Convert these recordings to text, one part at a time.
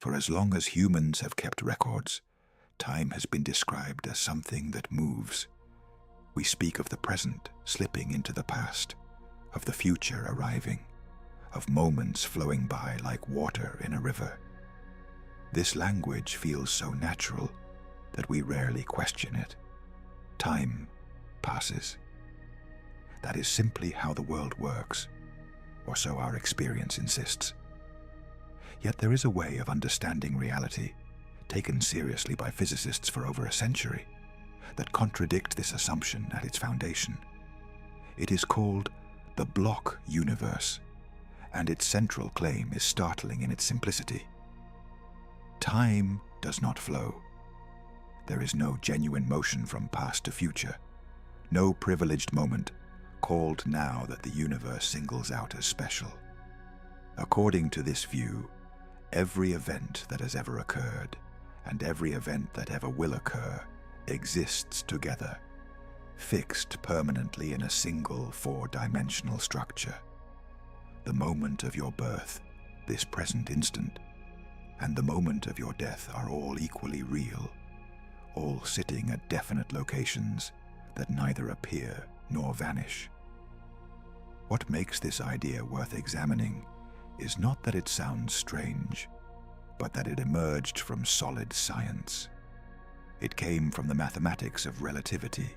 For as long as humans have kept records, time has been described as something that moves. We speak of the present slipping into the past, of the future arriving, of moments flowing by like water in a river. This language feels so natural that we rarely question it. Time passes. That is simply how the world works, or so our experience insists. Yet there is a way of understanding reality, taken seriously by physicists for over a century, that contradict this assumption at its foundation. It is called the block universe, and its central claim is startling in its simplicity. Time does not flow. There is no genuine motion from past to future, no privileged moment called now that the universe singles out as special. According to this view, every event that has ever occurred and every event that ever will occur exists together, fixed permanently in a single four-dimensional structure. The moment of your birth, this present instant, and the moment of your death are all equally real, all sitting at definite locations that neither appear nor vanish. What makes this idea worth examining is not that it sounds strange, but that it emerged from solid science. It came from the mathematics of relativity,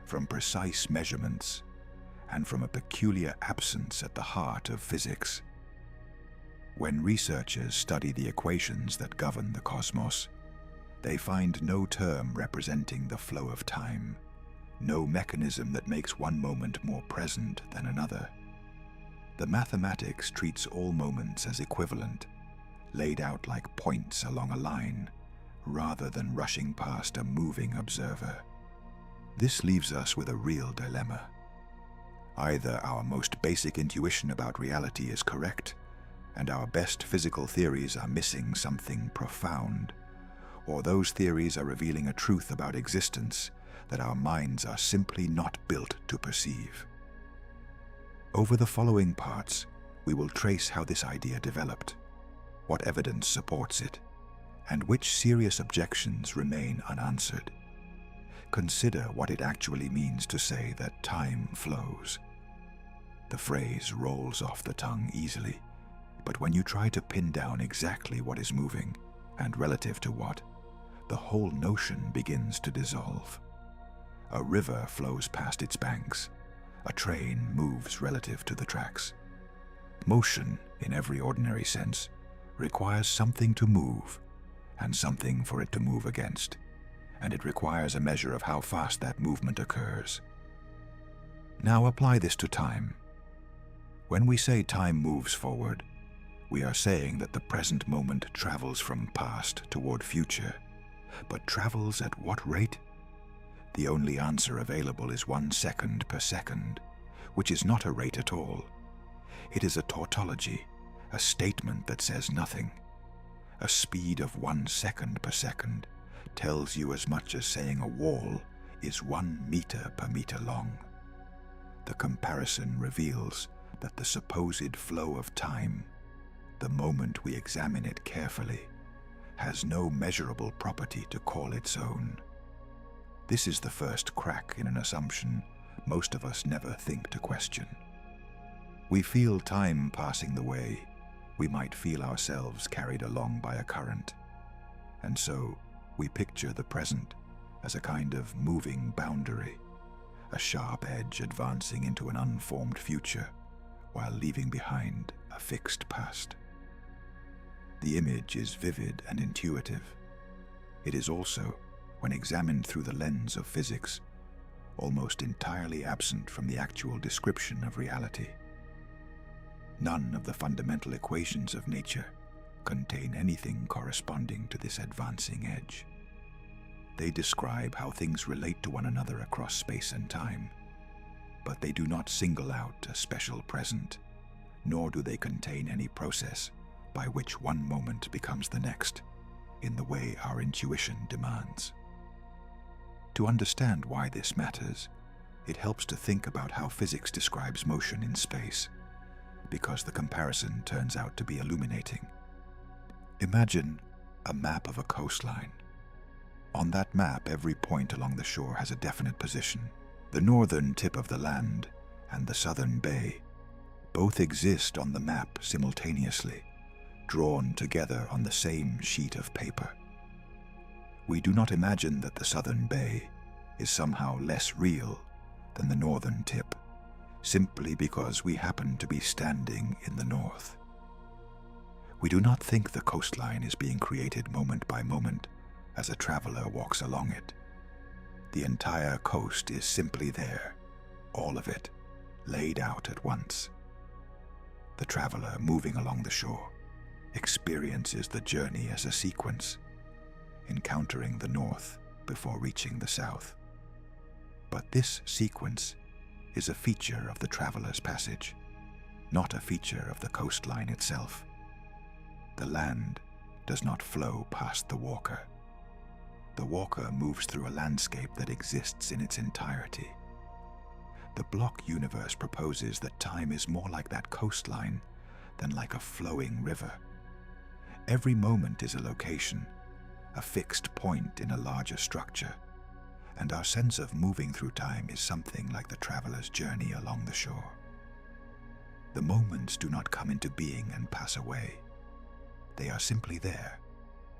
from precise measurements, and from a peculiar absence at the heart of physics. When researchers study the equations that govern the cosmos, they find no term representing the flow of time, no mechanism that makes one moment more present than another. The mathematics treats all moments as equivalent, laid out like points along a line, rather than rushing past a moving observer. This leaves us with a real dilemma. Either our most basic intuition about reality is correct, and our best physical theories are missing something profound, or those theories are revealing a truth about existence that our minds are simply not built to perceive. Over the following parts, we will trace how this idea developed, what evidence supports it, and which serious objections remain unanswered. Consider what it actually means to say that time flows. The phrase rolls off the tongue easily, but when you try to pin down exactly what is moving, and relative to what, the whole notion begins to dissolve. A river flows past its banks. A train moves relative to the tracks. Motion, in every ordinary sense, requires something to move, and something for it to move against, and it requires a measure of how fast that movement occurs. Now apply this to time. When we say time moves forward, we are saying that the present moment travels from past toward future, but travels at what rate? The only answer available is 1 second per second, which is not a rate at all. It is a tautology, a statement that says nothing. A speed of 1 second per second tells you as much as saying a wall is 1 meter per meter long. The comparison reveals that the supposed flow of time, the moment we examine it carefully, has no measurable property to call its own. This is the first crack in an assumption most of us never think to question. We feel time passing the way we might feel ourselves carried along by a current, and so we picture the present as a kind of moving boundary, a sharp edge advancing into an unformed future while leaving behind a fixed past. The image is vivid and intuitive. It is also, when examined through the lens of physics, almost entirely absent from the actual description of reality. None of the fundamental equations of nature contain anything corresponding to this advancing edge. They describe how things relate to one another across space and time, but they do not single out a special present, nor do they contain any process by which one moment becomes the next, in the way our intuition demands. To understand why this matters, it helps to think about how physics describes motion in space, because the comparison turns out to be illuminating. Imagine a map of a coastline. On that map, every point along the shore has a definite position. The northern tip of the land and the southern bay both exist on the map simultaneously, drawn together on the same sheet of paper. We do not imagine that the southern bay is somehow less real than the northern tip, simply because we happen to be standing in the north. We do not think the coastline is being created moment by moment as a traveler walks along it. The entire coast is simply there, all of it, laid out at once. The traveler moving along the shore experiences the journey as a sequence, encountering the north before reaching the south. But this sequence is a feature of the traveler's passage, not a feature of the coastline itself. The land does not flow past the walker. The walker moves through a landscape that exists in its entirety. The block universe proposes that time is more like that coastline than like a flowing river. Every moment is a location, a fixed point in a larger structure, and our sense of moving through time is something like the traveler's journey along the shore. The moments do not come into being and pass away. They are simply there,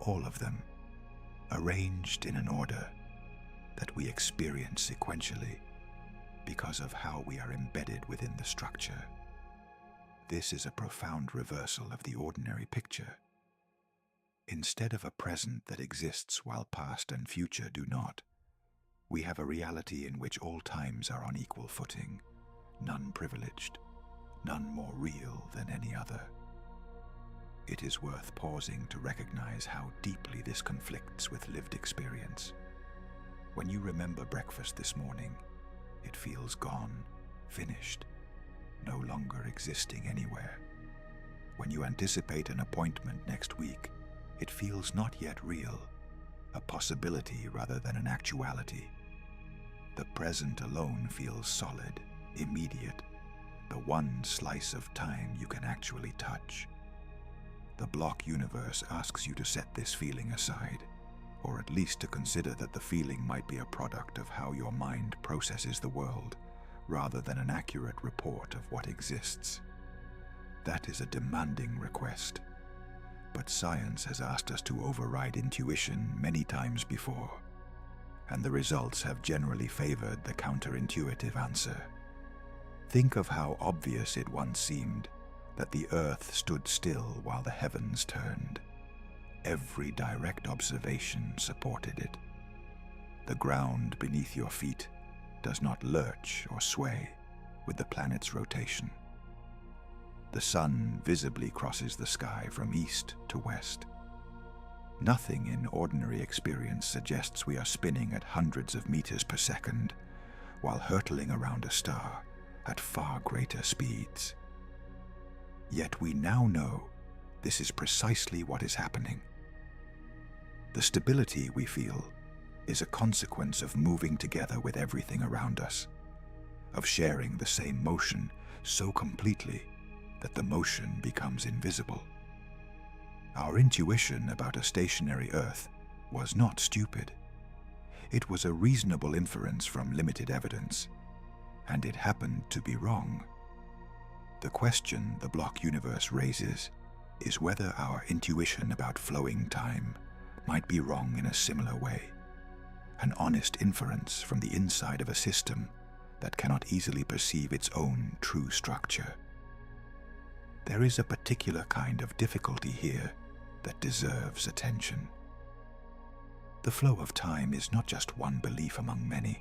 all of them, arranged in an order that we experience sequentially because of how we are embedded within the structure. This is a profound reversal of the ordinary picture. Instead of a present that exists while past and future do not, we have a reality in which all times are on equal footing, none privileged, none more real than any other. It is worth pausing to recognize how deeply this conflicts with lived experience. When you remember breakfast this morning, it feels gone, finished, no longer existing anywhere. When you anticipate an appointment next week, it feels not yet real, a possibility rather than an actuality. The present alone feels solid, immediate, the one slice of time you can actually touch. The block universe asks you to set this feeling aside, or at least to consider that the feeling might be a product of how your mind processes the world, rather than an accurate report of what exists. That is a demanding request, but science has asked us to override intuition many times before, and the results have generally favored the counterintuitive answer. Think of how obvious it once seemed that the earth stood still while the heavens turned. Every direct observation supported it. The ground beneath your feet does not lurch or sway with the planet's rotation. The sun visibly crosses the sky from east to west. Nothing in ordinary experience suggests we are spinning at hundreds of meters per second while hurtling around a star at far greater speeds. Yet we now know this is precisely what is happening. The stability we feel is a consequence of moving together with everything around us, of sharing the same motion so completely that the motion becomes invisible. Our intuition about a stationary Earth was not stupid. It was a reasonable inference from limited evidence, and it happened to be wrong. The question the block universe raises is whether our intuition about flowing time might be wrong in a similar way, an honest inference from the inside of a system that cannot easily perceive its own true structure. There is a particular kind of difficulty here that deserves attention. The flow of time is not just one belief among many.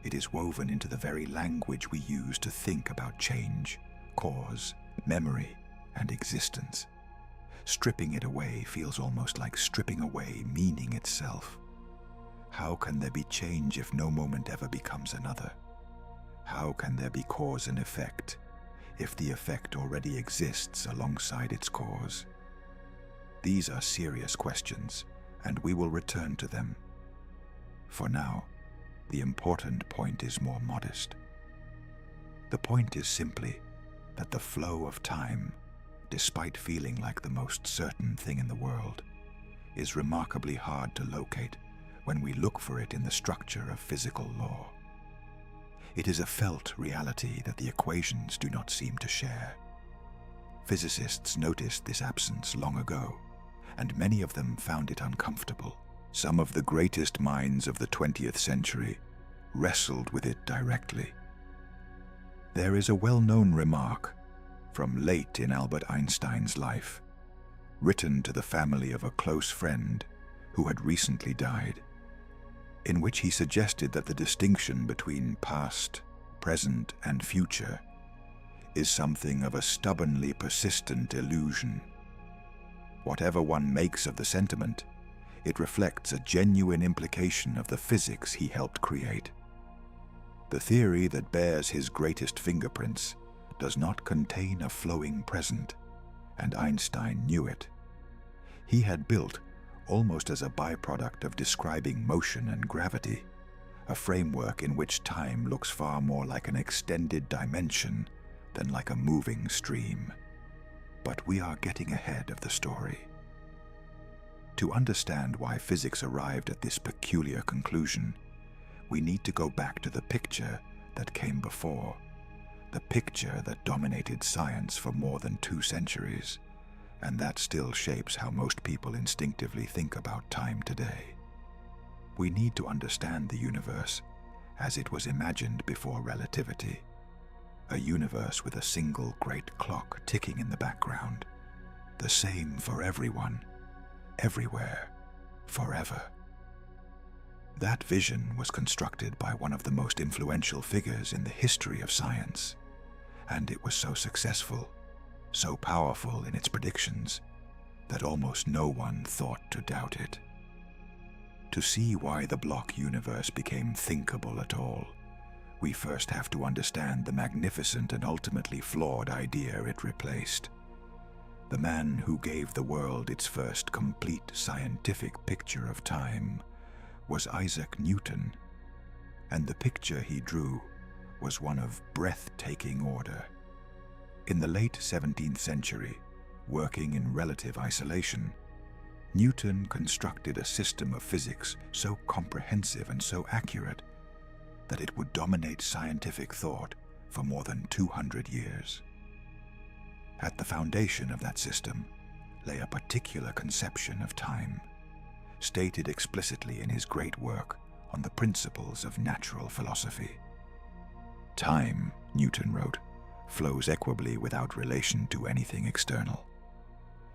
It is woven into the very language we use to think about change, cause, memory, and existence. Stripping it away feels almost like stripping away meaning itself. How can there be change if no moment ever becomes another? How can there be cause and effect if the effect already exists alongside its cause? These are serious questions, and we will return to them. For now, the important point is more modest. The point is simply that the flow of time despite feeling like the most certain thing in the world, is remarkably hard to locate when we look for it in the structure of physical law. It is a felt reality that the equations do not seem to share. Physicists noticed this absence long ago, and many of them found it uncomfortable. Some of the greatest minds of the 20th century wrestled with it directly. There is a well-known remark from late in Albert Einstein's life, written to the family of a close friend who had recently died, in which he suggested that the distinction between past, present, and future is something of a stubbornly persistent illusion. Whatever one makes of the sentiment, it reflects a genuine implication of the physics he helped create. The theory that bears his greatest fingerprints does not contain a flowing present, and Einstein knew it. He had built, almost as a byproduct of describing motion and gravity, a framework in which time looks far more like an extended dimension than like a moving stream. But we are getting ahead of the story. To understand why physics arrived at this peculiar conclusion, we need to go back to the picture that came before, the picture that dominated science for more than 2 centuries, and that still shapes how most people instinctively think about time today. We need to understand the universe as it was imagined before relativity, a universe with a single great clock ticking in the background, the same for everyone, everywhere, forever. That vision was constructed by one of the most influential figures in the history of science, and it was so successful, so powerful in its predictions, that almost no one thought to doubt it. To see why the block universe became thinkable at all, we first have to understand the magnificent and ultimately flawed idea it replaced. The man who gave the world its first complete scientific picture of time was Isaac Newton, and the picture he drew was one of breathtaking order. In the late 17th century, working in relative isolation, Newton constructed a system of physics so comprehensive and so accurate that it would dominate scientific thought for more than 200 years. At the foundation of that system lay a particular conception of time, stated explicitly in his great work on the principles of natural philosophy. Time, Newton wrote, flows equably without relation to anything external.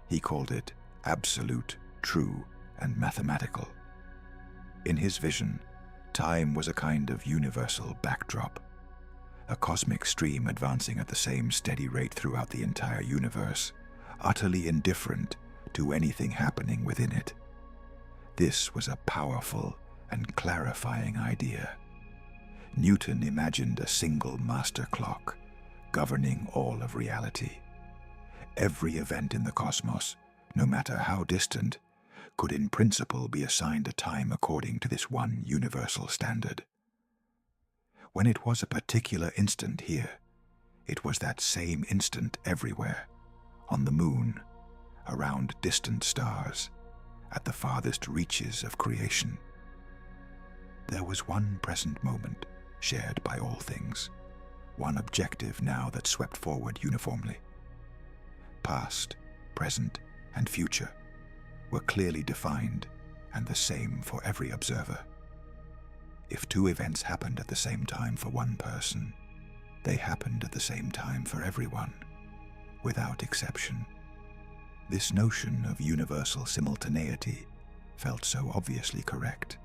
He called it absolute, true, and mathematical. In his vision, time was a kind of universal backdrop, a cosmic stream advancing at the same steady rate throughout the entire universe, utterly indifferent to anything happening within it. This was a powerful and clarifying idea. Newton imagined a single master clock governing all of reality. Every event in the cosmos, no matter how distant, could in principle be assigned a time according to this one universal standard. When it was a particular instant here, it was that same instant everywhere, on the moon, around distant stars, at the farthest reaches of creation. There was one present moment shared by all things, one objective now that swept forward uniformly. Past, present, and future were clearly defined and the same for every observer. If 2 events happened at the same time for one person, they happened at the same time for everyone, without exception. This notion of universal simultaneity felt so obviously correct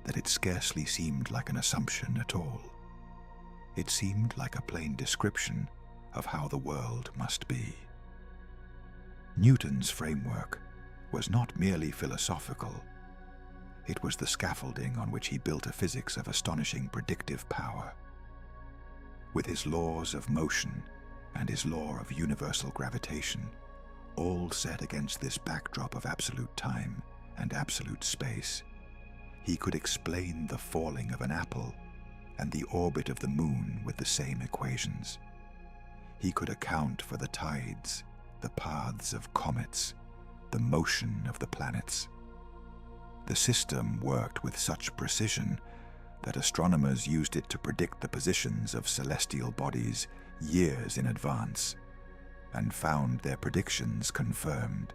that it scarcely seemed like an assumption at all. It seemed like a plain description of how the world must be. Newton's framework was not merely philosophical. It was the scaffolding on which he built a physics of astonishing predictive power. With his laws of motion and his law of universal gravitation, all set against this backdrop of absolute time and absolute space, he could explain the falling of an apple and the orbit of the moon with the same equations. He could account for the tides, the paths of comets, the motion of the planets. The system worked with such precision that astronomers used it to predict the positions of celestial bodies years in advance, and found their predictions confirmed.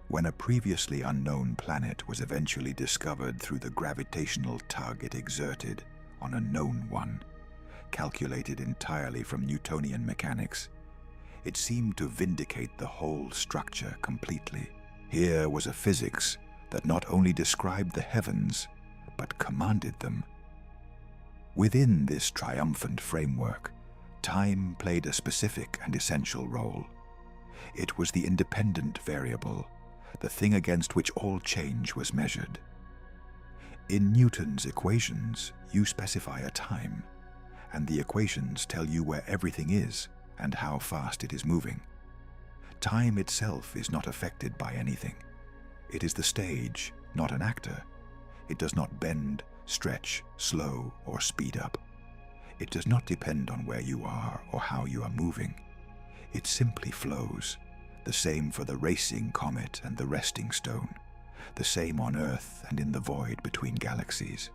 When a previously unknown planet was eventually discovered through the gravitational tug it exerted on a known one, calculated entirely from Newtonian mechanics, it seemed to vindicate the whole structure completely. Here was a physics that not only described the heavens, but commanded them. Within this triumphant framework, time played a specific and essential role. It was the independent variable, the thing against which all change was measured. In Newton's equations, you specify a time, and the equations tell you where everything is and how fast it is moving. Time itself is not affected by anything. It is the stage, not an actor. It does not bend, stretch, slow, or speed up. It does not depend on where you are or how you are moving. It simply flows. The same for the racing comet and the resting stone, the same on Earth and in the void between galaxies.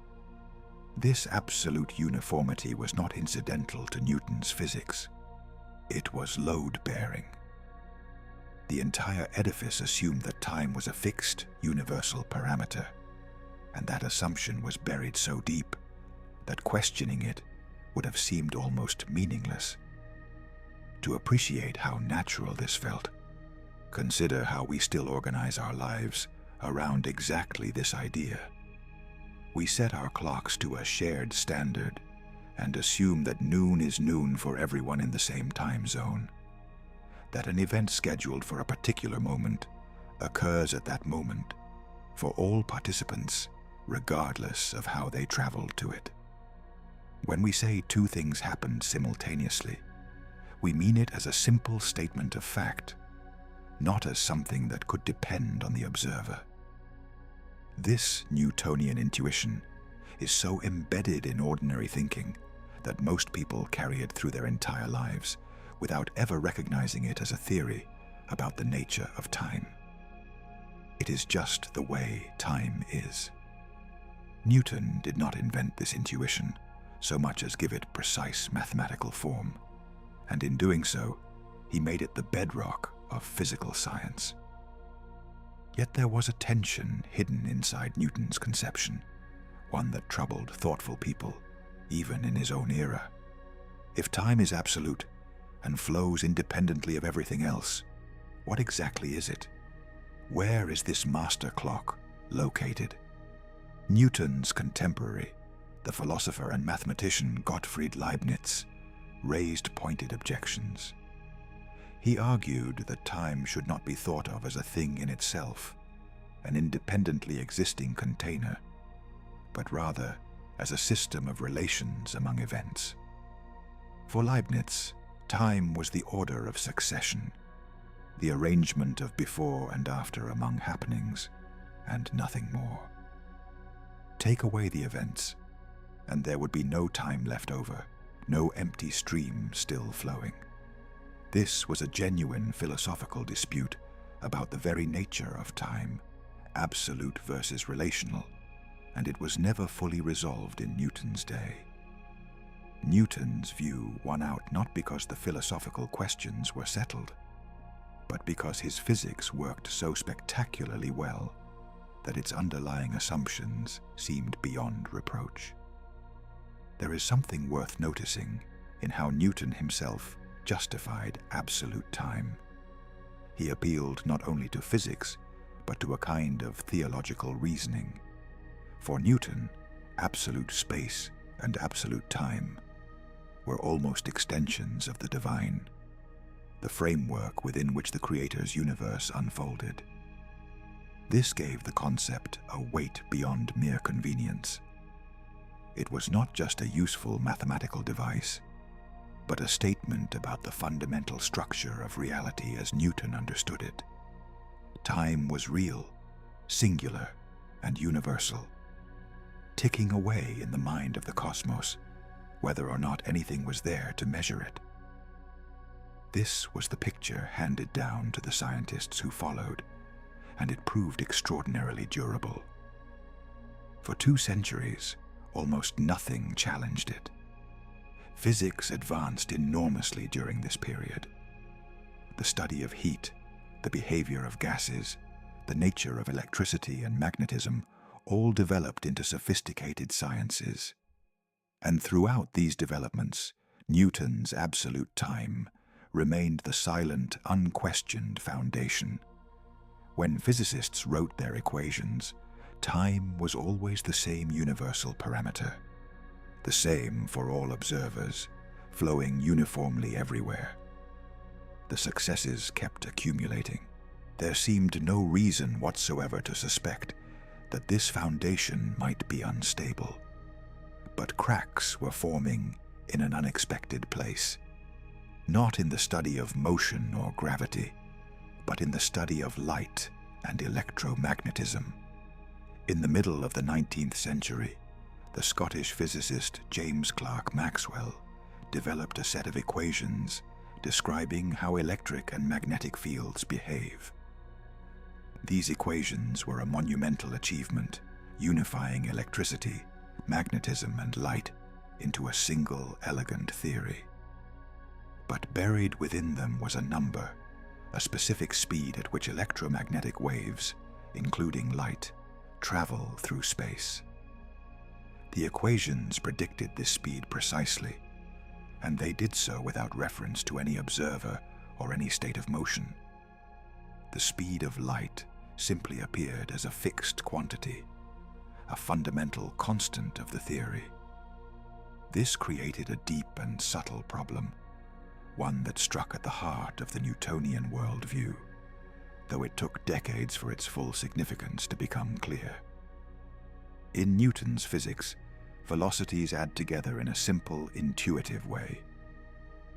This absolute uniformity was not incidental to Newton's physics. It was load-bearing. The entire edifice assumed that time was a fixed, universal parameter, and that assumption was buried so deep that questioning it would have seemed almost meaningless. To appreciate how natural this felt, consider how we still organize our lives around exactly this idea. We set our clocks to a shared standard and assume that noon is noon for everyone in the same time zone, that an event scheduled for a particular moment occurs at that moment for all participants, regardless of how they traveled to it. When we say two things happened simultaneously, we mean it as a simple statement of fact, not as something that could depend on the observer. This Newtonian intuition is so embedded in ordinary thinking that most people carry it through their entire lives without ever recognizing it as a theory about the nature of time. It is just the way time is. Newton did not invent this intuition so much as give it precise mathematical form, and in doing so, he made it the bedrock of physical science. Yet there was a tension hidden inside Newton's conception, one that troubled thoughtful people, even in his own era. If time is absolute and flows independently of everything else, what exactly is it? Where is this master clock located? Newton's contemporary, the philosopher and mathematician Gottfried Leibniz, raised pointed objections. He argued that time should not be thought of as a thing in itself, an independently existing container, but rather as a system of relations among events. For Leibniz, time was the order of succession, the arrangement of before and after among happenings, and nothing more. Take away the events, and there would be no time left over, no empty stream still flowing. This was a genuine philosophical dispute about the very nature of time, absolute versus relational, and it was never fully resolved in Newton's day. Newton's view won out not because the philosophical questions were settled, but because his physics worked so spectacularly well that its underlying assumptions seemed beyond reproach. There is something worth noticing in how Newton himself justified absolute time. He appealed not only to physics, but to a kind of theological reasoning. For Newton, absolute space and absolute time were almost extensions of the divine, the framework within which the Creator's universe unfolded. This gave the concept a weight beyond mere convenience. It was not just a useful mathematical device, but a statement about the fundamental structure of reality as Newton understood it. Time was real, singular, and universal, ticking away in the mind of the cosmos, whether or not anything was there to measure it. This was the picture handed down to the scientists who followed, and it proved extraordinarily durable. For 2 centuries, almost nothing challenged it. Physics advanced enormously during this period. The study of heat, the behavior of gases, the nature of electricity and magnetism all developed into sophisticated sciences. And throughout these developments, Newton's absolute time remained the silent, unquestioned foundation. When physicists wrote their equations, time was always the same universal parameter, the same for all observers, flowing uniformly everywhere. The successes kept accumulating. There seemed no reason whatsoever to suspect that this foundation might be unstable. But cracks were forming in an unexpected place, not in the study of motion or gravity, but in the study of light and electromagnetism. In the middle of the 19th century, the Scottish physicist James Clerk Maxwell developed a set of equations describing how electric and magnetic fields behave. These equations were a monumental achievement, unifying electricity, magnetism, and light into a single elegant theory. But buried within them was a number, a specific speed at which electromagnetic waves, including light, travel through space. The equations predicted this speed precisely, and they did so without reference to any observer or any state of motion. The speed of light simply appeared as a fixed quantity, a fundamental constant of the theory. This created a deep and subtle problem, one that struck at the heart of the Newtonian worldview, though it took decades for its full significance to become clear. In Newton's physics, velocities add together in a simple, intuitive way.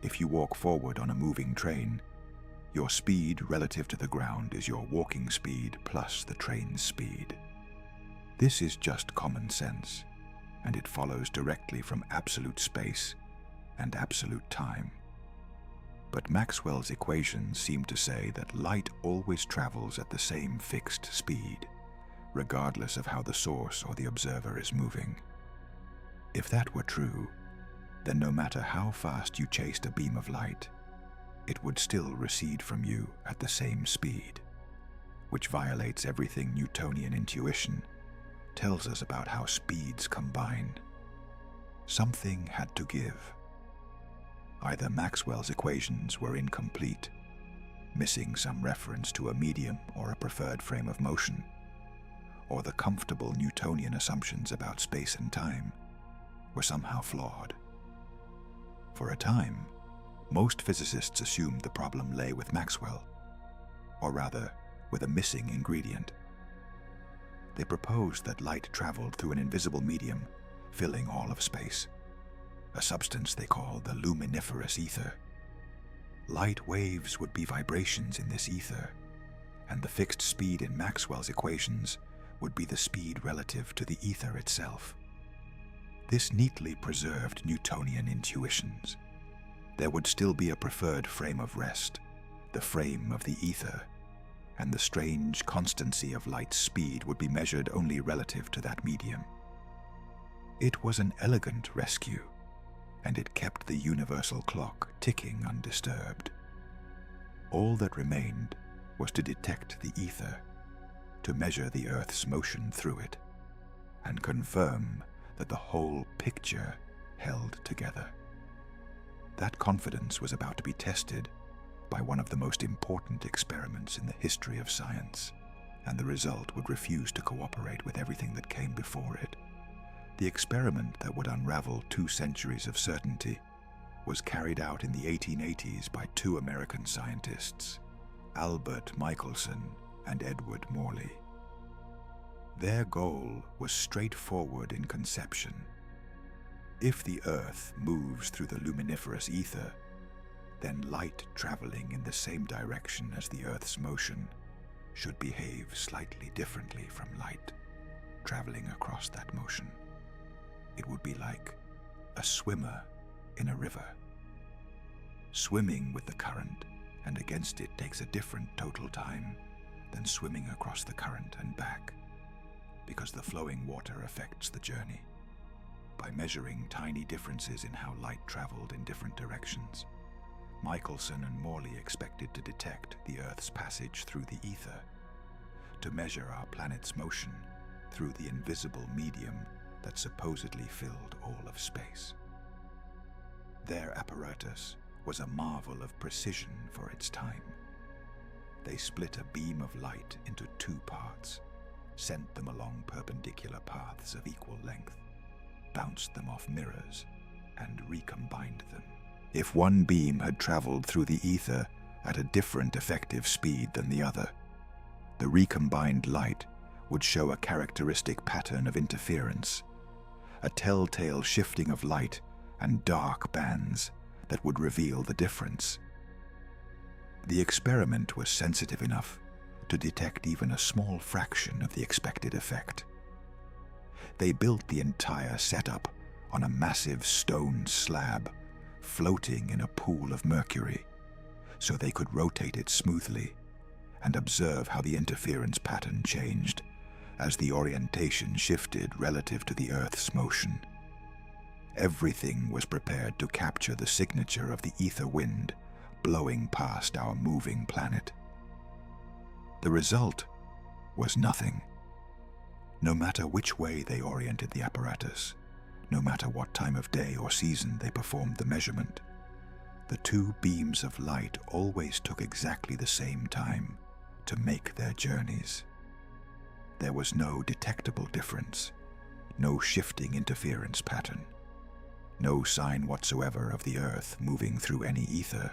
If you walk forward on a moving train, your speed relative to the ground is your walking speed plus the train's speed. This is just common sense, and it follows directly from absolute space and absolute time. But Maxwell's equations seem to say that light always travels at the same fixed speed, regardless of how the source or the observer is moving. If that were true, then no matter how fast you chased a beam of light, it would still recede from you at the same speed, which violates everything Newtonian intuition tells us about how speeds combine. Something had to give. Either Maxwell's equations were incomplete, missing some reference to a medium or a preferred frame of motion, or the comfortable Newtonian assumptions about space and time were somehow flawed. For a time, most physicists assumed the problem lay with Maxwell, or rather, with a missing ingredient. They proposed that light traveled through an invisible medium, filling all of space, a substance they called the luminiferous ether. Light waves would be vibrations in this ether, and the fixed speed in Maxwell's equations would be the speed relative to the ether itself. This neatly preserved Newtonian intuitions. There would still be a preferred frame of rest, the frame of the ether, and the strange constancy of light's speed would be measured only relative to that medium. It was an elegant rescue, and it kept the universal clock ticking undisturbed. All that remained was to detect the ether, to measure the Earth's motion through it, and confirm that the whole picture held together. That confidence was about to be tested by one of the most important experiments in the history of science, and the result would refuse to cooperate with everything that came before it. The experiment that would unravel 2 centuries of certainty was carried out in the 1880s by 2 American scientists, Albert Michelson and Edward Morley. Their goal was straightforward in conception. If the Earth moves through the luminiferous ether, then light traveling in the same direction as the Earth's motion should behave slightly differently from light traveling across that motion. It would be like a swimmer in a river. Swimming with the current and against it takes a different total time than swimming across the current and back, because the flowing water affects the journey. By measuring tiny differences in how light traveled in different directions, Michelson and Morley expected to detect the Earth's passage through the ether, to measure our planet's motion through the invisible medium that supposedly filled all of space. Their apparatus was a marvel of precision for its time. They split a beam of light into two parts, sent them along perpendicular paths of equal length, bounced them off mirrors, and recombined them. If one beam had traveled through the ether at a different effective speed than the other, the recombined light would show a characteristic pattern of interference, a telltale shifting of light and dark bands that would reveal the difference. The experiment was sensitive enough to detect even a small fraction of the expected effect. They built the entire setup on a massive stone slab floating in a pool of mercury, so they could rotate it smoothly and observe how the interference pattern changed as the orientation shifted relative to the Earth's motion. Everything was prepared to capture the signature of the ether wind blowing past our moving planet. The result was nothing. No matter which way they oriented the apparatus, no matter what time of day or season they performed the measurement, the two beams of light always took exactly the same time to make their journeys. There was no detectable difference, no shifting interference pattern, no sign whatsoever of the Earth moving through any ether.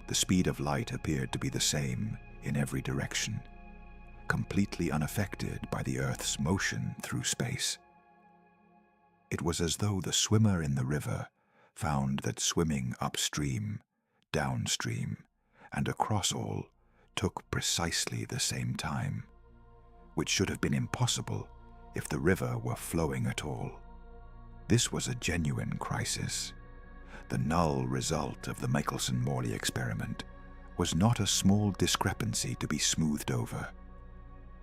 The speed of light appeared to be the same in every direction, completely unaffected by the Earth's motion through space. It was as though the swimmer in the river found that swimming upstream, downstream, and across all took precisely the same time, which should have been impossible if the river were flowing at all. This was a genuine crisis. The null result of the Michelson-Morley experiment was not a small discrepancy to be smoothed over.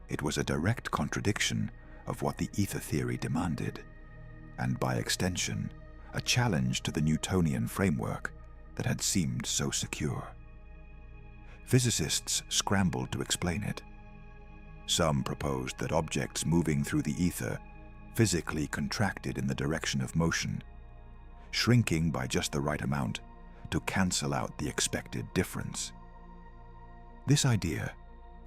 It was a direct contradiction of what the ether theory demanded, and by extension, a challenge to the Newtonian framework that had seemed so secure. Physicists scrambled to explain it. Some proposed that objects moving through the ether physically contracted in the direction of motion, shrinking by just the right amount to cancel out the expected difference. This idea,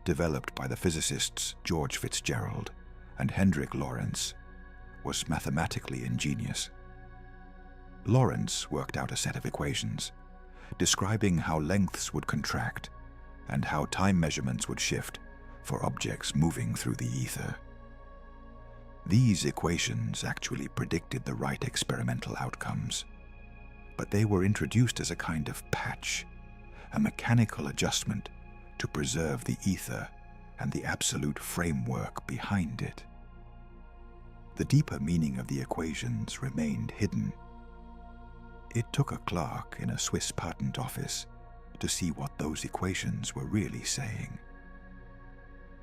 developed by the physicists George Fitzgerald and Hendrik Lorentz, was mathematically ingenious. Lorentz worked out a set of equations describing how lengths would contract and how time measurements would shift for objects moving through the ether. These equations actually predicted the right experimental outcomes, but they were introduced as a kind of patch, a mechanical adjustment to preserve the ether and the absolute framework behind it. The deeper meaning of the equations remained hidden. It took a clerk in a Swiss patent office to see what those equations were really saying.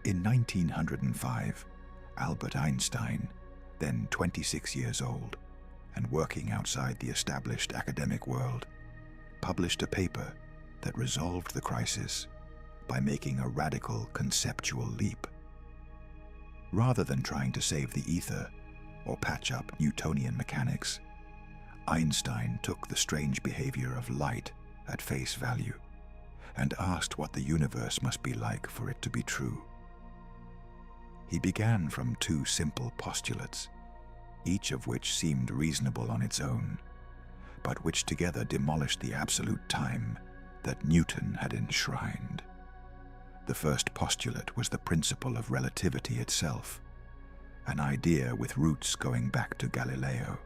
In 1905, Albert Einstein, then 26 years old and working outside the established academic world, published a paper that resolved the crisis by making a radical conceptual leap. Rather than trying to save the ether or patch up Newtonian mechanics, Einstein took the strange behavior of light at face value and asked what the universe must be like for it to be true. He began from two simple postulates, each of which seemed reasonable on its own, but which together demolished the absolute time that Newton had enshrined. The first postulate was the principle of relativity itself, an idea with roots going back to Galileo.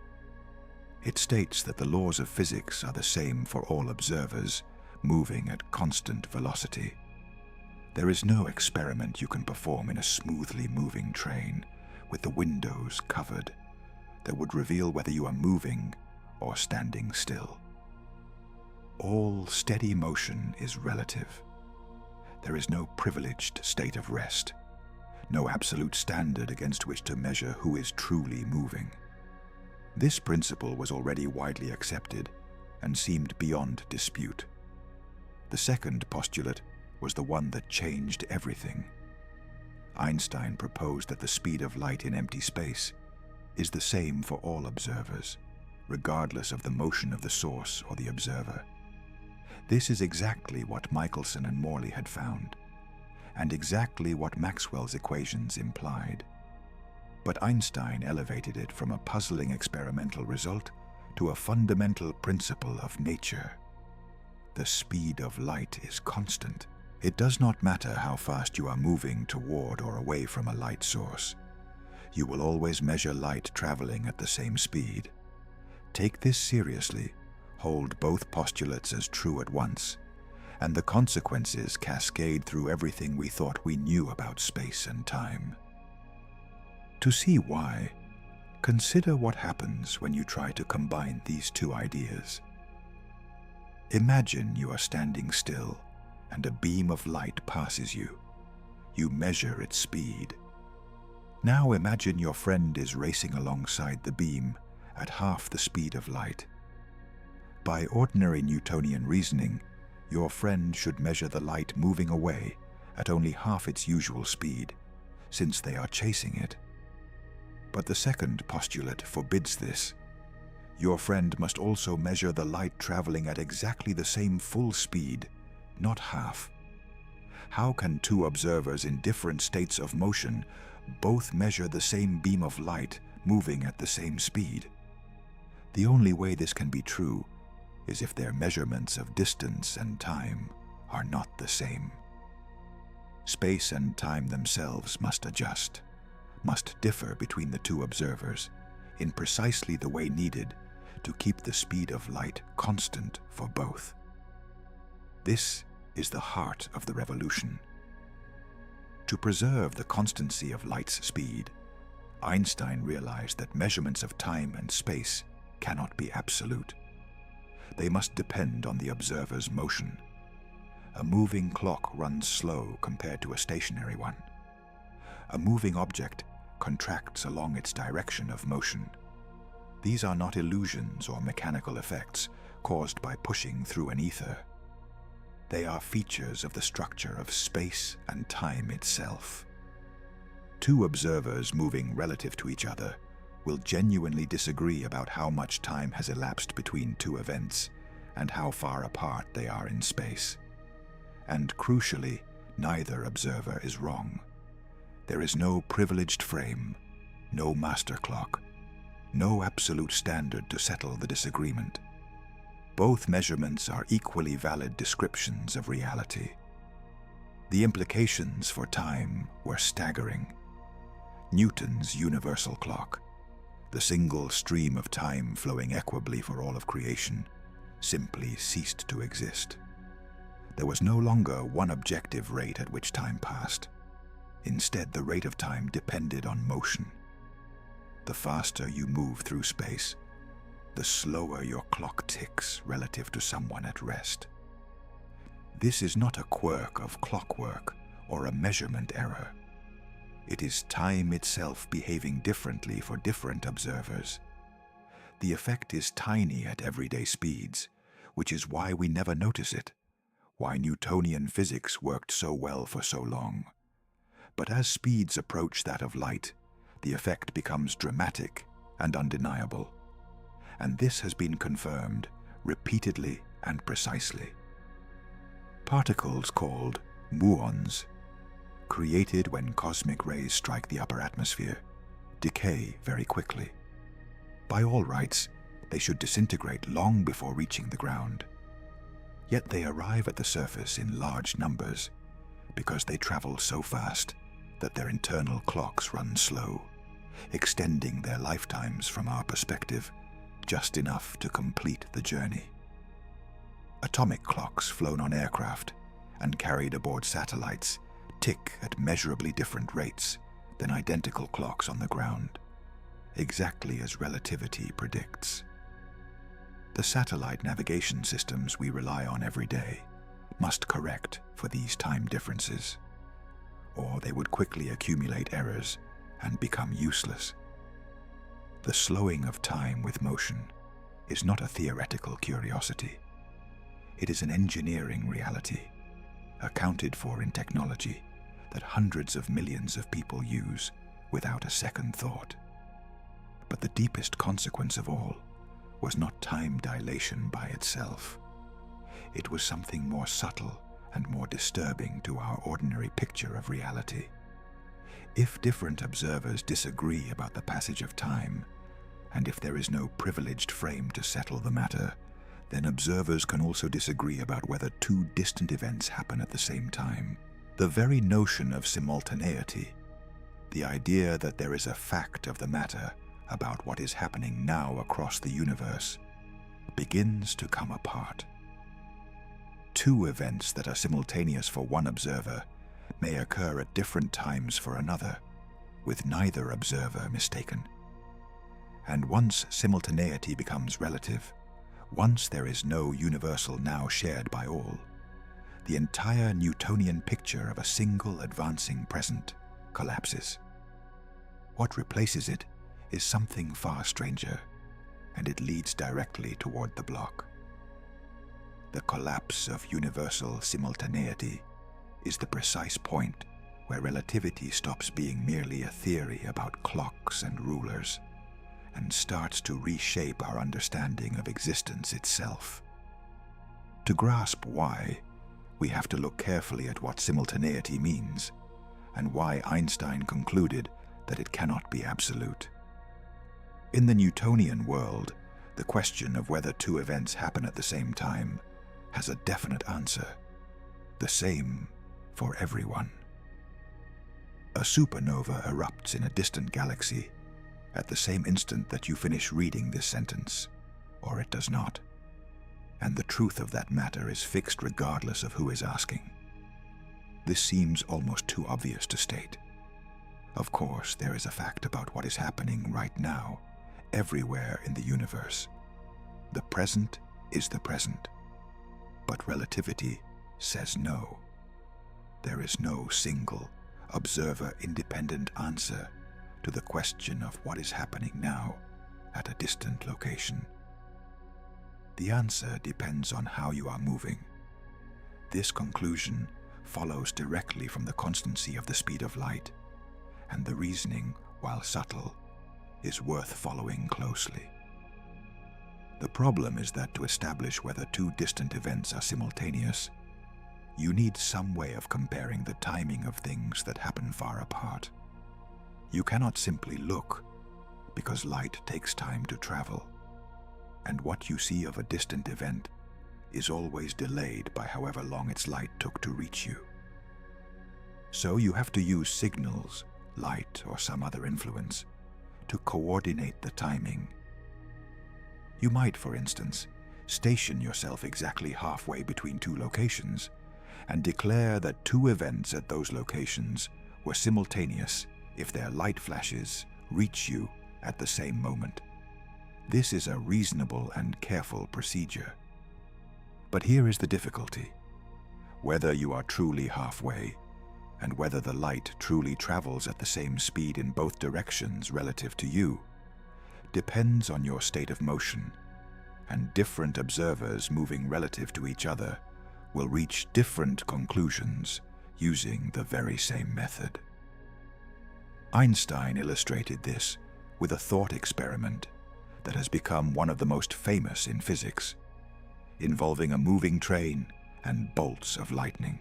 It states that the laws of physics are the same for all observers moving at constant velocity. There is no experiment you can perform in a smoothly moving train with the windows covered that would reveal whether you are moving or standing still. All steady motion is relative. There is no privileged state of rest, no absolute standard against which to measure who is truly moving. This principle was already widely accepted and seemed beyond dispute. The second postulate was the one that changed everything. Einstein proposed that the speed of light in empty space is the same for all observers, regardless of the motion of the source or the observer. This is exactly what Michelson and Morley had found, and exactly what Maxwell's equations implied. But Einstein elevated it from a puzzling experimental result to a fundamental principle of nature. The speed of light is constant. It does not matter how fast you are moving toward or away from a light source. You will always measure light traveling at the same speed. Take this seriously, hold both postulates as true at once, and the consequences cascade through everything we thought we knew about space and time. To see why, consider what happens when you try to combine these two ideas. Imagine you are standing still and a beam of light passes you. You measure its speed. Now imagine your friend is racing alongside the beam at half the speed of light. By ordinary Newtonian reasoning, your friend should measure the light moving away at only half its usual speed, since they are chasing it. But the second postulate forbids this. Your friend must also measure the light traveling at exactly the same full speed, not half. How can two observers in different states of motion both measure the same beam of light moving at the same speed? The only way this can be true is if their measurements of distance and time are not the same. Space and time themselves must adjust, must differ between the two observers in precisely the way needed to keep the speed of light constant for both. This is the heart of the revolution. To preserve the constancy of light's speed, Einstein realized that measurements of time and space cannot be absolute. They must depend on the observer's motion. A moving clock runs slow compared to a stationary one. A moving object contracts along its direction of motion. These are not illusions or mechanical effects caused by pushing through an ether. They are features of the structure of space and time itself. Two observers moving relative to each other will genuinely disagree about how much time has elapsed between two events and how far apart they are in space. And crucially, neither observer is wrong. There is no privileged frame, no master clock, no absolute standard to settle the disagreement. Both measurements are equally valid descriptions of reality. The implications for time were staggering. Newton's universal clock, the single stream of time flowing equably for all of creation, simply ceased to exist. There was no longer one objective rate at which time passed. Instead, the rate of time depended on motion. The faster you move through space, the slower your clock ticks relative to someone at rest. This is not a quirk of clockwork or a measurement error. It is time itself behaving differently for different observers. The effect is tiny at everyday speeds, which is why we never notice it, why Newtonian physics worked so well for so long. But as speeds approach that of light, the effect becomes dramatic and undeniable. And this has been confirmed repeatedly and precisely. Particles called muons, created when cosmic rays strike the upper atmosphere, decay very quickly. By all rights, they should disintegrate long before reaching the ground. Yet they arrive at the surface in large numbers because they travel so fast that their internal clocks run slow, extending their lifetimes from our perspective just enough to complete the journey. Atomic clocks flown on aircraft and carried aboard satellites tick at measurably different rates than identical clocks on the ground, exactly as relativity predicts. The satellite navigation systems we rely on every day must correct for these time differences, or they would quickly accumulate errors and become useless. The slowing of time with motion is not a theoretical curiosity. It is an engineering reality, accounted for in technology that hundreds of millions of people use without a second thought. But the deepest consequence of all was not time dilation by itself. It was something more subtle and more disturbing to our ordinary picture of reality. If different observers disagree about the passage of time, and if there is no privileged frame to settle the matter, then observers can also disagree about whether two distant events happen at the same time. The very notion of simultaneity, the idea that there is a fact of the matter about what is happening now across the universe, begins to come apart. Two events that are simultaneous for one observer may occur at different times for another, with neither observer mistaken. And once simultaneity becomes relative, once there is no universal now shared by all, the entire Newtonian picture of a single advancing present collapses. What replaces it is something far stranger, and it leads directly toward the block. The collapse of universal simultaneity is the precise point where relativity stops being merely a theory about clocks and rulers and starts to reshape our understanding of existence itself. To grasp why, we have to look carefully at what simultaneity means and why Einstein concluded that it cannot be absolute. In the Newtonian world, the question of whether two events happen at the same time has a definite answer, the same for everyone. A supernova erupts in a distant galaxy at the same instant that you finish reading this sentence, or it does not. And the truth of that matter is fixed regardless of who is asking. This seems almost too obvious to state. Of course, there is a fact about what is happening right now, everywhere in the universe. The present is the present. But relativity says no. There is no single, observer-independent answer to the question of what is happening now at a distant location. The answer depends on how you are moving. This conclusion follows directly from the constancy of the speed of light, and the reasoning, while subtle, is worth following closely. The problem is that to establish whether two distant events are simultaneous, you need some way of comparing the timing of things that happen far apart. You cannot simply look, because light takes time to travel, and what you see of a distant event is always delayed by however long its light took to reach you. So you have to use signals, light or some other influence, to coordinate the timing. You might, for instance, station yourself exactly halfway between two locations and declare that two events at those locations were simultaneous if their light flashes reach you at the same moment. This is a reasonable and careful procedure. But here is the difficulty. Whether you are truly halfway, and whether the light truly travels at the same speed in both directions relative to you, depends on your state of motion, and different observers moving relative to each other will reach different conclusions using the very same method. Einstein illustrated this with a thought experiment that has become one of the most famous in physics, involving a moving train and bolts of lightning.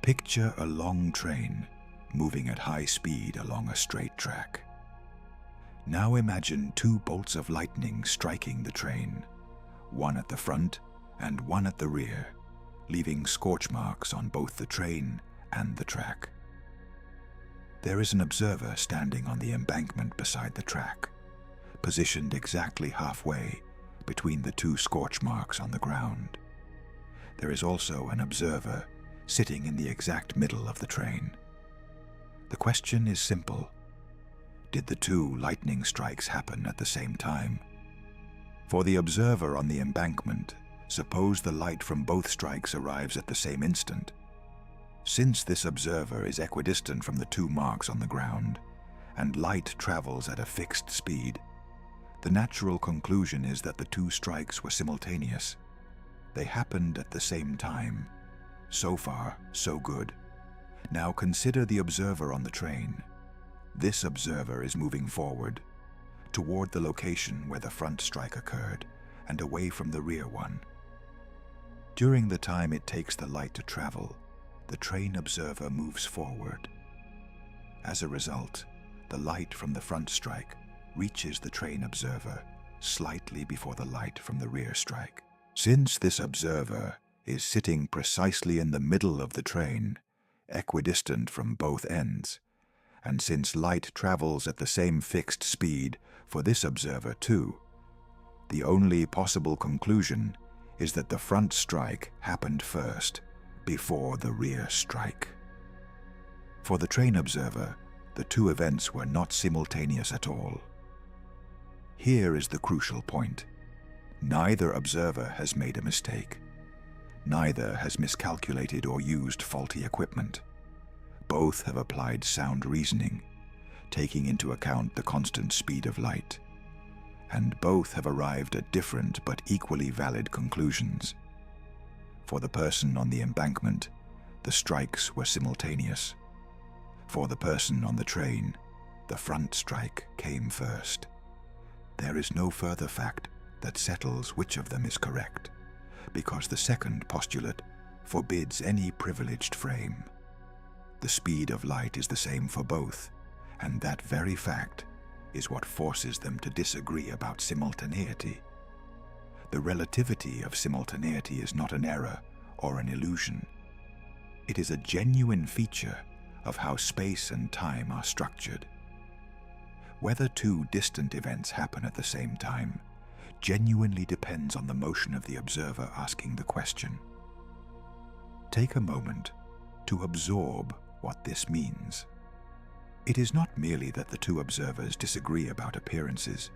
Picture a long train moving at high speed along a straight track. Now imagine two bolts of lightning striking the train, one at the front and one at the rear, leaving scorch marks on both the train and the track. There is an observer standing on the embankment beside the track, positioned exactly halfway between the two scorch marks on the ground. There is also an observer sitting in the exact middle of the train. The question is simple. Did the two lightning strikes happen at the same time? For the observer on the embankment, suppose the light from both strikes arrives at the same instant. Since this observer is equidistant from the two marks on the ground, and light travels at a fixed speed, the natural conclusion is that the two strikes were simultaneous. They happened at the same time. So far, so good. Now consider the observer on the train. This observer is moving forward, toward the location where the front strike occurred, and away from the rear one. During the time it takes the light to travel, the train observer moves forward. As a result, the light from the front strike reaches the train observer slightly before the light from the rear strike. Since this observer is sitting precisely in the middle of the train, equidistant from both ends, and since light travels at the same fixed speed for this observer too, the only possible conclusion is that the front strike happened first, before the rear strike. For the train observer, the two events were not simultaneous at all. Here is the crucial point. Neither observer has made a mistake. Neither has miscalculated or used faulty equipment. Both have applied sound reasoning, taking into account the constant speed of light. And both have arrived at different but equally valid conclusions. For the person on the embankment, the strikes were simultaneous. For the person on the train, the front strike came first. There is no further fact that settles which of them is correct, because the second postulate forbids any privileged frame. The speed of light is the same for both, and that very fact is what forces them to disagree about simultaneity. The relativity of simultaneity is not an error or an illusion. It is a genuine feature of how space and time are structured. Whether two distant events happen at the same time genuinely depends on the motion of the observer asking the question. Take a moment to absorb what this means. It is not merely that the two observers disagree about appearances,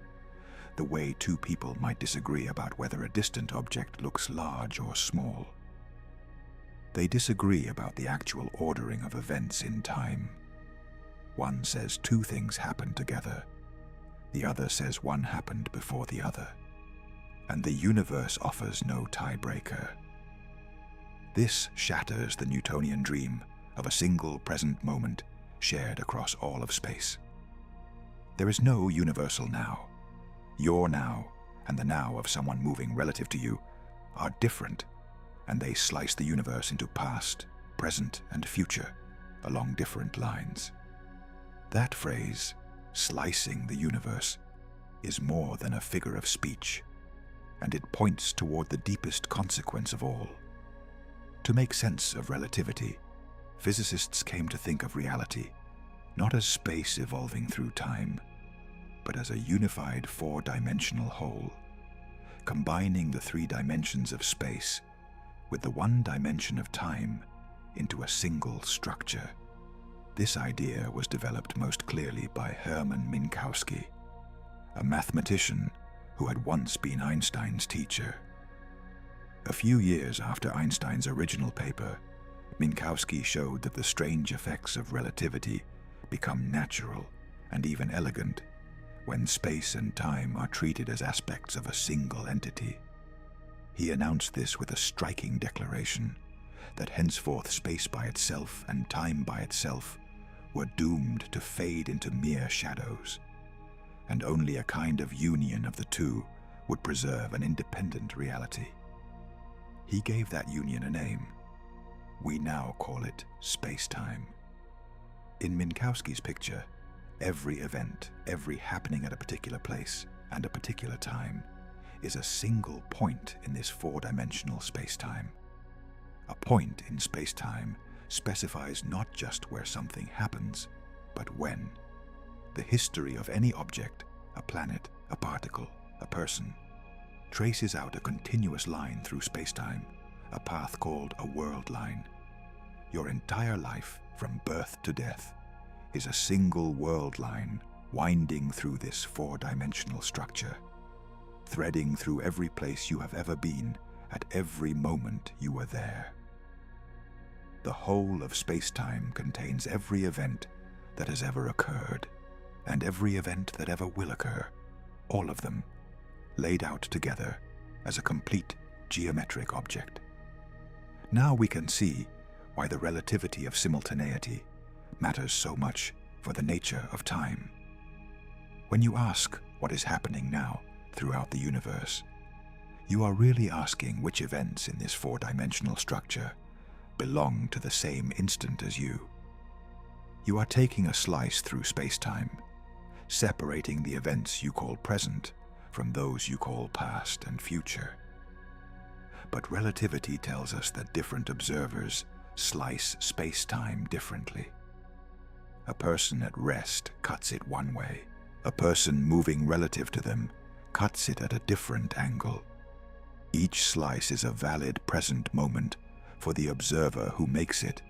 the way two people might disagree about whether a distant object looks large or small. They disagree about the actual ordering of events in time. One says two things happened together. The other says one happened before the other. And the universe offers no tiebreaker. This shatters the Newtonian dream of a single present moment shared across all of space. There is no universal now. Your now and the now of someone moving relative to you are different, and they slice the universe into past, present, and future along different lines. That phrase, slicing the universe, is more than a figure of speech, and it points toward the deepest consequence of all. To make sense of relativity, physicists came to think of reality not as space evolving through time, but as a unified four-dimensional whole, combining the three dimensions of space with the one dimension of time into a single structure. This idea was developed most clearly by Hermann Minkowski, a mathematician who had once been Einstein's teacher. A few years after Einstein's original paper, Minkowski showed that the strange effects of relativity become natural and even elegant when space and time are treated as aspects of a single entity. He announced this with a striking declaration that henceforth space by itself and time by itself were doomed to fade into mere shadows, and only a kind of union of the two would preserve an independent reality. He gave that union a name. We now call it Spacetime. In Minkowski's picture, every event, every happening at a particular place and a particular time, is a single point in this four-dimensional spacetime. A point in spacetime specifies not just where something happens, but when. The history of any object, a planet, a particle, a person, traces out a continuous line through spacetime, a path called a world line. Your entire life, from birth to death, is a single world line winding through this four-dimensional structure. threading through every place you have ever been, at every moment you were there. The whole of space-time contains every event that has ever occurred, and every event that ever will occur, all of them, laid out together as a complete geometric object. Now we can see why the relativity of simultaneity matters so much for the nature of time. When you ask what is happening now throughout the universe, you are really asking which events in this four-dimensional structure belong to the same instant as you. You are taking a slice through space-time, separating the events you call present from those you call past and future. But relativity tells us that different observers slice space-time differently. A person at rest cuts it one way. A person moving relative to them cuts it at a different angle. Each slice is a valid present moment for the observer who makes it,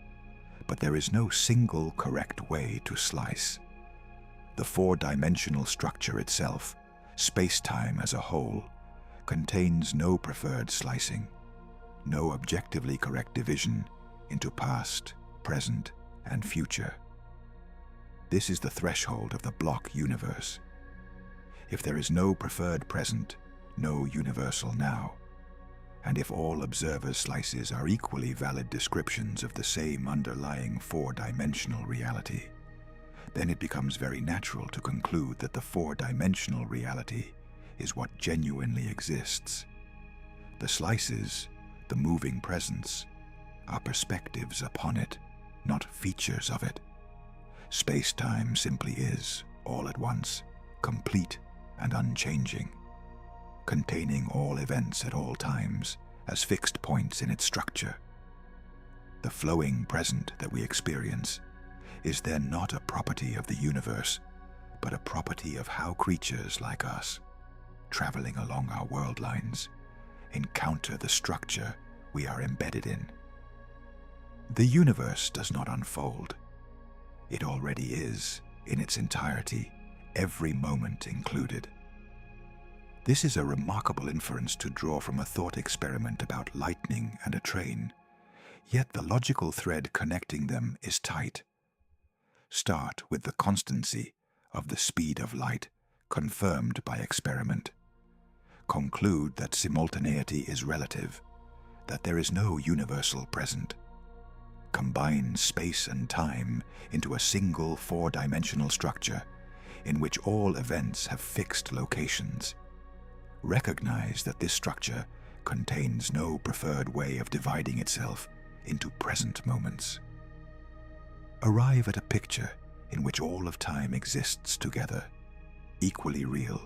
but there is no single correct way to slice. The four-dimensional structure itself, space-time as a whole, contains no preferred slicing, no objectively correct division into past, present, and future. This is the threshold of the block universe. If there is no preferred present, no universal now, and if all observers' slices are equally valid descriptions of the same underlying four-dimensional reality, then it becomes very natural to conclude that the four-dimensional reality is what genuinely exists. The slices, the moving presents, are perspectives upon it, not features of it. Space-time simply is, all at once, complete and unchanging, containing all events at all times as fixed points in its structure. The flowing present that we experience is then not a property of the universe, but a property of how creatures like us, traveling along our world lines, encounter the structure we are embedded in. The universe does not unfold. It already is, in its entirety, every moment included. This is a remarkable inference to draw from a thought experiment about lightning and a train, yet the logical thread connecting them is tight. Start with the constancy of the speed of light confirmed by experiment. Conclude that simultaneity is relative, that there is no universal present. Combine space and time into a single four-dimensional structure in which all events have fixed locations. Recognize that this structure contains no preferred way of dividing itself into present moments. Arrive at a picture in which all of time exists together, equally real,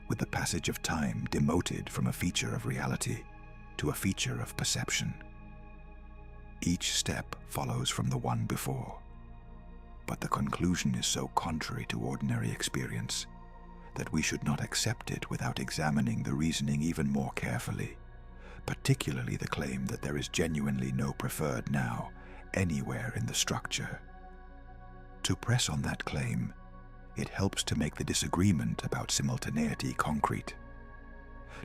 with the passage of time demoted from a feature of reality to a feature of perception. Each step follows from the one before, but the conclusion is so contrary to ordinary experience that we should not accept it without examining the reasoning even more carefully, particularly the claim that there is genuinely no preferred now anywhere in the structure. To press on that claim, it helps to make the disagreement about simultaneity concrete,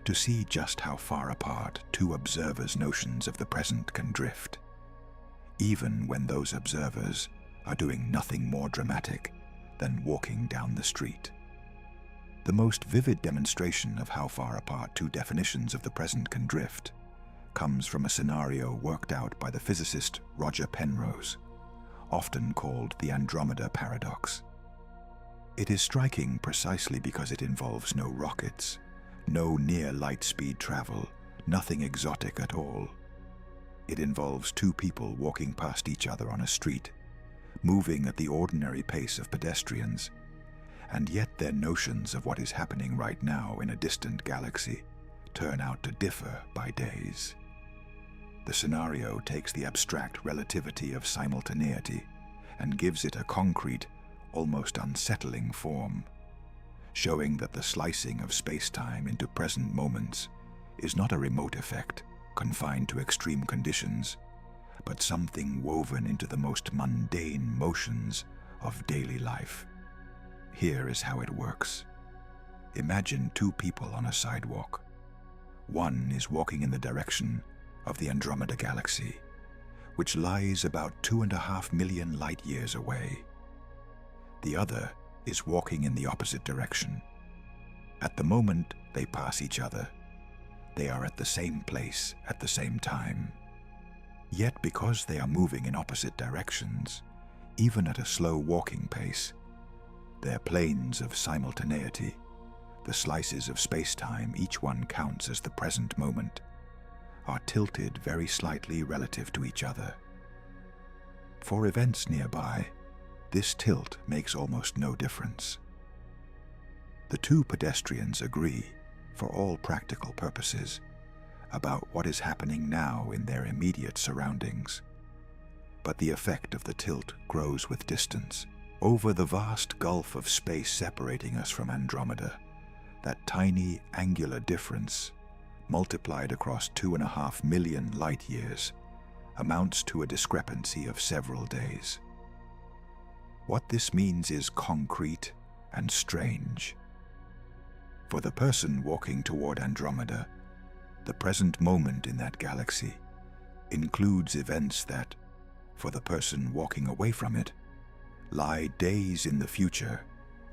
to see just how far apart two observers' notions of the present can drift, even when those observers are doing nothing more dramatic than walking down the street. The most vivid demonstration of how far apart two definitions of the present can drift comes from a scenario worked out by the physicist Roger Penrose, often called the Andromeda paradox. It is striking precisely because it involves no rockets, no near light-speed travel, nothing exotic at all. It involves two people walking past each other on a street, moving at the ordinary pace of pedestrians, and yet their notions of what is happening right now in a distant galaxy turn out to differ by days. The scenario takes the abstract relativity of simultaneity and gives it a concrete, almost unsettling form, showing that the slicing of space-time into present moments is not a remote effect confined to extreme conditions, but something woven into the most mundane motions of daily life. Here is how it works. Imagine two people on a sidewalk. One is walking in the direction of the Andromeda Galaxy, which lies about 2.5 million light years away. The other is walking in the opposite direction. At the moment they pass each other, they are at the same place at the same time. Yet because they are moving in opposite directions, even at a slow walking pace, their planes of simultaneity, the slices of space-time each one counts as the present moment, are tilted very slightly relative to each other. For events nearby, this tilt makes almost no difference. The two pedestrians agree, for all practical purposes, about what is happening now in their immediate surroundings. But the effect of the tilt grows with distance. Over the vast gulf of space separating us from Andromeda, that tiny angular difference, multiplied across 2.5 million light years, amounts to a discrepancy of several days. What this means is concrete and strange. For the person walking toward Andromeda, the present moment in that galaxy includes events that, for the person walking away from it, lie days in the future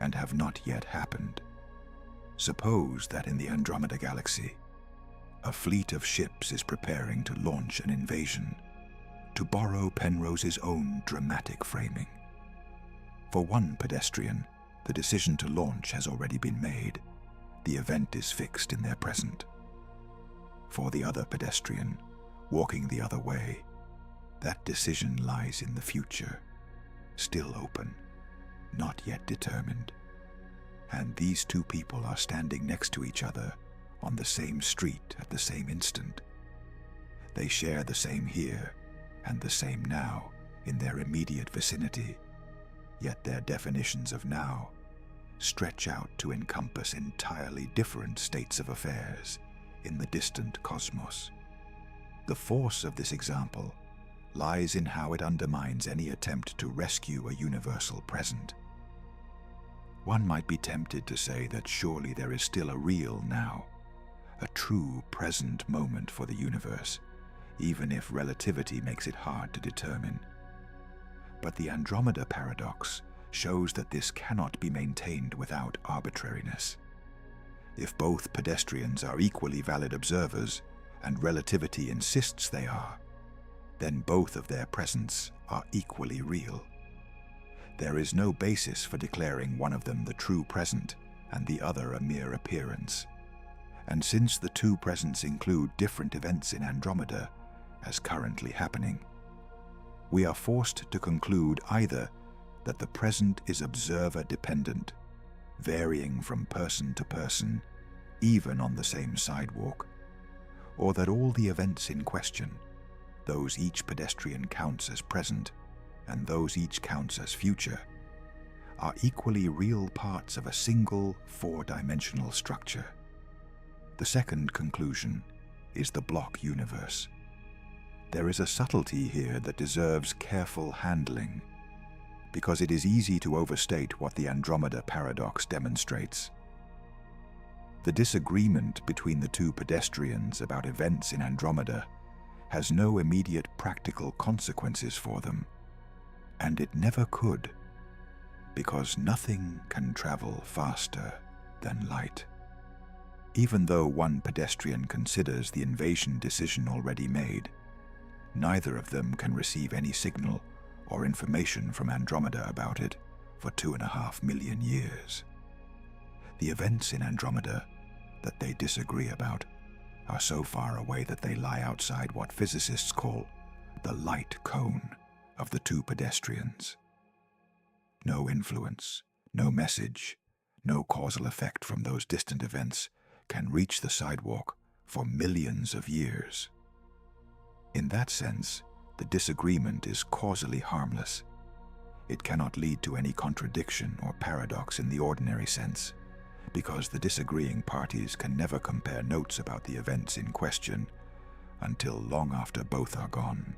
and have not yet happened. Suppose that in the Andromeda Galaxy, a fleet of ships is preparing to launch an invasion, to borrow Penrose's own dramatic framing. For one pedestrian, the decision to launch has already been made. The event is fixed in their present. For the other pedestrian, walking the other way, that decision lies in the future, still open, not yet determined. And these two people are standing next to each other on the same street at the same instant. They share the same here and the same now in their immediate vicinity, yet their definitions of now stretch out to encompass entirely different states of affairs in the distant cosmos. The force of this example lies in how it undermines any attempt to rescue a universal present. One might be tempted to say that surely there is still a real now, a true present moment for the universe, even if relativity makes it hard to determine. But the Andromeda paradox shows that this cannot be maintained without arbitrariness. If both pedestrians are equally valid observers, and relativity insists they are, then both of their presents are equally real. There is no basis for declaring one of them the true present and the other a mere appearance. And since the two presents include different events in Andromeda, as currently happening, we are forced to conclude either that the present is observer-dependent, varying from person to person, even on the same sidewalk, or that all the events in question, those each pedestrian counts as present and those each counts as future, are equally real parts of a single four-dimensional structure. The second conclusion is the block universe. There is a subtlety here that deserves careful handling, because it is easy to overstate what the Andromeda paradox demonstrates. The disagreement between the two pedestrians about events in Andromeda has no immediate practical consequences for them, and it never could, because nothing can travel faster than light. Even though one pedestrian considers the invasion decision already made, neither of them can receive any signal or information from Andromeda about it for 2.5 million years. The events in Andromeda that they disagree about are so far away that they lie outside what physicists call the light cone of the two pedestrians. No influence, no message, no causal effect from those distant events can reach the sidewalk for millions of years. In that sense, the disagreement is causally harmless. It cannot lead to any contradiction or paradox in the ordinary sense, because the disagreeing parties can never compare notes about the events in question until long after both are gone.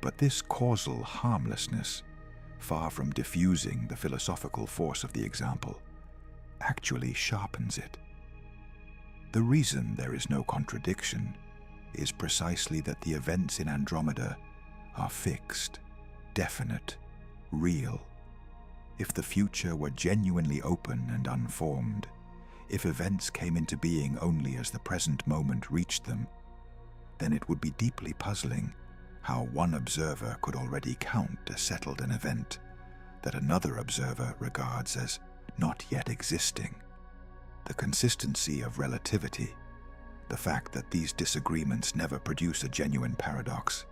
But this causal harmlessness, far from diffusing the philosophical force of the example, actually sharpens it. The reason there is no contradiction is precisely that the events in Andromeda are fixed, definite, real. If the future were genuinely open and unformed, if events came into being only as the present moment reached them, then it would be deeply puzzling how one observer could already count as settled an event that another observer regards as not yet existing. The consistency of relativity, the fact that these disagreements never produce a genuine paradox,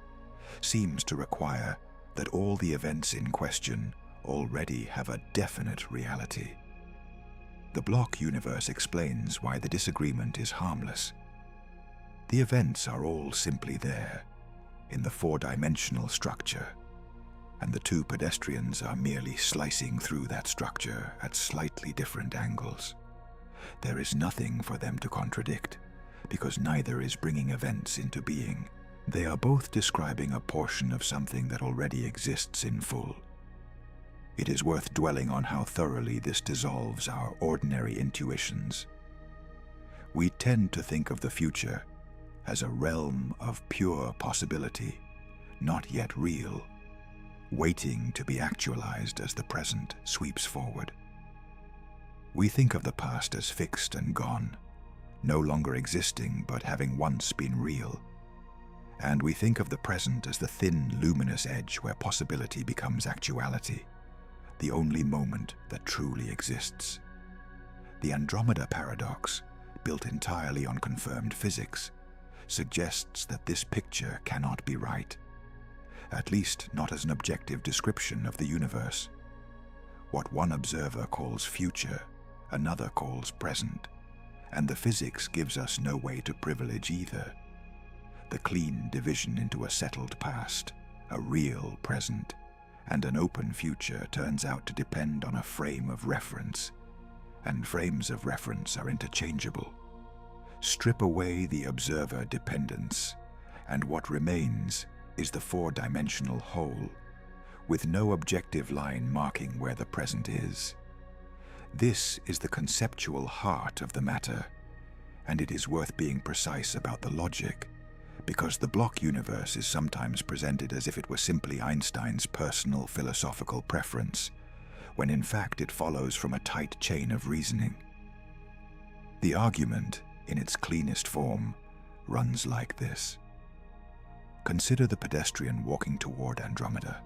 seems to require that all the events in question already have a definite reality. The block universe explains why the disagreement is harmless. The events are all simply there, in the four-dimensional structure, and the two pedestrians are merely slicing through that structure at slightly different angles. There is nothing for them to contradict, because neither is bringing events into being. They are both describing a portion of something that already exists in full. It is worth dwelling on how thoroughly this dissolves our ordinary intuitions. We tend to think of the future as a realm of pure possibility, not yet real, waiting to be actualized as the present sweeps forward. We think of the past as fixed and gone, no longer existing but having once been real. And we think of the present as the thin, luminous edge where possibility becomes actuality, the only moment that truly exists. The Andromeda paradox, built entirely on confirmed physics, suggests that this picture cannot be right, at least not as an objective description of the universe. What one observer calls future, another calls present, and the physics gives us no way to privilege either. The clean division into a settled past, a real present, and an open future turns out to depend on a frame of reference, and frames of reference are interchangeable. Strip away the observer dependence, and what remains is the four-dimensional whole, with no objective line marking where the present is. This is the conceptual heart of the matter, and it is worth being precise about the logic, because the block universe is sometimes presented as if it were simply Einstein's personal philosophical preference, when in fact it follows from a tight chain of reasoning. The argument, in its cleanest form, runs like this. Consider the pedestrian walking toward Andromeda.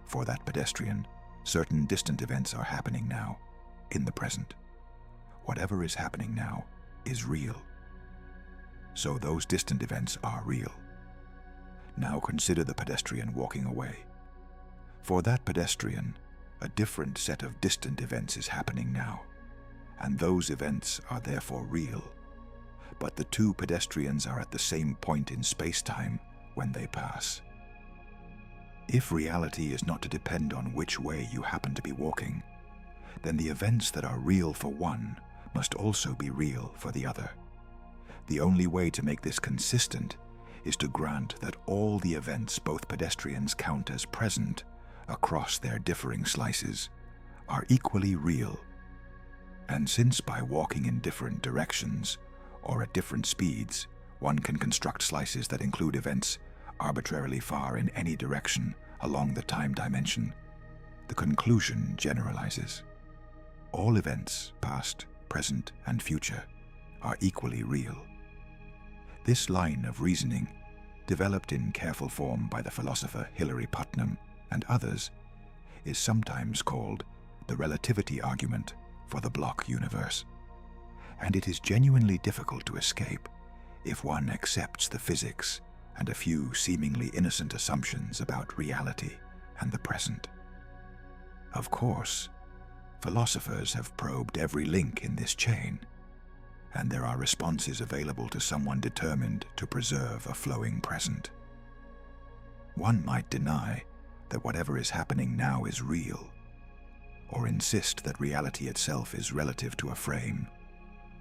For that pedestrian, certain distant events are happening now, in the present. Whatever is happening now is real. So those distant events are real. Now consider the pedestrian walking away. For that pedestrian, a different set of distant events is happening now, and those events are therefore real. But the two pedestrians are at the same point in space-time when they pass. If reality is not to depend on which way you happen to be walking, then the events that are real for one must also be real for the other. The only way to make this consistent is to grant that all the events both pedestrians count as present across their differing slices are equally real. And since by walking in different directions or at different speeds, one can construct slices that include events arbitrarily far in any direction along the time dimension, the conclusion generalizes. All events, past, present, and future, are equally real. This line of reasoning, developed in careful form by the philosopher Hilary Putnam and others, is sometimes called the relativity argument for the block universe. And it is genuinely difficult to escape if one accepts the physics and a few seemingly innocent assumptions about reality and the present. Of course, philosophers have probed every link in this chain, and there are responses available to someone determined to preserve a flowing present. One might deny that whatever is happening now is real, or insist that reality itself is relative to a frame,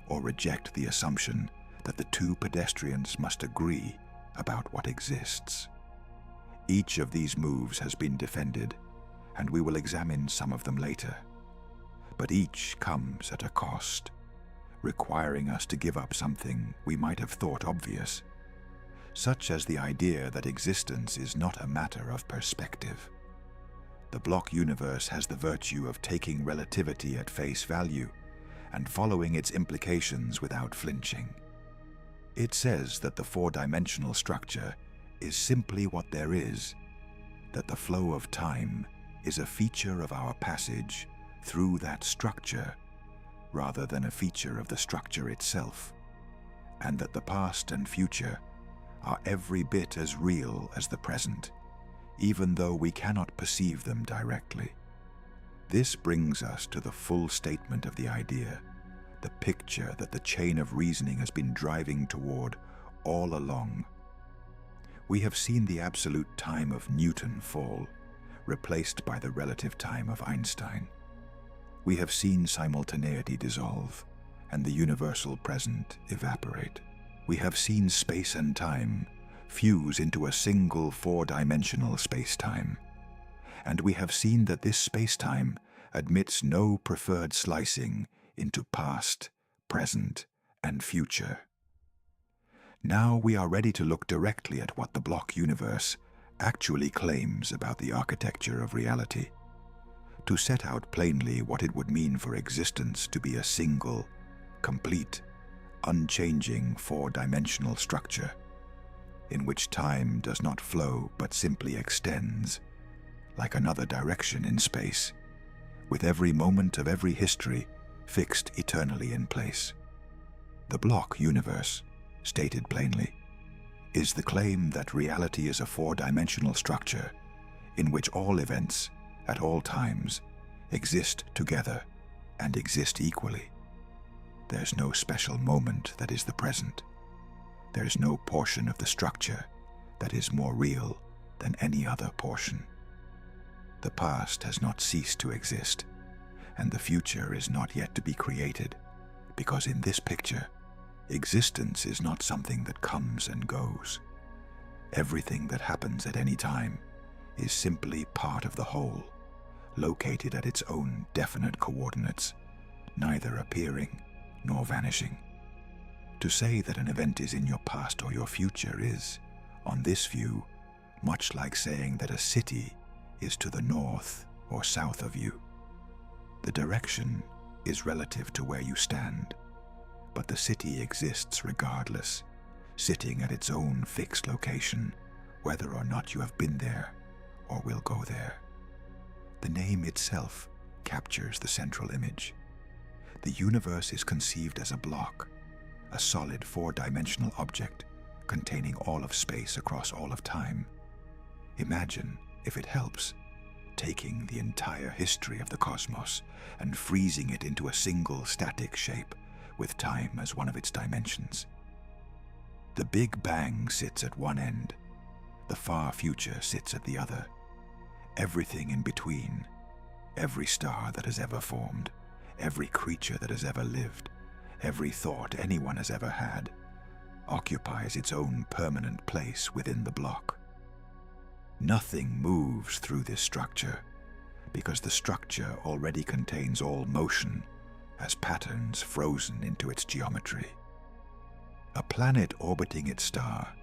or reject the assumption that the two pedestrians must agree about what exists. Each of these moves has been defended, and we will examine some of them later. but each comes at a cost, requiring us to give up something we might have thought obvious, such as the idea that existence is not a matter of perspective. The block universe has the virtue of taking relativity at face value and following its implications without flinching. It says that the four-dimensional structure is simply what there is, that the flow of time is a feature of our passage through that structure rather than a feature of the structure itself, and that the past and future are every bit as real as the present, even though we cannot perceive them directly. This brings us to the full statement of the idea, the picture that the chain of reasoning has been driving toward all along. We have seen the absolute time of Newton fall, replaced by the relative time of Einstein. We have seen simultaneity dissolve and the universal present evaporate. We have seen space and time fuse into a single four-dimensional space-time. And we have seen that this space-time admits no preferred slicing into past, present, and future. Now we are ready to look directly at what the block universe actually claims about the architecture of reality, to set out plainly what it would mean for existence to be a single, complete, unchanging four-dimensional structure, in which time does not flow but simply extends, like another direction in space, with every moment of every history fixed eternally in place. The block universe, stated plainly, is the claim that reality is a four-dimensional structure in which all events, at all times, exist together and exist equally. There's no special moment that is the present. There's no portion of the structure that is more real than any other portion. The past has not ceased to exist, and the future is not yet to be created, because in this picture, existence is not something that comes and goes. Everything that happens at any time is simply part of the whole, located at its own definite coordinates, neither appearing nor vanishing. To say that an event is in your past or your future is, on this view, much like saying that a city is to the north or south of you. The direction is relative to where you stand, but the city exists regardless, sitting at its own fixed location, whether or not you have been there or will go there. The name itself captures the central image. The universe is conceived as a block, a solid four-dimensional object containing all of space across all of time. Imagine, if it helps, taking the entire history of the cosmos and freezing it into a single static shape with time as one of its dimensions. The Big Bang sits at one end, the far future sits at the other. Everything in between, every star that has ever formed, every creature that has ever lived, every thought anyone has ever had, occupies its own permanent place within the block. Nothing moves through this structure, because the structure already contains all motion as patterns frozen into its geometry. A planet orbiting its star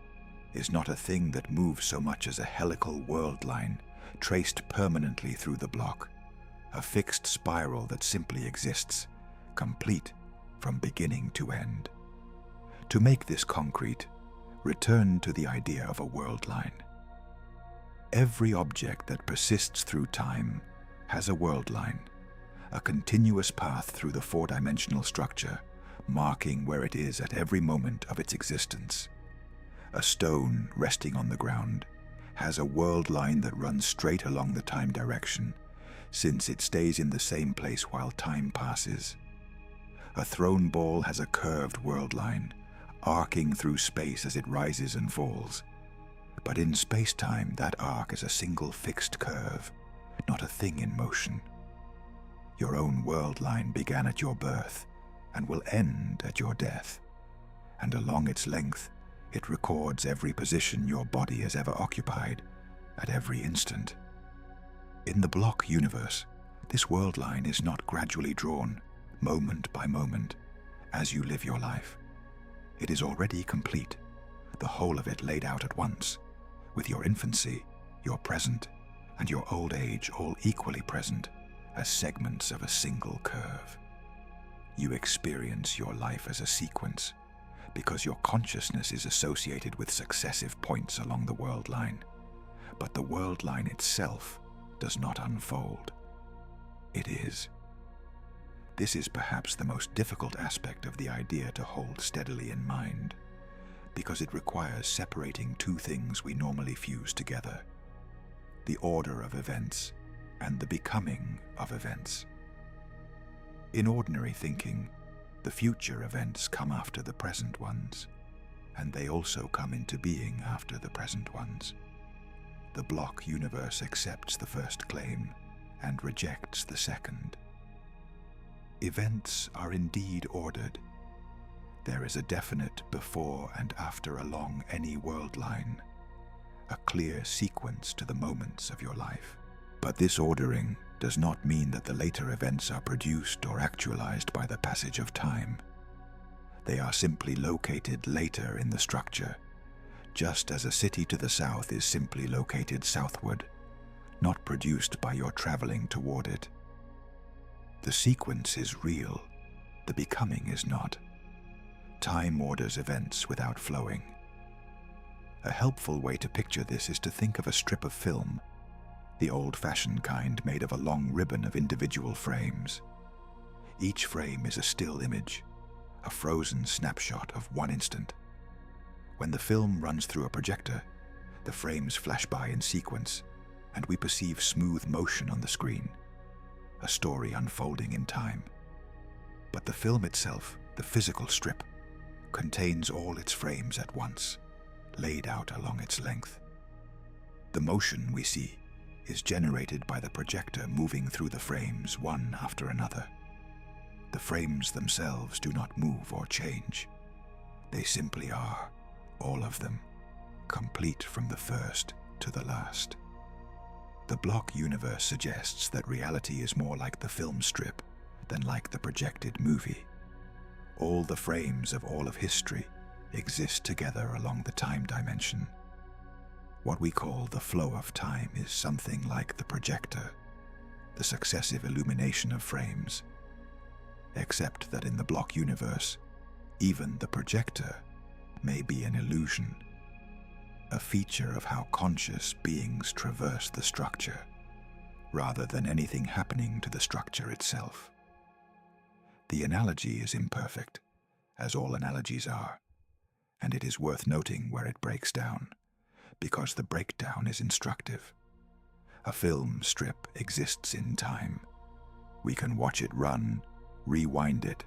is not a thing that moves so much as a helical world line traced permanently through the block, a fixed spiral that simply exists, complete from beginning to end. To make this concrete, return to the idea of a world line. Every object that persists through time has a world line, a continuous path through the four-dimensional structure, marking where it is at every moment of its existence. A stone resting on the ground has a world line that runs straight along the time direction, since it stays in the same place while time passes. A thrown ball has a curved world line, arcing through space as it rises and falls. But in space-time, that arc is a single fixed curve, not a thing in motion. Your own world line began at your birth and will end at your death, and along its length, it records every position your body has ever occupied at every instant. In the block universe, This world line is not gradually drawn, moment by moment, as you live your life. It is already complete, the whole of it laid out at once, with your infancy, your present, and your old age all equally present as segments of a single curve. You experience your life as a sequence because your consciousness is associated with successive points along the world line, but the world line itself does not unfold. It is. This is perhaps the most difficult aspect of the idea to hold steadily in mind, because it requires separating two things we normally fuse together: the order of events and the becoming of events. In ordinary thinking, the future events come after the present ones, and they also come into being after the present ones. The block universe accepts the first claim and rejects the second. Events are indeed ordered. There is a definite before and after along any world line, a clear sequence to the moments of your life. But this ordering does not mean that the later events are produced or actualized by the passage of time. They are simply located later in the structure, just as a city to the south is simply located southward, not produced by your traveling toward it. The sequence is real, the becoming is not. Time orders events without flowing. A helpful way to picture this is to think of a strip of film, the old-fashioned kind made of a long ribbon of individual frames. Each frame is a still image, a frozen snapshot of one instant. When the film runs through a projector, the frames flash by in sequence, and we perceive smooth motion on the screen, a story unfolding in time. But the film itself, the physical strip, contains all its frames at once, laid out along its length. The motion we see is generated by the projector moving through the frames one after another. The frames themselves do not move or change. They simply are, all of them, complete from the first to the last. The block universe suggests that reality is more like the film strip than like the projected movie. All the frames of all of history exist together along the time dimension. What we call the flow of time is something like the projector, the successive illumination of frames, except that in the block universe, even the projector may be an illusion, a feature of how conscious beings traverse the structure, rather than anything happening to the structure itself. The analogy is imperfect, as all analogies are, and it is worth noting where it breaks down, because the breakdown is instructive. A film strip exists in time. We can watch it run, rewind it,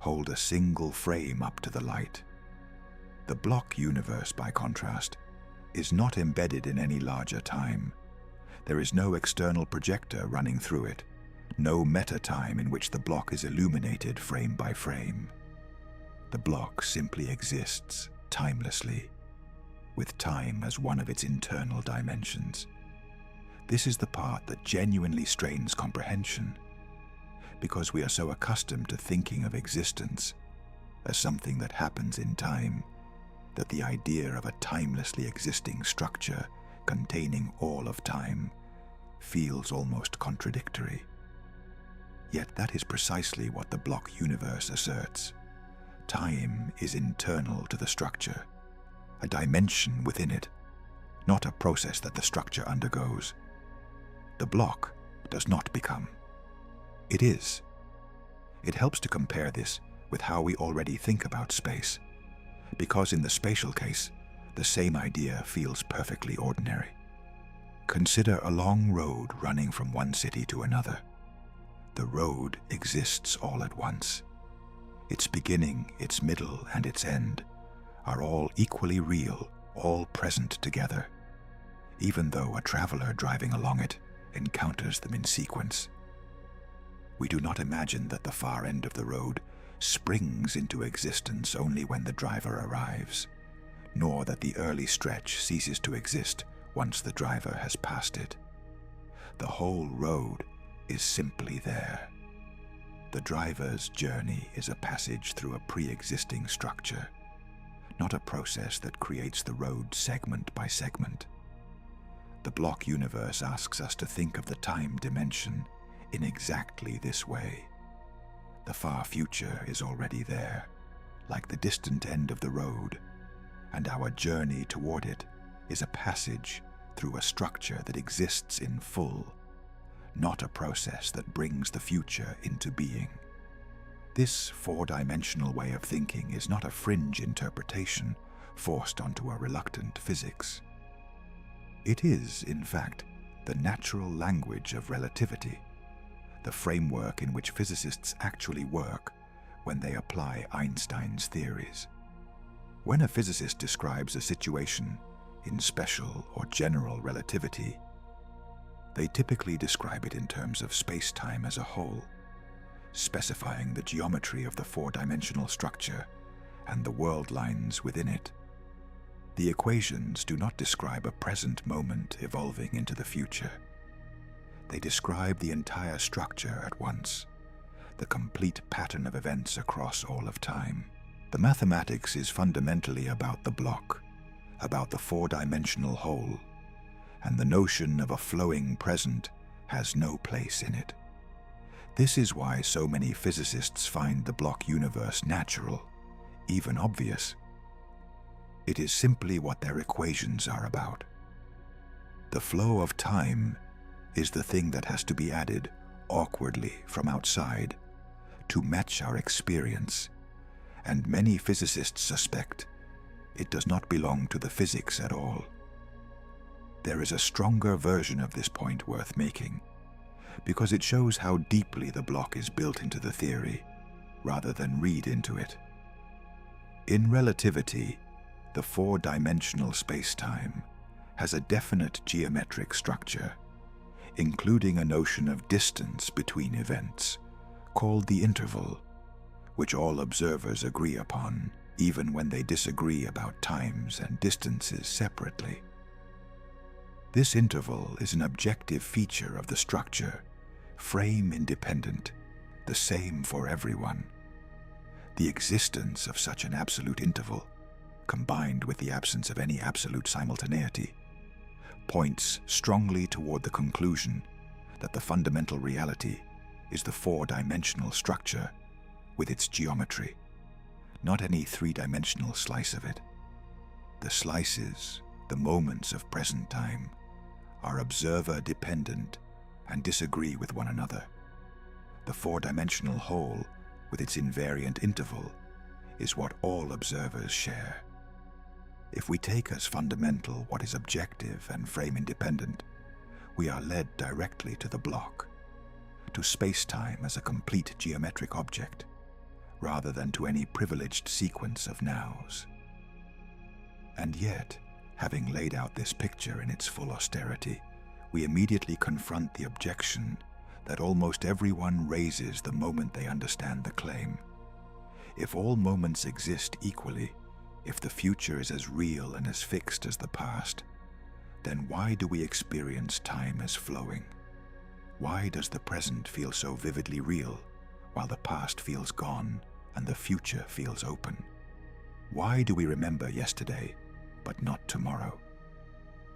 hold a single frame up to the light. The block universe, by contrast, is not embedded in any larger time. There is no external projector running through it, no meta-time in which the block is illuminated frame by frame. The block simply exists timelessly, with time as one of its internal dimensions. This is the part that genuinely strains comprehension, because we are so accustomed to thinking of existence as something that happens in time, that the idea of a timelessly existing structure containing all of time feels almost contradictory. Yet that is precisely what the block universe asserts. Time is internal to the structure, a dimension within it, not a process that the structure undergoes. The block does not become. It is. It helps to compare this with how we already think about space, because in the spatial case, the same idea feels perfectly ordinary. Consider a long road running from one city to another. The road exists all at once. Its beginning, its middle, and its end are all equally real, all present together, even though a traveler driving along it encounters them in sequence. We do not imagine that the far end of the road springs into existence only when the driver arrives, nor that the early stretch ceases to exist once the driver has passed it. The whole road is simply there. The driver's journey is a passage through a pre-existing structure, not a process that creates the road segment by segment. The block universe asks us to think of the time dimension in exactly this way. The far future is already there, like the distant end of the road, and our journey toward it is a passage through a structure that exists in full, not a process that brings the future into being. This four-dimensional way of thinking is not a fringe interpretation forced onto a reluctant physics. It is, in fact, the natural language of relativity, the framework in which physicists actually work when they apply Einstein's theories. When a physicist describes a situation in special or general relativity, they typically describe it in terms of spacetime as a whole, specifying the geometry of the four-dimensional structure and the world lines within it. The equations do not describe a present moment evolving into the future. They describe the entire structure at once, the complete pattern of events across all of time. The mathematics is fundamentally about the block, about the four-dimensional whole, and the notion of a flowing present has no place in it. This is why so many physicists find the block universe natural, even obvious. It is simply what their equations are about. The flow of time is the thing that has to be added awkwardly from outside to match our experience, and many physicists suspect it does not belong to the physics at all. There is a stronger version of this point worth making, because it shows how deeply the block is built into the theory, rather than read into it. In relativity, the four-dimensional spacetime has a definite geometric structure, including a notion of distance between events, called the interval, which all observers agree upon, even when they disagree about times and distances separately. This interval is an objective feature of the structure, frame-independent, the same for everyone. The existence of such an absolute interval, combined with the absence of any absolute simultaneity, points strongly toward the conclusion that the fundamental reality is the four-dimensional structure with its geometry, not any three-dimensional slice of it. The slices, the moments of present time, are observer-dependent and disagree with one another. The four-dimensional whole, with its invariant interval, is what all observers share. If we take as fundamental what is objective and frame-independent, we are led directly to the block, to space-time as a complete geometric object, rather than to any privileged sequence of nows. And yet, having laid out this picture in its full austerity, we immediately confront the objection that almost everyone raises the moment they understand the claim. If all moments exist equally, if the future is as real and as fixed as the past, then why do we experience time as flowing? Why does the present feel so vividly real, while the past feels gone and the future feels open? Why do we remember yesterday, but not tomorrow?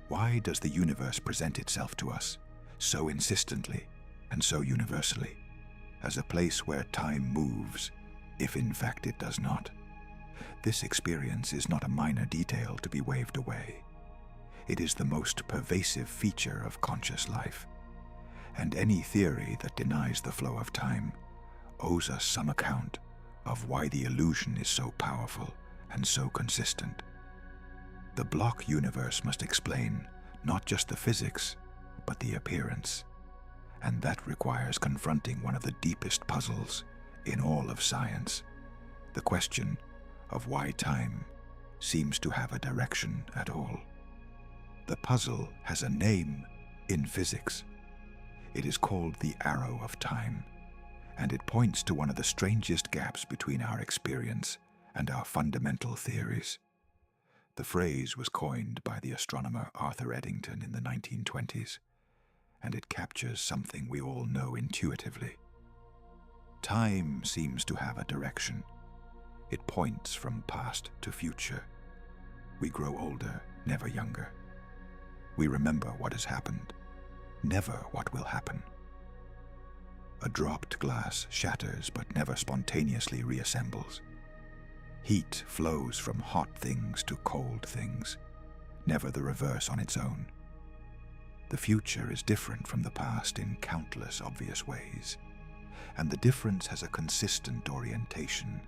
Why does the universe present itself to us so insistently and so universally, as a place where time moves, if in fact it does not? This experience is not a minor detail to be waved away. It is the most pervasive feature of conscious life, and any theory that denies the flow of time owes us some account of why the illusion is so powerful and so consistent. The block universe must explain not just the physics, but the appearance, and that requires confronting one of the deepest puzzles in all of science, the question of why time seems to have a direction at all. The puzzle has a name in physics. It is called the arrow of time, and it points to one of the strangest gaps between our experience and our fundamental theories. The phrase was coined by the astronomer Arthur Eddington in the 1920s, and it captures something we all know intuitively. Time seems to have a direction. It points from past to future. We grow older, never younger. We remember what has happened, never what will happen. A dropped glass shatters but never spontaneously reassembles. Heat flows from hot things to cold things, never the reverse on its own. The future is different from the past in countless obvious ways, and the difference has a consistent orientation,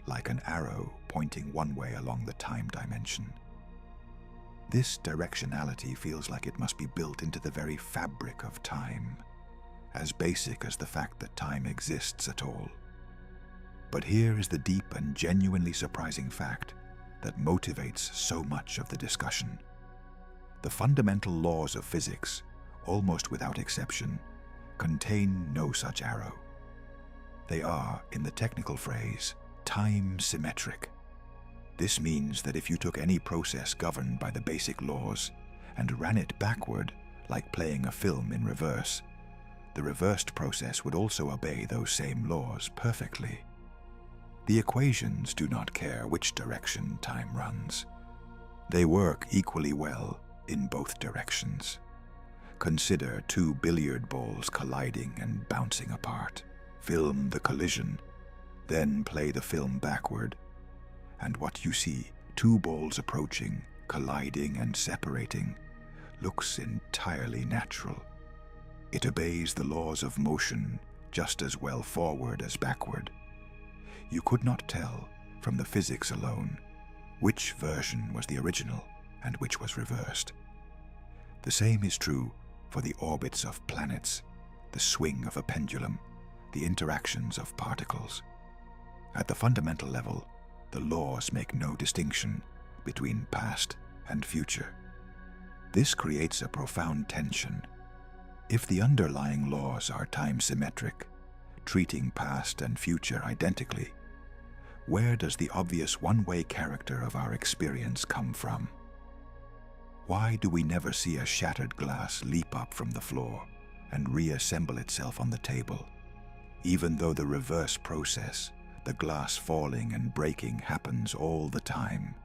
like an arrow pointing one way along the time dimension. This directionality feels like it must be built into the very fabric of time, as basic as the fact that time exists at all. But here is the deep and genuinely surprising fact that motivates so much of the discussion. The fundamental laws of physics, almost without exception, contain no such arrow. They are, in the technical phrase, time-symmetric. This means that if you took any process governed by the basic laws and ran it backward, like playing a film in reverse, the reversed process would also obey those same laws perfectly. The equations do not care which direction time runs. They work equally well in both directions. Consider two billiard balls colliding and bouncing apart. Film the collision, then play the film backward, and what you see, two balls approaching, colliding and separating, looks entirely natural. It obeys the laws of motion just as well forward as backward. You could not tell, from the physics alone, which version was the original and which was reversed. The same is true for the orbits of planets, the swing of a pendulum, the interactions of particles. At the fundamental level, the laws make no distinction between past and future. This creates a profound tension. If the underlying laws are time-symmetric, treating past and future identically, where does the obvious one-way character of our experience come from? Why do we never see a shattered glass leap up from the floor and reassemble itself on the table, even though the reverse process, the glass falling and breaking, happens all the time?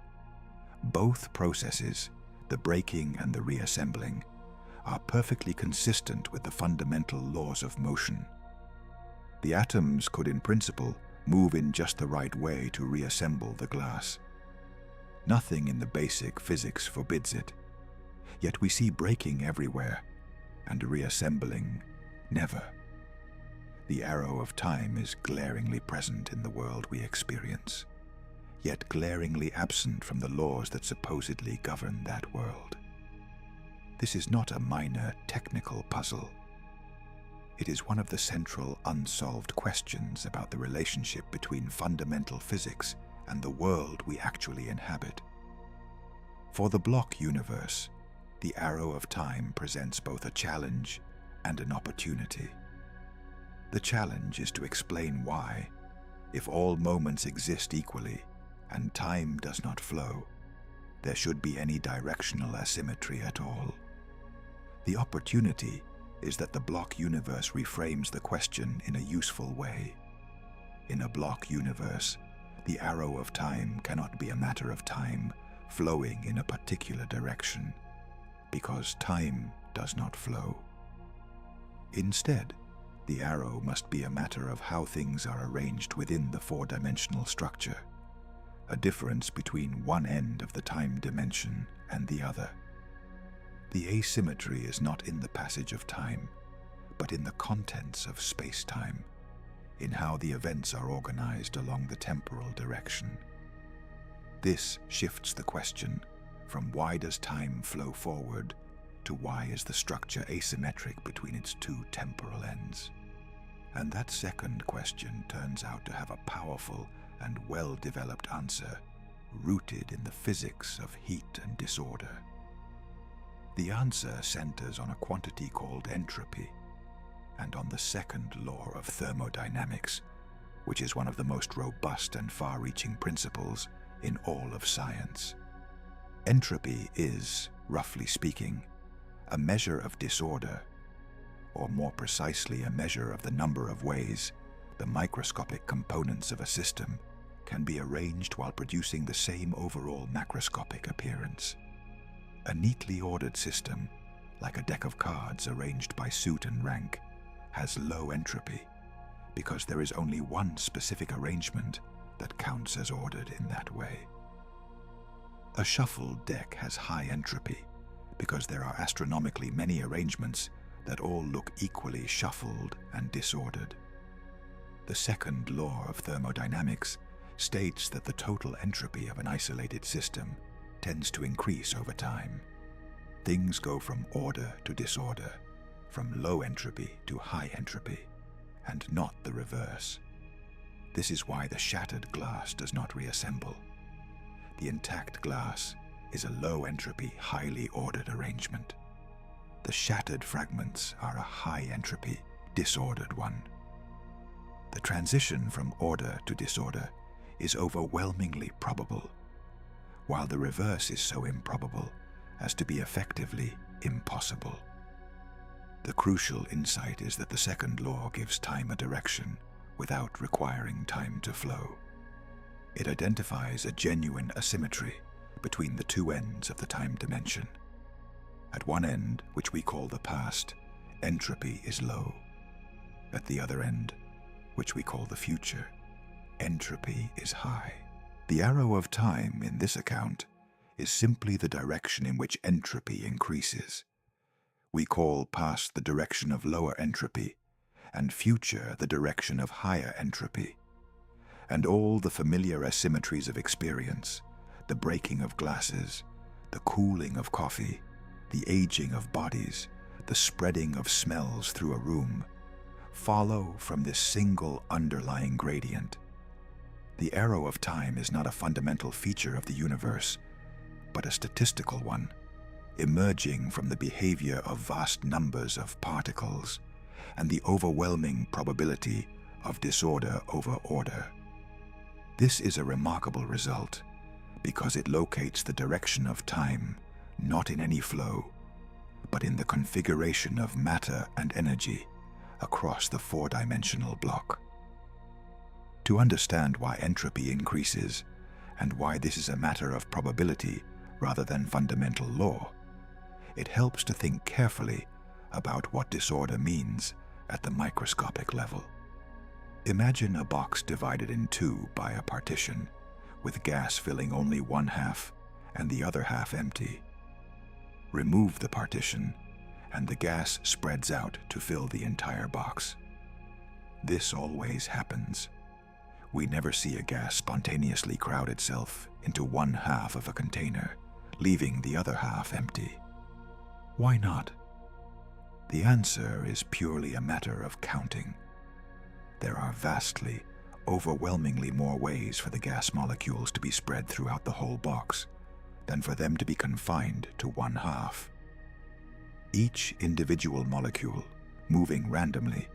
Both processes, the breaking and the reassembling, are perfectly consistent with the fundamental laws of motion. The atoms could, in principle, move in just the right way to reassemble the glass. Nothing in the basic physics forbids it, yet we see breaking everywhere, and reassembling never. The arrow of time is glaringly present in the world we experience, yet glaringly absent from the laws that supposedly govern that world. This is not a minor technical puzzle. It is one of the central unsolved questions about the relationship between fundamental physics and the world we actually inhabit. For the block universe, the arrow of time presents both a challenge and an opportunity. The challenge is to explain why, if all moments exist equally and time does not flow, there should be any directional asymmetry at all. The opportunity is that the block universe reframes the question in a useful way. In a block universe, the arrow of time cannot be a matter of time flowing in a particular direction, because time does not flow. Instead, the arrow must be a matter of how things are arranged within the four-dimensional structure, a difference between one end of the time dimension and the other. The asymmetry is not in the passage of time, but in the contents of space-time, in how the events are organized along the temporal direction. This shifts the question from why does time flow forward to why is the structure asymmetric between its two temporal ends. And that second question turns out to have a powerful and well-developed answer rooted in the physics of heat and disorder. The answer centers on a quantity called entropy, and on the second law of thermodynamics, which is one of the most robust and far-reaching principles in all of science. Entropy is, roughly speaking, a measure of disorder or more precisely a measure of the number of ways the microscopic components of a system can be arranged while producing the same overall macroscopic appearance. A neatly ordered system, like a deck of cards arranged by suit and rank, has low entropy because there is only one specific arrangement that counts as ordered in that way. A shuffled deck has high entropy because there are astronomically many arrangements that all look equally shuffled and disordered. The second law of thermodynamics states that the total entropy of an isolated system tends to increase over time. Things go from order to disorder, from low entropy to high entropy, and not the reverse. This is why the shattered glass does not reassemble. The intact glass is a low entropy, highly ordered arrangement. The shattered fragments are a high entropy, disordered one. The transition from order to disorder is overwhelmingly probable, while the reverse is so improbable as to be effectively impossible. The crucial insight is that the second law gives time a direction without requiring time to flow. It identifies a genuine asymmetry between the two ends of the time dimension. At one end, which we call the past, entropy is low. At the other end, which we call the future, entropy is high. The arrow of time in this account is simply the direction in which entropy increases. We call past the direction of lower entropy, and future the direction of higher entropy. And all the familiar asymmetries of experience, the breaking of glasses, the cooling of coffee, the aging of bodies, the spreading of smells through a room, follow from this single underlying gradient. The arrow of time is not a fundamental feature of the universe, but a statistical one, emerging from the behavior of vast numbers of particles and the overwhelming probability of disorder over order. This is a remarkable result because it locates the direction of time not in any flow, but in the configuration of matter and energy across the four-dimensional block. To understand why entropy increases and why this is a matter of probability rather than fundamental law, it helps to think carefully about what disorder means at the microscopic level. Imagine a box divided in two by a partition, with gas filling only one half and the other half empty. Remove the partition, and the gas spreads out to fill the entire box. This always happens. We never see a gas spontaneously crowd itself into one half of a container, leaving the other half empty. Why not? The answer is purely a matter of counting. There are vastly, overwhelmingly more ways for the gas molecules to be spread throughout the whole box than for them to be confined to one half. Each individual molecule, moving randomly,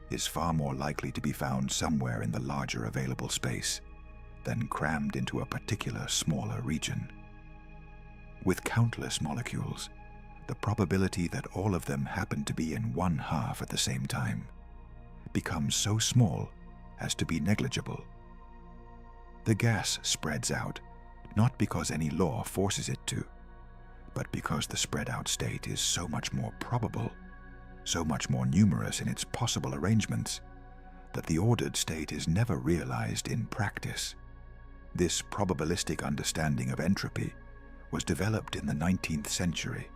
is far more likely to be found somewhere in the larger available space than crammed into a particular smaller region. With countless molecules, the probability that all of them happen to be in one half at the same time becomes so small as to be negligible. The gas spreads out, not because any law forces it to, but because the spread-out state is so much more probable, so much more numerous in its possible arrangements, that the ordered state is never realized in practice. This probabilistic understanding of entropy was developed in the 19th century,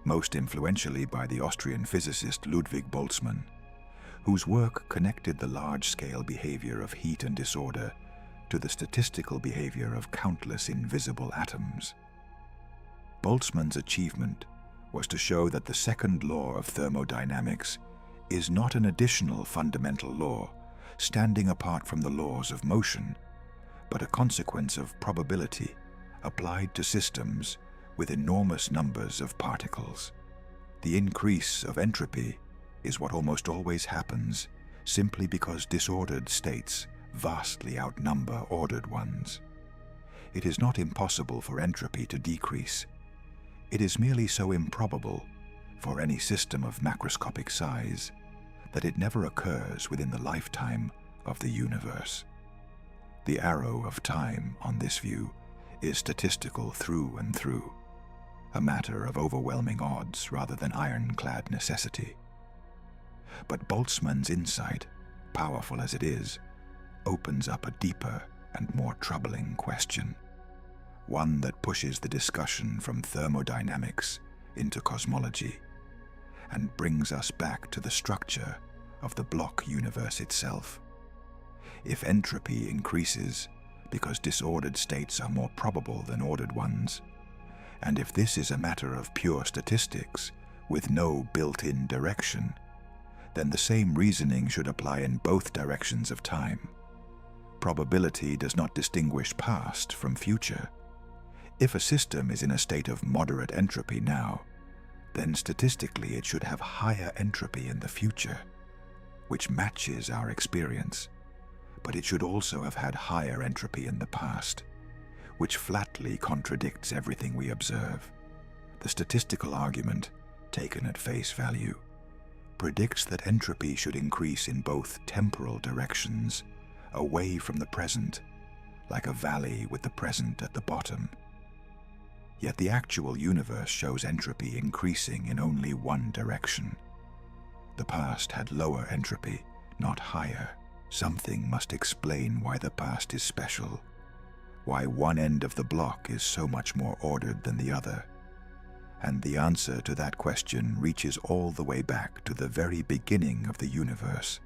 most influentially by the Austrian physicist Ludwig Boltzmann, whose work connected the large-scale behavior of heat and disorder to the statistical behavior of countless invisible atoms. Boltzmann's achievement was to show that the second law of thermodynamics is not an additional fundamental law standing apart from the laws of motion, but a consequence of probability applied to systems with enormous numbers of particles. The increase of entropy is what almost always happens simply because disordered states vastly outnumber ordered ones. It is not impossible for entropy to decrease. It is merely so improbable, for any system of macroscopic size that it never occurs within the lifetime of the universe. The arrow of time on this view is statistical through and through, a matter of overwhelming odds rather than ironclad necessity. But Boltzmann's insight, powerful as it is, opens up a deeper and more troubling question, one that pushes the discussion from thermodynamics into cosmology and brings us back to the structure of the block universe itself. If entropy increases because disordered states are more probable than ordered ones, and if this is a matter of pure statistics with no built-in direction, then the same reasoning should apply in both directions of time. Probability does not distinguish past from future. If a system is in a state of moderate entropy now, then statistically it should have higher entropy in the future, which matches our experience. But it should also have had higher entropy in the past, which flatly contradicts everything we observe. The statistical argument, taken at face value, predicts that entropy should increase in both temporal directions, away from the present, like a valley with the present at the bottom. Yet the actual universe shows entropy increasing in only one direction. The past had lower entropy, not higher. Something must explain why the past is special, why one end of the block is so much more ordered than the other. And the answer to that question reaches all the way back to the very beginning of the universe.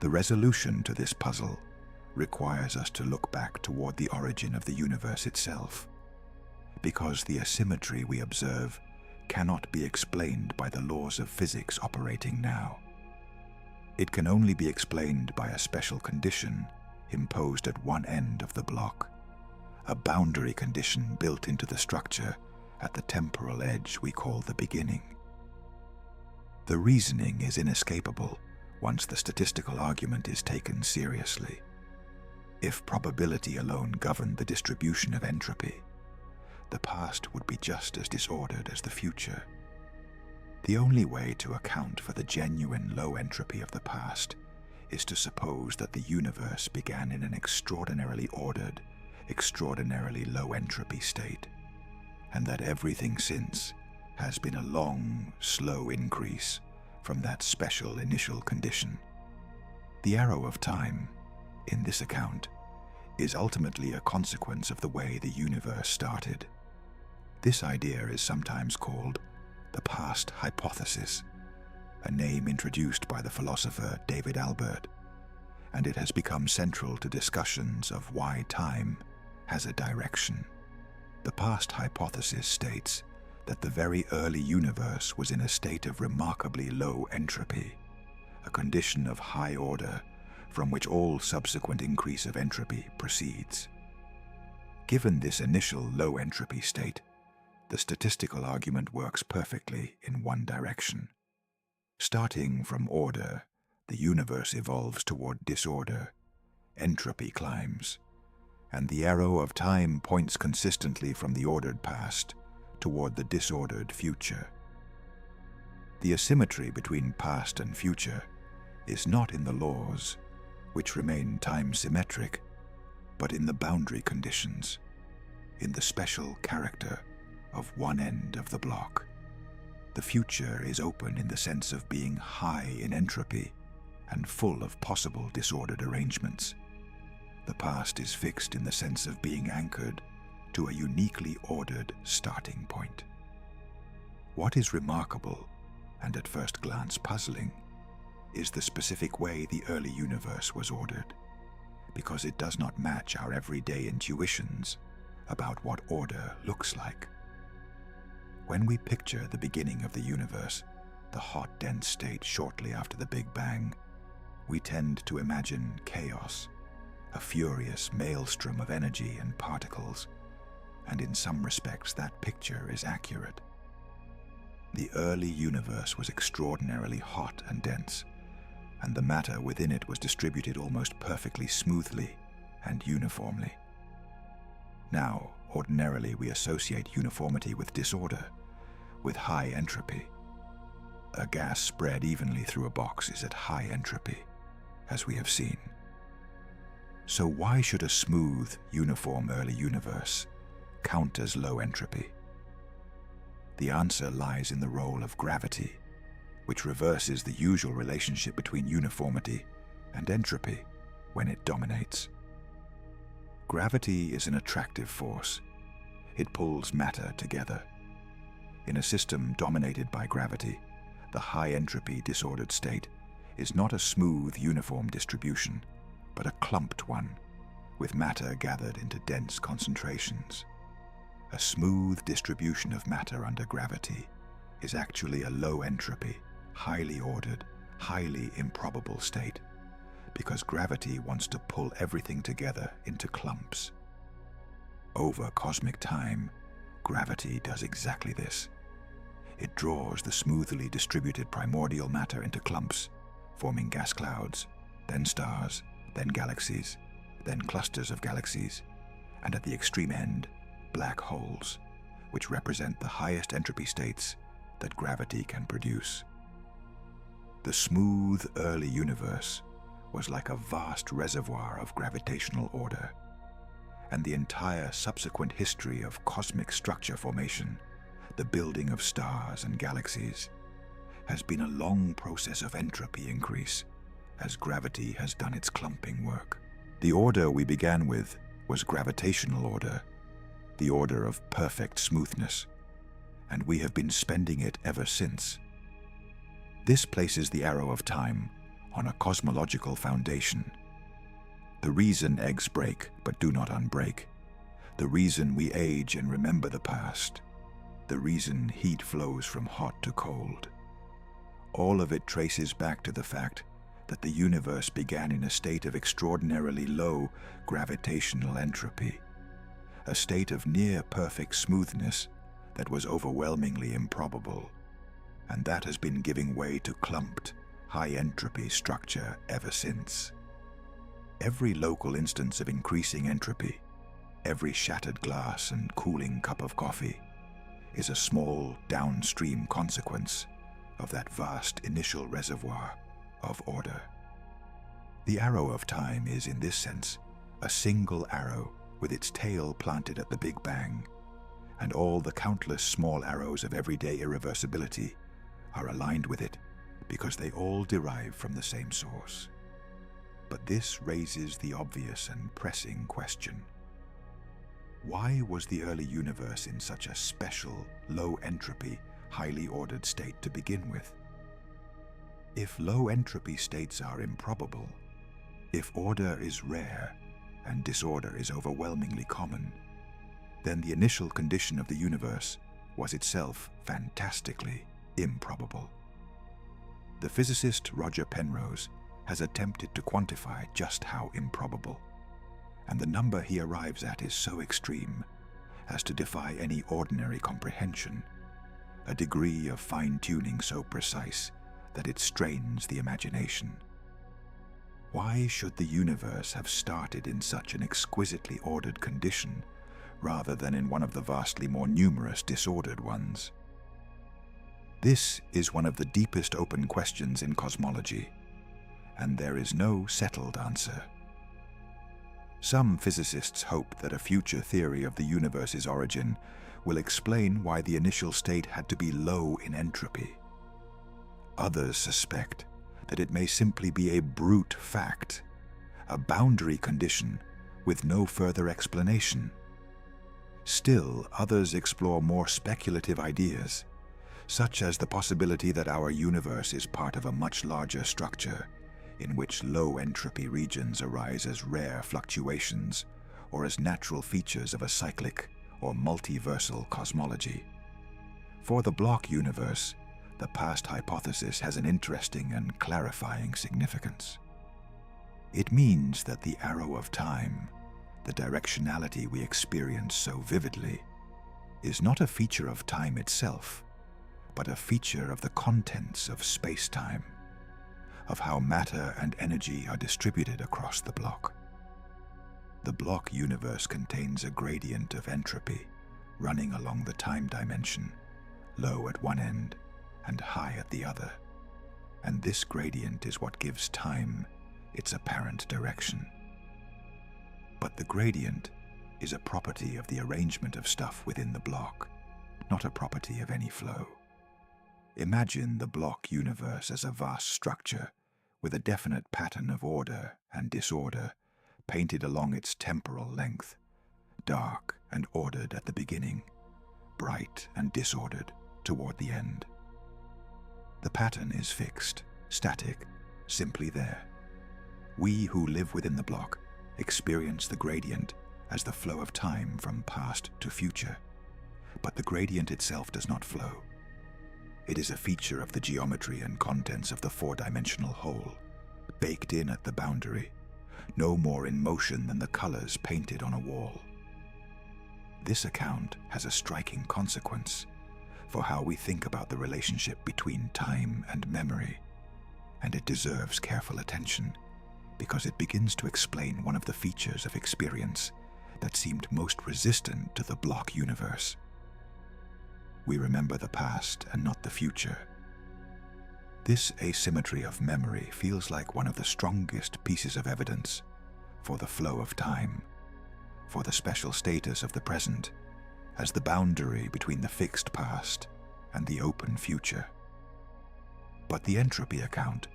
The resolution to this puzzle requires us to look back toward the origin of the universe itself, because the asymmetry we observe cannot be explained by the laws of physics operating now. It can only be explained by a special condition imposed at one end of the block, a boundary condition built into the structure at the temporal edge we call the beginning. The reasoning is inescapable once the statistical argument is taken seriously. If probability alone governed the distribution of entropy, the past would be just as disordered as the future. The only way to account for the genuine low entropy of the past is to suppose that the universe began in an extraordinarily ordered, extraordinarily low entropy state, and that everything since has been a long, slow increase from that special initial condition. The arrow of time, in this account, is ultimately a consequence of the way the universe started. This idea is sometimes called the past hypothesis, a name introduced by the philosopher David Albert, and it has become central to discussions of why time has a direction. The past hypothesis states that the very early universe was in a state of remarkably low entropy, a condition of high order from which all subsequent increase of entropy proceeds. Given this initial low entropy state, the statistical argument works perfectly in one direction. Starting from order, the universe evolves toward disorder, entropy climbs, and the arrow of time points consistently from the ordered past toward the disordered future. The asymmetry between past and future is not in the laws, which remain time-symmetric, but in the boundary conditions, in the special character of one end of the block. The future is open in the sense of being high in entropy and full of possible disordered arrangements. The past is fixed in the sense of being anchored to a uniquely ordered starting point. What is remarkable, and at first glance puzzling, is the specific way the early universe was ordered, because it does not match our everyday intuitions about what order looks like. When we picture the beginning of the universe, the hot, dense state shortly after the Big Bang, we tend to imagine chaos, a furious maelstrom of energy and particles, and in some respects that picture is accurate. The early universe was extraordinarily hot and dense, and the matter within it was distributed almost perfectly smoothly and uniformly. Now, ordinarily we associate uniformity with disorder, with high entropy. A gas spread evenly through a box is at high entropy, as we have seen. So why should a smooth, uniform early universe count as low entropy? The answer lies in the role of gravity, which reverses the usual relationship between uniformity and entropy when it dominates. Gravity is an attractive force. It pulls matter together. In a system dominated by gravity, the high entropy disordered state is not a smooth, uniform distribution, but a clumped one, with matter gathered into dense concentrations. A smooth distribution of matter under gravity is actually a low entropy, highly ordered, highly improbable state, because gravity wants to pull everything together into clumps. Over cosmic time, gravity does exactly this. It draws the smoothly distributed primordial matter into clumps, forming gas clouds, then stars, then galaxies, then clusters of galaxies, and at the extreme end, black holes, which represent the highest entropy states that gravity can produce. The smooth early universe was like a vast reservoir of gravitational order, and the entire subsequent history of cosmic structure formation, the building of stars and galaxies, has been a long process of entropy increase as gravity has done its clumping work. The order we began with was gravitational order, the order of perfect smoothness, and we have been spending it ever since. This places the arrow of time on a cosmological foundation. The reason eggs break but do not unbreak, the reason we age and remember the past, the reason heat flows from hot to cold. All of it traces back to the fact that the universe began in a state of extraordinarily low gravitational entropy, a state of near-perfect smoothness that was overwhelmingly improbable, and that has been giving way to clumped, high-entropy structure ever since. Every local instance of increasing entropy, every shattered glass and cooling cup of coffee, is a small downstream consequence of that vast initial reservoir of order. The arrow of time is, in this sense, a single arrow with its tail planted at the Big Bang, and all the countless small arrows of everyday irreversibility are aligned with it because they all derive from the same source. But this raises the obvious and pressing question. Why was the early universe in such a special, low-entropy, highly ordered state to begin with? If low-entropy states are improbable, if order is rare and disorder is overwhelmingly common, then the initial condition of the universe was itself fantastically improbable. The physicist Roger Penrose has attempted to quantify just how improbable, and the number he arrives at is so extreme as to defy any ordinary comprehension, a degree of fine-tuning so precise that it strains the imagination. Why should the universe have started in such an exquisitely ordered condition rather than in one of the vastly more numerous disordered ones? This is one of the deepest open questions in cosmology, and there is no settled answer. Some physicists hope that a future theory of the universe's origin will explain why the initial state had to be low in entropy. Others suspect that it may simply be a brute fact, a boundary condition with no further explanation. Still, others explore more speculative ideas, such as the possibility that our universe is part of a much larger structure in which low-entropy regions arise as rare fluctuations or as natural features of a cyclic or multiversal cosmology. For the block universe, the past hypothesis has an interesting and clarifying significance. It means that the arrow of time, the directionality we experience so vividly, is not a feature of time itself, but a feature of the contents of space-time, of how matter and energy are distributed across the block. The block universe contains a gradient of entropy running along the time dimension, low at one end and high at the other. And this gradient is what gives time its apparent direction. But the gradient is a property of the arrangement of stuff within the block, not a property of any flow. Imagine the block universe as a vast structure with a definite pattern of order and disorder painted along its temporal length, dark and ordered at the beginning, bright and disordered toward the end. The pattern is fixed, static, simply there. We who live within the block experience the gradient as the flow of time from past to future, but the gradient itself does not flow. It is a feature of the geometry and contents of the four-dimensional whole, baked in at the boundary, no more in motion than the colors painted on a wall. This account has a striking consequence for how we think about the relationship between time and memory, and it deserves careful attention because it begins to explain one of the features of experience that seemed most resistant to the block universe. We remember the past and not the future. This asymmetry of memory feels like one of the strongest pieces of evidence for the flow of time, for the special status of the present as the boundary between the fixed past and the open future. But the entropy account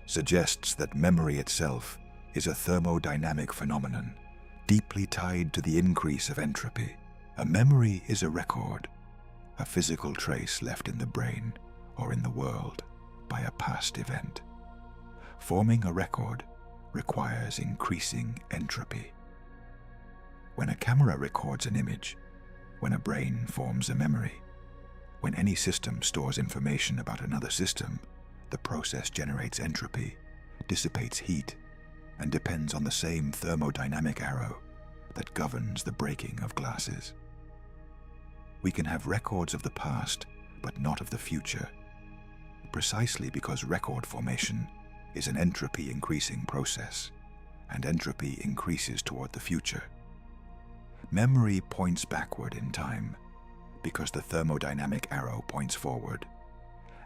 suggests that memory itself is a thermodynamic phenomenon deeply tied to the increase of entropy. A memory is a record, a physical trace left in the brain or in the world by a past event. Forming a record requires increasing entropy. When a camera records an image, when a brain forms a memory, when any system stores information about another system, the process generates entropy, dissipates heat, and depends on the same thermodynamic arrow that governs the breaking of glasses. We can have records of the past, but not of the future, precisely because record formation is an entropy-increasing process, and entropy increases toward the future. Memory points backward in time because the thermodynamic arrow points forward,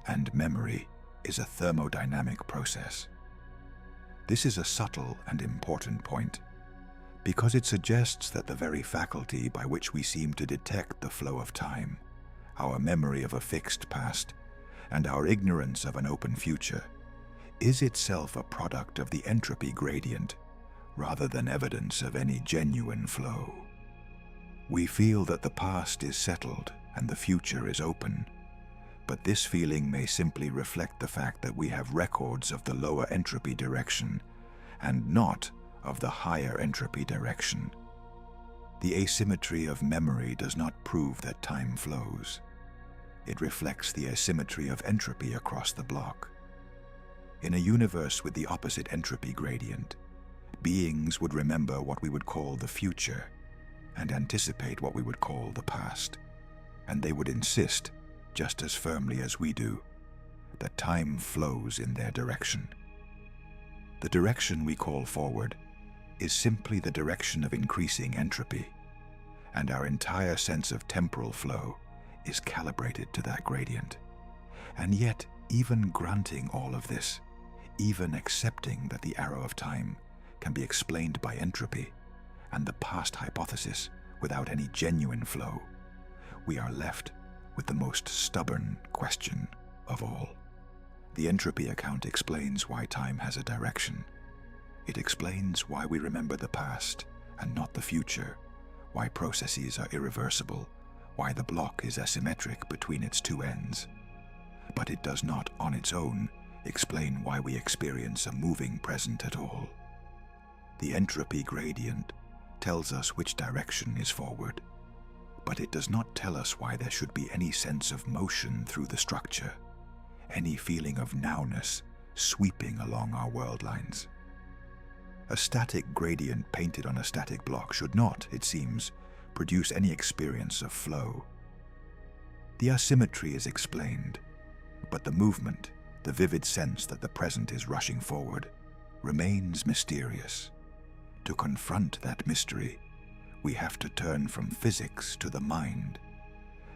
and memory is a thermodynamic process. This is a subtle and important point because it suggests that the very faculty by which we seem to detect the flow of time, our memory of a fixed past, and our ignorance of an open future, is itself a product of the entropy gradient rather than evidence of any genuine flow. We feel that the past is settled and the future is open, but this feeling may simply reflect the fact that we have records of the lower entropy direction and not of the higher entropy direction. The asymmetry of memory does not prove that time flows. It reflects the asymmetry of entropy across the block. In a universe with the opposite entropy gradient, beings would remember what we would call the future and anticipate what we would call the past, and they would insist, just as firmly as we do, that time flows in their direction. The direction we call forward is simply the direction of increasing entropy, and our entire sense of temporal flow is calibrated to that gradient. And yet, even granting all of this, even accepting that the arrow of time can be explained by entropy and the past hypothesis without any genuine flow, we are left with the most stubborn question of all. The entropy account explains why time has a direction. It explains why we remember the past and not the future, why processes are irreversible, why the block is asymmetric between its two ends. But it does not, on its own, explain why we experience a moving present at all. The entropy gradient tells us which direction is forward, but it does not tell us why there should be any sense of motion through the structure, any feeling of nowness sweeping along our world lines. A static gradient painted on a static block should not, it seems, produce any experience of flow. The asymmetry is explained, but the movement, the vivid sense that the present is rushing forward, remains mysterious. To confront that mystery, we have to turn from physics to the mind,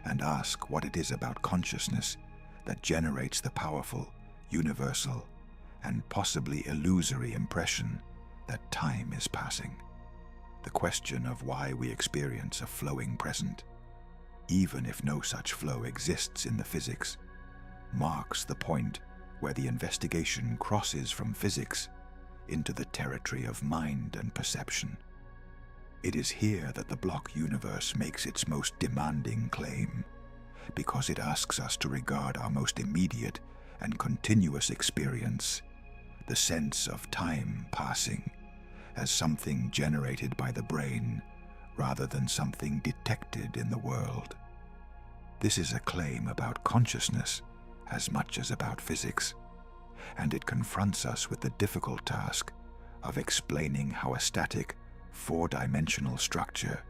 and ask what it is about consciousness that generates the powerful, universal, and possibly illusory impression that time is passing. The question of why we experience a flowing present, even if no such flow exists in the physics, marks the point where the investigation crosses from physics into the territory of mind and perception. It is here that the block universe makes its most demanding claim, because it asks us to regard our most immediate and continuous experience, the sense of time passing, as something generated by the brain rather than something detected in the world. This is a claim about consciousness as much as about physics, and it confronts us with the difficult task of explaining how a static, four-dimensional structure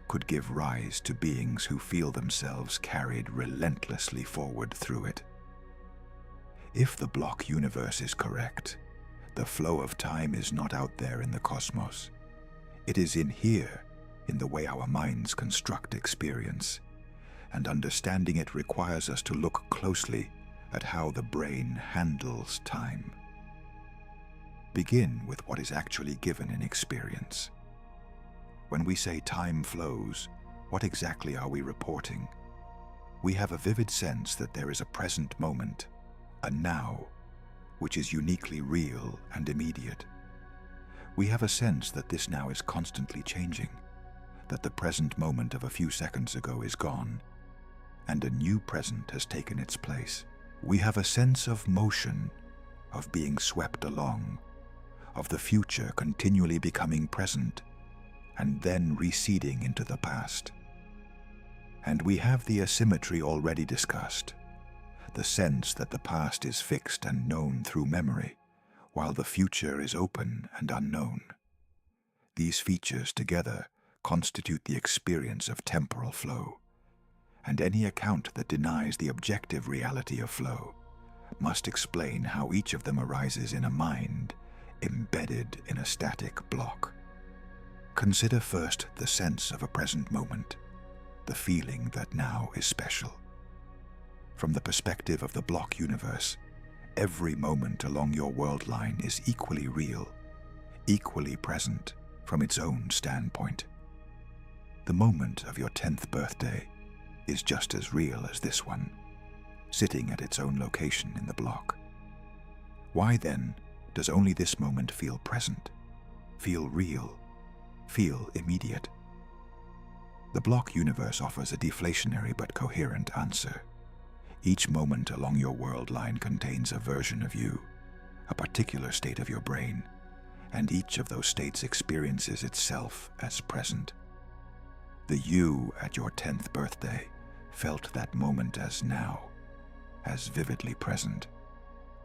could give rise to beings who feel themselves carried relentlessly forward through it. If the block universe is correct, the flow of time is not out there in the cosmos. It is in here, in the way our minds construct experience, and understanding it requires us to look closely at how the brain handles time. Begin with what is actually given in experience. When we say time flows, what exactly are we reporting? We have a vivid sense that there is a present moment, a now, which is uniquely real and immediate. We have a sense that this now is constantly changing, that the present moment of a few seconds ago is gone, and a new present has taken its place. We have a sense of motion, of being swept along, of the future continually becoming present, and then receding into the past. And we have the asymmetry already discussed, the sense that the past is fixed and known through memory, while the future is open and unknown. These features together constitute the experience of temporal flow, and any account that denies the objective reality of flow must explain how each of them arises in a mind embedded in a static block. Consider first the sense of a present moment, the feeling that now is special. From the perspective of the block universe, every moment along your world line is equally real, equally present from its own standpoint. The moment of your 10th birthday is just as real as this one, sitting at its own location in the block. Why then does only this moment feel present, feel real, feel immediate? The block universe offers a deflationary but coherent answer. Each moment along your world line contains a version of you, a particular state of your brain, and each of those states experiences itself as present. The you at your 10th birthday felt that moment as now, as vividly present,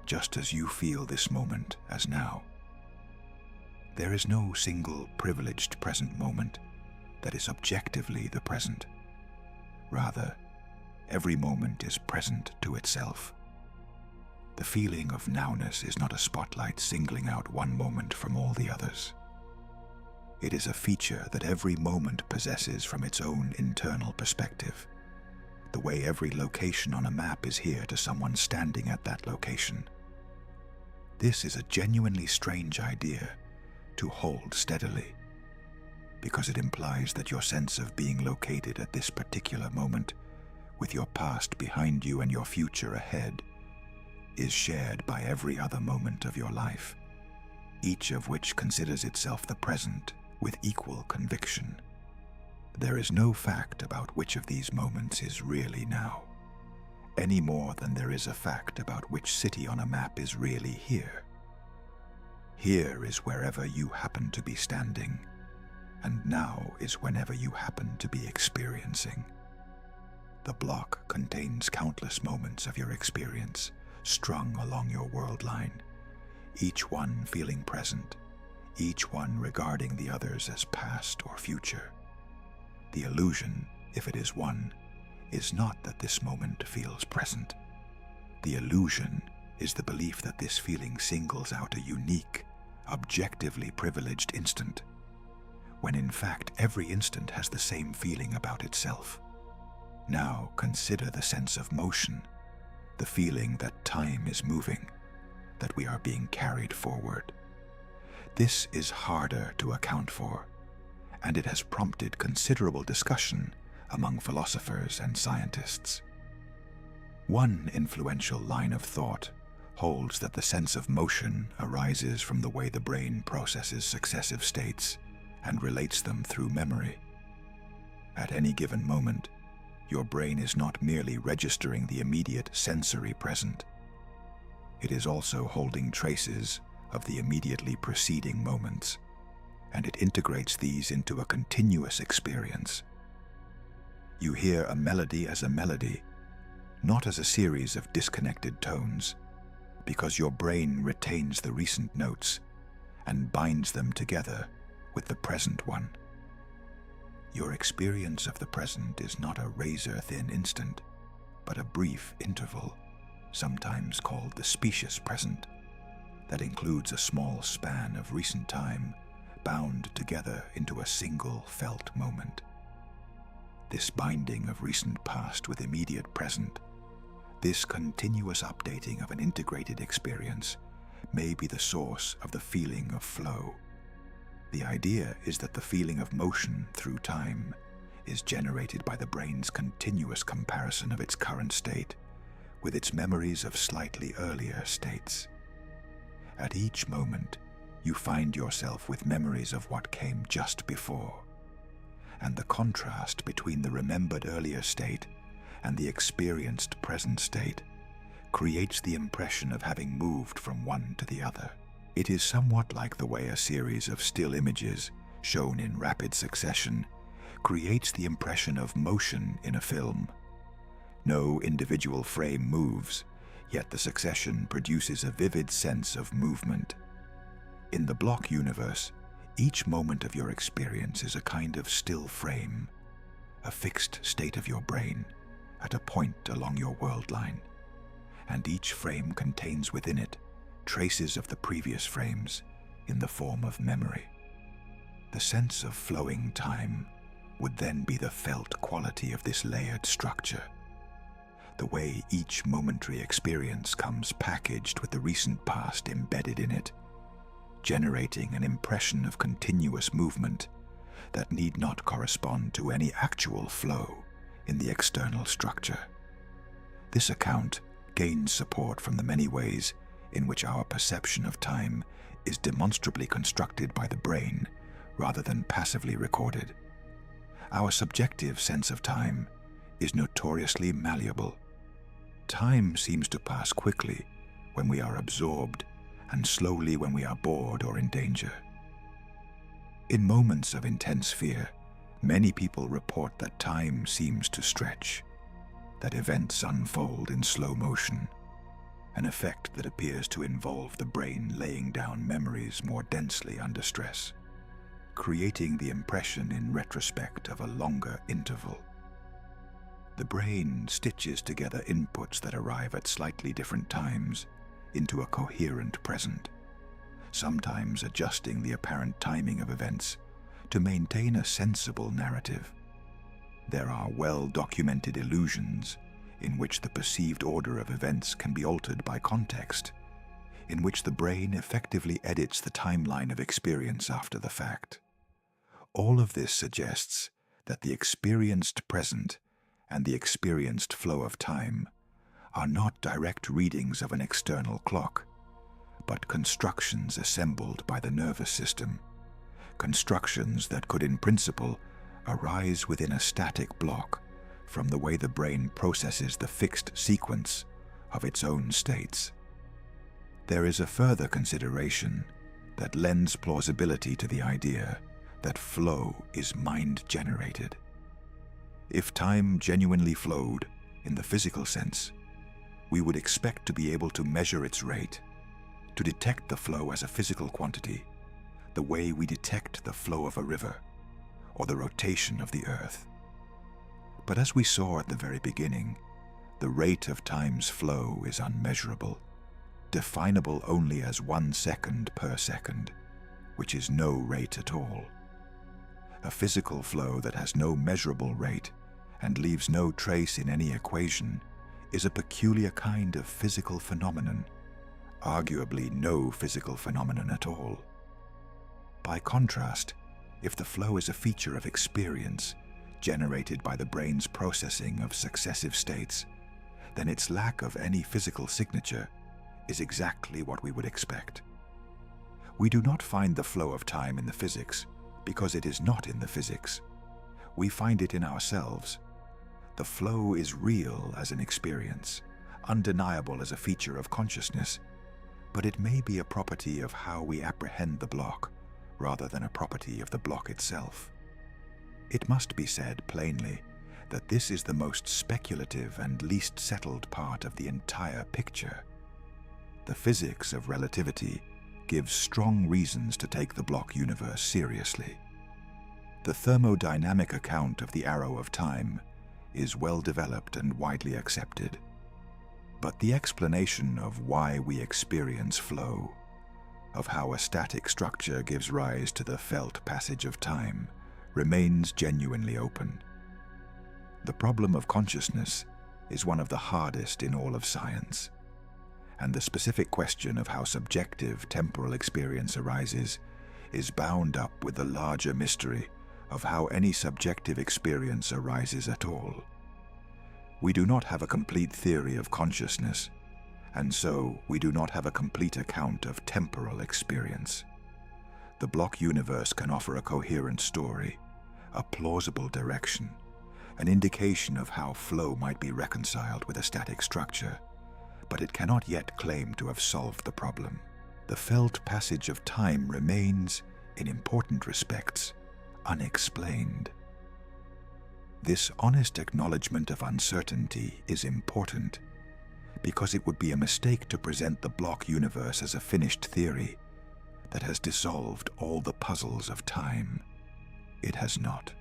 just as you feel this moment as now. There is no single privileged present moment that is objectively the present. Rather, every moment is present to itself. The feeling of nowness is not a spotlight singling out one moment from all the others. It is a feature that every moment possesses from its own internal perspective, the way every location on a map is here to someone standing at that location. This is a genuinely strange idea to hold steadily, because it implies that your sense of being located at this particular moment, with your past behind you and your future ahead, is shared by every other moment of your life, each of which considers itself the present with equal conviction. There is no fact about which of these moments is really now, any more than there is a fact about which city on a map is really here. Here is wherever you happen to be standing, and now is whenever you happen to be experiencing. The block contains countless moments of your experience, strung along your world line, each one feeling present, each one regarding the others as past or future. The illusion, if it is one, is not that this moment feels present. The illusion is the belief that this feeling singles out a unique, objectively privileged instant, when in fact every instant has the same feeling about itself. Now consider the sense of motion, the feeling that time is moving, that we are being carried forward. This is harder to account for, and it has prompted considerable discussion among philosophers and scientists. One influential line of thought holds that the sense of motion arises from the way the brain processes successive states and relates them through memory. At any given moment, your brain is not merely registering the immediate sensory present. It is also holding traces of the immediately preceding moments, and it integrates these into a continuous experience. You hear a melody as a melody, not as a series of disconnected tones, because your brain retains the recent notes and binds them together with the present one. Your experience of the present is not a razor-thin instant, but a brief interval, sometimes called the specious present, that includes a small span of recent time bound together into a single felt moment. This binding of recent past with immediate present, this continuous updating of an integrated experience, may be the source of the feeling of flow. The idea is that the feeling of motion through time is generated by the brain's continuous comparison of its current state with its memories of slightly earlier states. At each moment, you find yourself with memories of what came just before, and the contrast between the remembered earlier state and the experienced present state creates the impression of having moved from one to the other. It is somewhat like the way a series of still images, shown in rapid succession, creates the impression of motion in a film. No individual frame moves, yet the succession produces a vivid sense of movement. In the block universe, each moment of your experience is a kind of still frame, a fixed state of your brain at a point along your world line, and each frame contains within it traces of the previous frames in the form of memory. The sense of flowing time would then be the felt quality of this layered structure, the way each momentary experience comes packaged with the recent past embedded in it, generating an impression of continuous movement that need not correspond to any actual flow in the external structure. This account gains support from the many ways in which our perception of time is demonstrably constructed by the brain rather than passively recorded. Our subjective sense of time is notoriously malleable. Time seems to pass quickly when we are absorbed and slowly when we are bored or in danger. In moments of intense fear, many people report that time seems to stretch, that events unfold in slow motion, an effect that appears to involve the brain laying down memories more densely under stress, creating the impression in retrospect of a longer interval. The brain stitches together inputs that arrive at slightly different times into a coherent present, sometimes adjusting the apparent timing of events to maintain a sensible narrative. There are well-documented illusions in which the perceived order of events can be altered by context, in which the brain effectively edits the timeline of experience after the fact. All of this suggests that the experienced present and the experienced flow of time are not direct readings of an external clock, but constructions assembled by the nervous system, constructions that could in principle arise within a static block from the way the brain processes the fixed sequence of its own states. There is a further consideration that lends plausibility to the idea that flow is mind-generated. If time genuinely flowed in the physical sense, we would expect to be able to measure its rate, to detect the flow as a physical quantity, the way we detect the flow of a river or the rotation of the earth. But as we saw at the very beginning, the rate of time's flow is unmeasurable, definable only as 1 second per second, which is no rate at all. A physical flow that has no measurable rate and leaves no trace in any equation, is a peculiar kind of physical phenomenon, arguably no physical phenomenon at all. By contrast, if the flow is a feature of experience generated by the brain's processing of successive states, then its lack of any physical signature is exactly what we would expect. We do not find the flow of time in the physics because it is not in the physics. We find it in ourselves. The flow is real as an experience, undeniable as a feature of consciousness, but it may be a property of how we apprehend the block rather than a property of the block itself. It must be said plainly that this is the most speculative and least settled part of the entire picture. The physics of relativity gives strong reasons to take the block universe seriously. The thermodynamic account of the arrow of time is well developed and widely accepted. But the explanation of why we experience flow, of how a static structure gives rise to the felt passage of time, remains genuinely open. The problem of consciousness is one of the hardest in all of science, and the specific question of how subjective temporal experience arises is bound up with the larger mystery of how any subjective experience arises at all. We do not have a complete theory of consciousness, and so we do not have a complete account of temporal experience. The block universe can offer a coherent story, a plausible direction, an indication of how flow might be reconciled with a static structure, but it cannot yet claim to have solved the problem. The felt passage of time remains, in important respects, unexplained. This honest acknowledgement of uncertainty is important because it would be a mistake to present the block universe as a finished theory that has dissolved all the puzzles of time. It has not.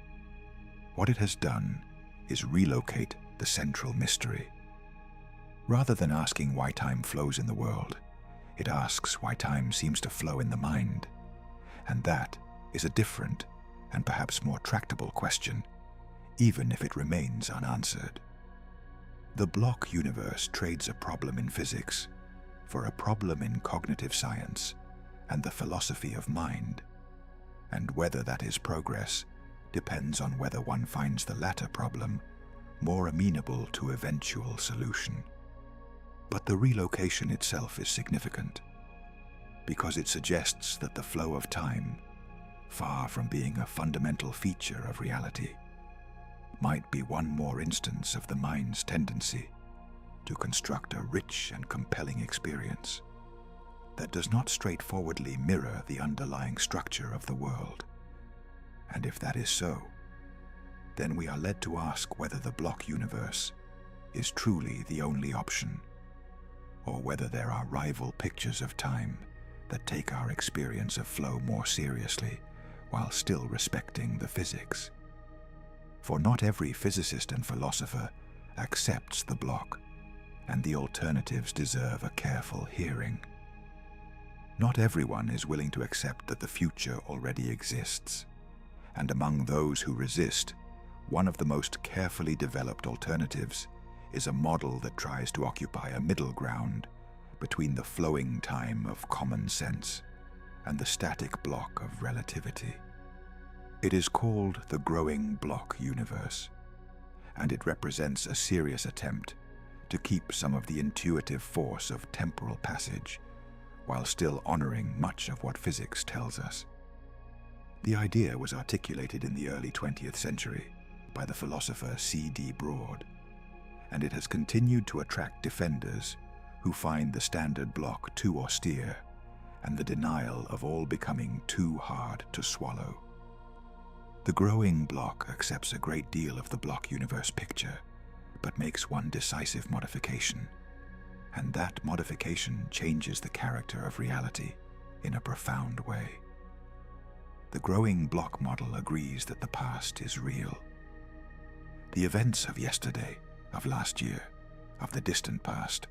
What it has done is relocate the central mystery. Rather than asking why time flows in the world, it asks why time seems to flow in the mind. And that is a different and perhaps more tractable question, even if it remains unanswered. The block universe trades a problem in physics for a problem in cognitive science and the philosophy of mind, and whether that is progress depends on whether one finds the latter problem more amenable to eventual solution. But the relocation itself is significant because it suggests that the flow of time, far from being a fundamental feature of reality, might be one more instance of the mind's tendency to construct a rich and compelling experience that does not straightforwardly mirror the underlying structure of the world. And if that is so, then we are led to ask whether the block universe is truly the only option, or whether there are rival pictures of time that take our experience of flow more seriously while still respecting the physics. For not every physicist and philosopher accepts the block, and the alternatives deserve a careful hearing. Not everyone is willing to accept that the future already exists, and among those who resist, one of the most carefully developed alternatives is a model that tries to occupy a middle ground between the flowing time of common sense and the static block of relativity. It is called the growing block universe, and it represents a serious attempt to keep some of the intuitive force of temporal passage while still honoring much of what physics tells us. The idea was articulated in the early 20th century by the philosopher C.D. Broad, and it has continued to attract defenders who find the standard block too austere and the denial of all becoming too hard to swallow. The growing block accepts a great deal of the block universe picture, but makes one decisive modification, and that modification changes the character of reality in a profound way. The growing block model agrees that the past is real. The events of yesterday, of last year, of the distant past,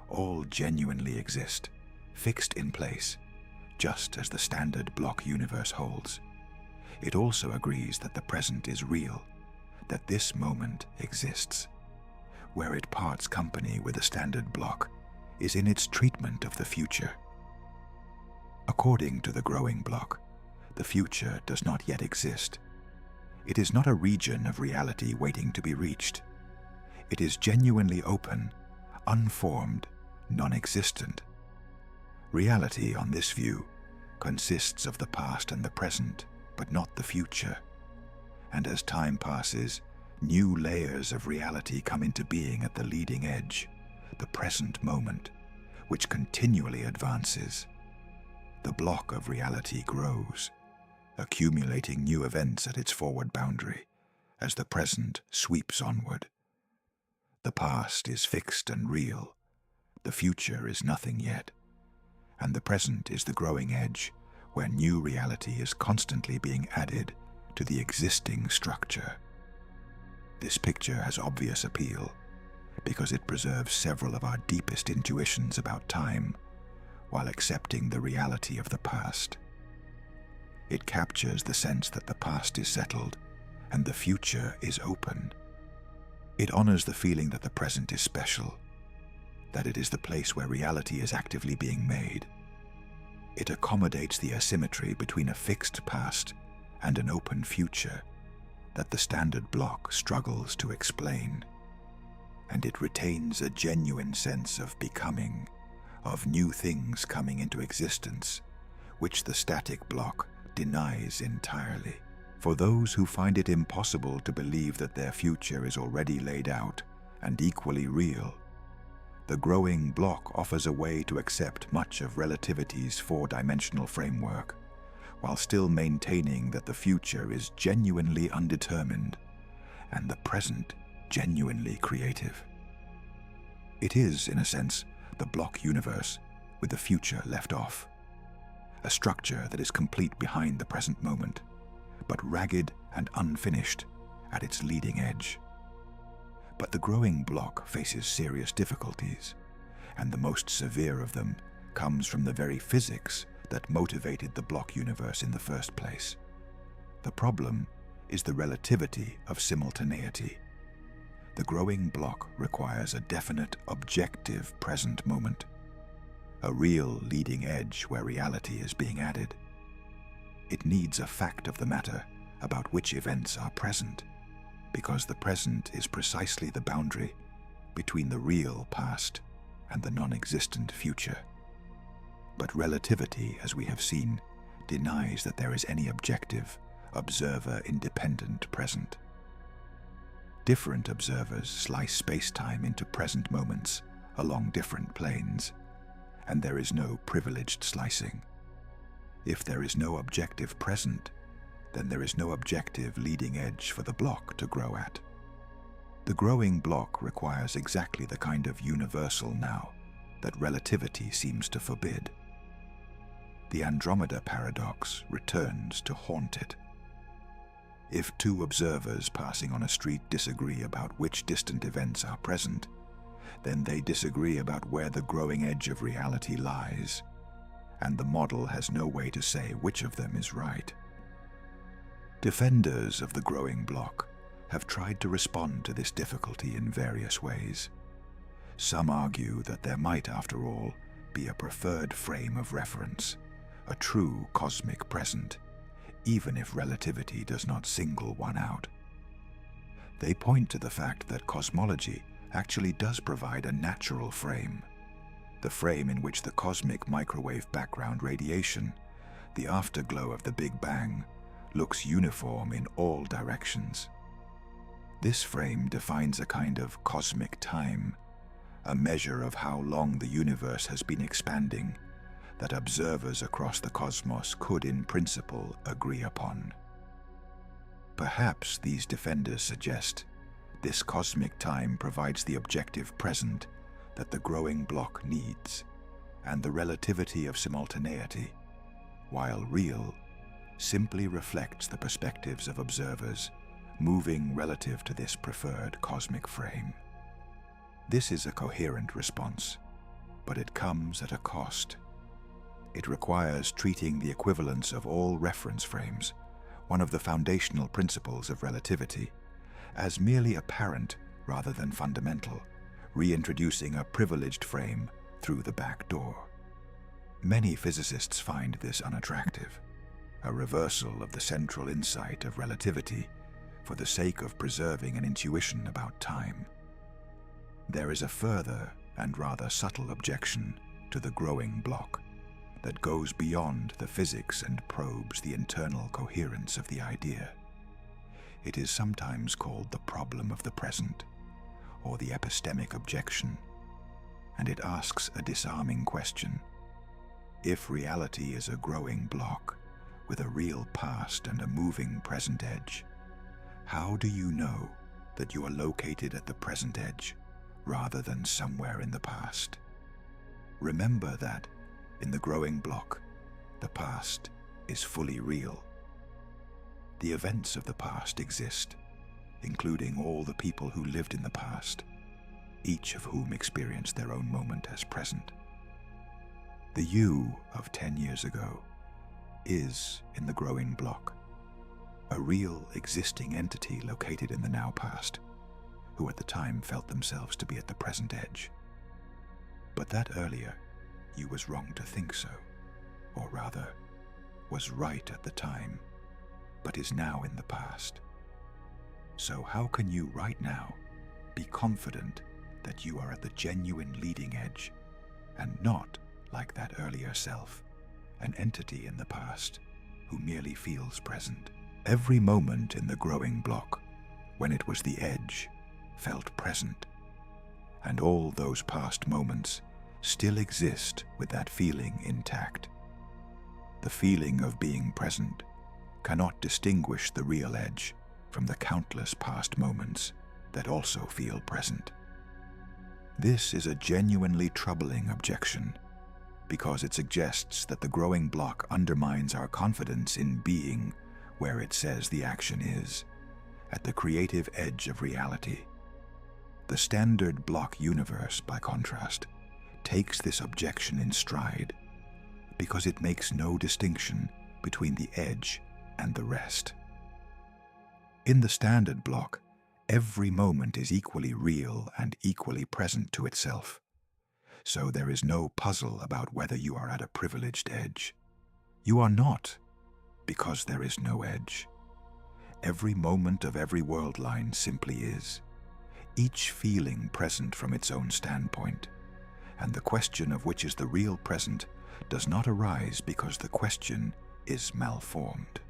all genuinely exist, fixed in place, just as the standard block universe holds. It also agrees that the present is real, that this moment exists. Where it parts company with a standard block is in its treatment of the future. According to the growing block, the future does not yet exist. It is not a region of reality waiting to be reached. It is genuinely open, unformed, non-existent. Reality, on this view, consists of the past and the present, but not the future. And as time passes, new layers of reality come into being at the leading edge, the present moment, which continually advances. The block of reality grows, accumulating new events at its forward boundary, as the present sweeps onward. The past is fixed and real, the future is nothing yet, and the present is the growing edge, where new reality is constantly being added to the existing structure. This picture has obvious appeal, because it preserves several of our deepest intuitions about time, while accepting the reality of the past. It captures the sense that the past is settled and the future is open. It honors the feeling that the present is special, that it is the place where reality is actively being made. It accommodates the asymmetry between a fixed past and an open future that the standard block struggles to explain. And it retains a genuine sense of becoming, of new things coming into existence, which the static block denies entirely. For those who find it impossible to believe that their future is already laid out and equally real, the growing block offers a way to accept much of relativity's four-dimensional framework, while still maintaining that the future is genuinely undetermined and the present genuinely creative. It is, in a sense, the block universe with the future left off, a structure that is complete behind the present moment, but ragged and unfinished at its leading edge. But the growing block faces serious difficulties, and the most severe of them comes from the very physics that motivated the block universe in the first place. The problem is the relativity of simultaneity. The growing block requires a definite, objective present moment, a real leading edge where reality is being added. It needs a fact of the matter about which events are present, because the present is precisely the boundary between the real past and the non-existent future. But relativity, as we have seen, denies that there is any objective, observer-independent present. Different observers slice spacetime into present moments along different planes, and there is no privileged slicing. If there is no objective present, then there is no objective leading edge for the block to grow at. The growing block requires exactly the kind of universal now that relativity seems to forbid. The Andromeda paradox returns to haunt it. If two observers passing on a street disagree about which distant events are present, then they disagree about where the growing edge of reality lies, and the model has no way to say which of them is right. Defenders of the growing block have tried to respond to this difficulty in various ways. Some argue that there might, after all, be a preferred frame of reference, a true cosmic present, even if relativity does not single one out. They point to the fact that cosmology actually does provide a natural frame, the frame in which the cosmic microwave background radiation, the afterglow of the Big Bang, looks uniform in all directions. This frame defines a kind of cosmic time, a measure of how long the universe has been expanding, that observers across the cosmos could in principle agree upon. Perhaps these defenders suggest this cosmic time provides the objective present that the growing block needs, and the relativity of simultaneity, while real, simply reflects the perspectives of observers moving relative to this preferred cosmic frame. This is a coherent response, but it comes at a cost. It requires treating the equivalence of all reference frames, one of the foundational principles of relativity, as merely apparent rather than fundamental, reintroducing a privileged frame through the back door. Many physicists find this unattractive, a reversal of the central insight of relativity for the sake of preserving an intuition about time. There is a further and rather subtle objection to the growing block that goes beyond the physics and probes the internal coherence of the idea. It is sometimes called the problem of the present, or the epistemic objection, and it asks a disarming question. If reality is a growing block with a real past and a moving present edge, how do you know that you are located at the present edge rather than somewhere in the past? Remember that, in the growing block, the past is fully real. The events of the past exist, including all the people who lived in the past, each of whom experienced their own moment as present. The you of 10 years ago is, in the growing block, a real existing entity located in the now past, who at the time felt themselves to be at the present edge. But that earlier you was wrong to think so, or rather, was right at the time, but is now in the past. So how can you right now be confident that you are at the genuine leading edge, and not, like that earlier self, an entity in the past who merely feels present? Every moment in the growing block, when it was the edge, felt present, and all those past moments still exist with that feeling intact. The feeling of being present cannot distinguish the real edge from the countless past moments that also feel present. This is a genuinely troubling objection, because it suggests that the growing block undermines our confidence in being where it says the action is, at the creative edge of reality. The standard block universe, by contrast, takes this objection in stride, because it makes no distinction between the edge and the rest. In the standard block, every moment is equally real and equally present to itself, so there is no puzzle about whether you are at a privileged edge. You are not, because there is no edge. Every moment of every world line simply is, each feeling present from its own standpoint, and the question of which is the real present does not arise because the question is malformed.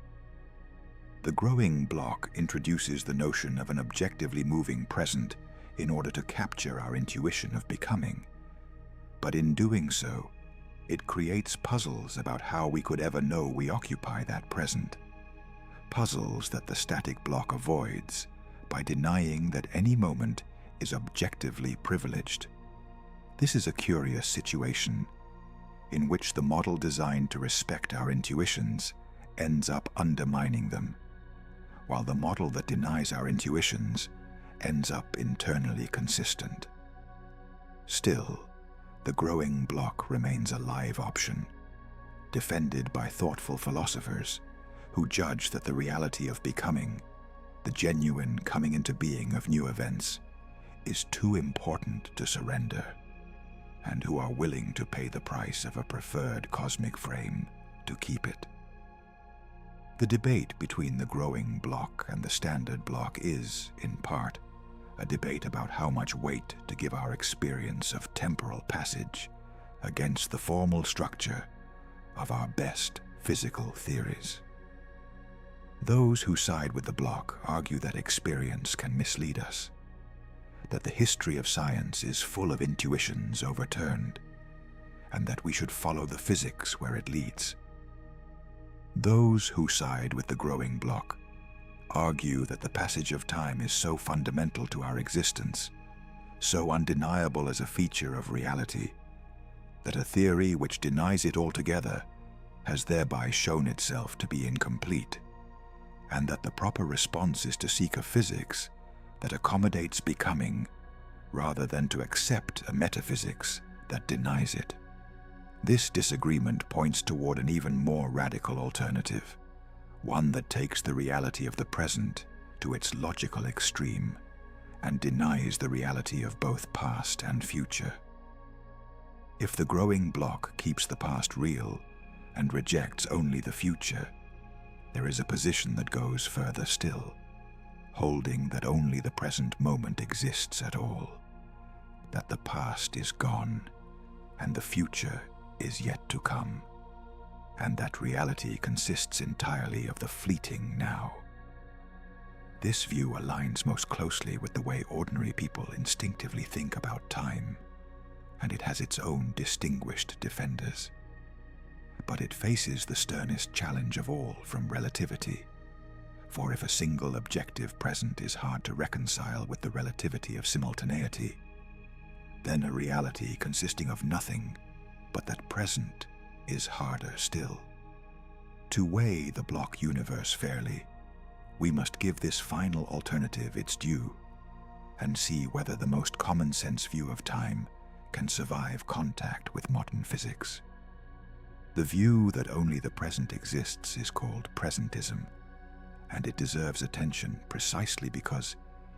The growing block introduces the notion of an objectively moving present in order to capture our intuition of becoming, but in doing so, it creates puzzles about how we could ever know we occupy that present, puzzles that the static block avoids by denying that any moment is objectively privileged. This is a curious situation, in which the model designed to respect our intuitions ends up undermining them, while the model that denies our intuitions ends up internally consistent. Still, the growing block remains a live option, defended by thoughtful philosophers who judge that the reality of becoming, the genuine coming into being of new events, is too important to surrender, and who are willing to pay the price of a preferred cosmic frame to keep it. The debate between the growing block and the standard block is, in part, a debate about how much weight to give our experience of temporal passage against the formal structure of our best physical theories. Those who side with the block argue that experience can mislead us, that the history of science is full of intuitions overturned, and that we should follow the physics where it leads. Those who side with the growing block argue that the passage of time is so fundamental to our existence, so undeniable as a feature of reality, that a theory which denies it altogether has thereby shown itself to be incomplete, and that the proper response is to seek a physics that accommodates becoming rather than to accept a metaphysics that denies it. This disagreement points toward an even more radical alternative, one that takes the reality of the present to its logical extreme and denies the reality of both past and future. If the growing block keeps the past real and rejects only the future, there is a position that goes further still, holding that only the present moment exists at all, that the past is gone and the future is yet to come, and that reality consists entirely of the fleeting now. This view aligns most closely with the way ordinary people instinctively think about time, and it has its own distinguished defenders. But it faces the sternest challenge of all from relativity, for if a single objective present is hard to reconcile with the relativity of simultaneity, then a reality consisting of nothing but that present is harder still. To weigh the block universe fairly, we must give this final alternative its due and see whether the most common-sense view of time can survive contact with modern physics. The view that only the present exists is called presentism, and it deserves attention precisely because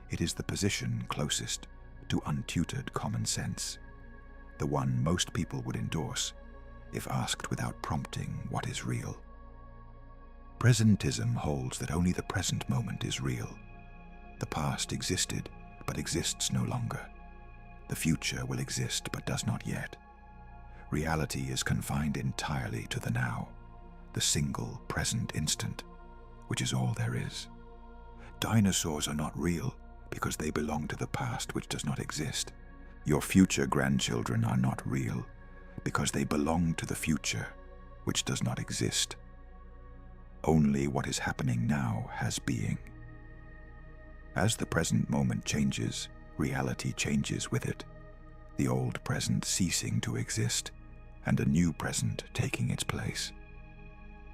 it is the position closest to untutored common sense, the one most people would endorse if asked without prompting what is real. Presentism holds that only the present moment is real. The past existed, but exists no longer. The future will exist, but does not yet. Reality is confined entirely to the now, the single present instant, which is all there is. Dinosaurs are not real because they belong to the past which does not exist. Your future grandchildren are not real because they belong to the future which does not exist. Only what is happening now has being. As the present moment changes, reality changes with it, the old present ceasing to exist and a new present taking its place.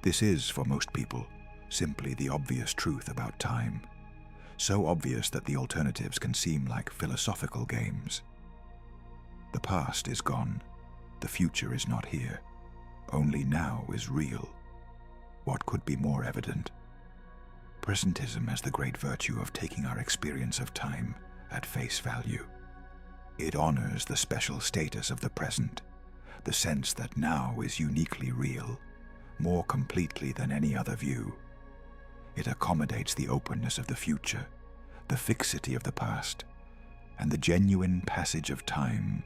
This is, for most people, simply the obvious truth about time, so obvious that the alternatives can seem like philosophical games. The past is gone, the future is not here, only now is real. What could be more evident? Presentism has the great virtue of taking our experience of time at face value. It honors the special status of the present, the sense that now is uniquely real, more completely than any other view. It accommodates the openness of the future, the fixity of the past, and the genuine passage of time,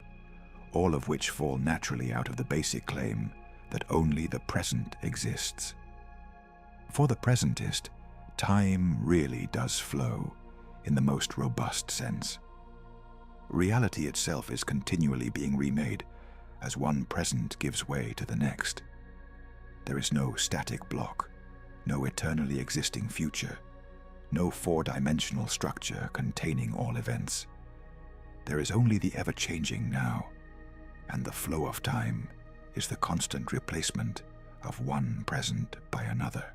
all of which fall naturally out of the basic claim that only the present exists. For the presentist, time really does flow in the most robust sense. Reality itself is continually being remade as one present gives way to the next. There is no static block, no eternally existing future, no four-dimensional structure containing all events. There is only the ever-changing now, and the flow of time is the constant replacement of one present by another.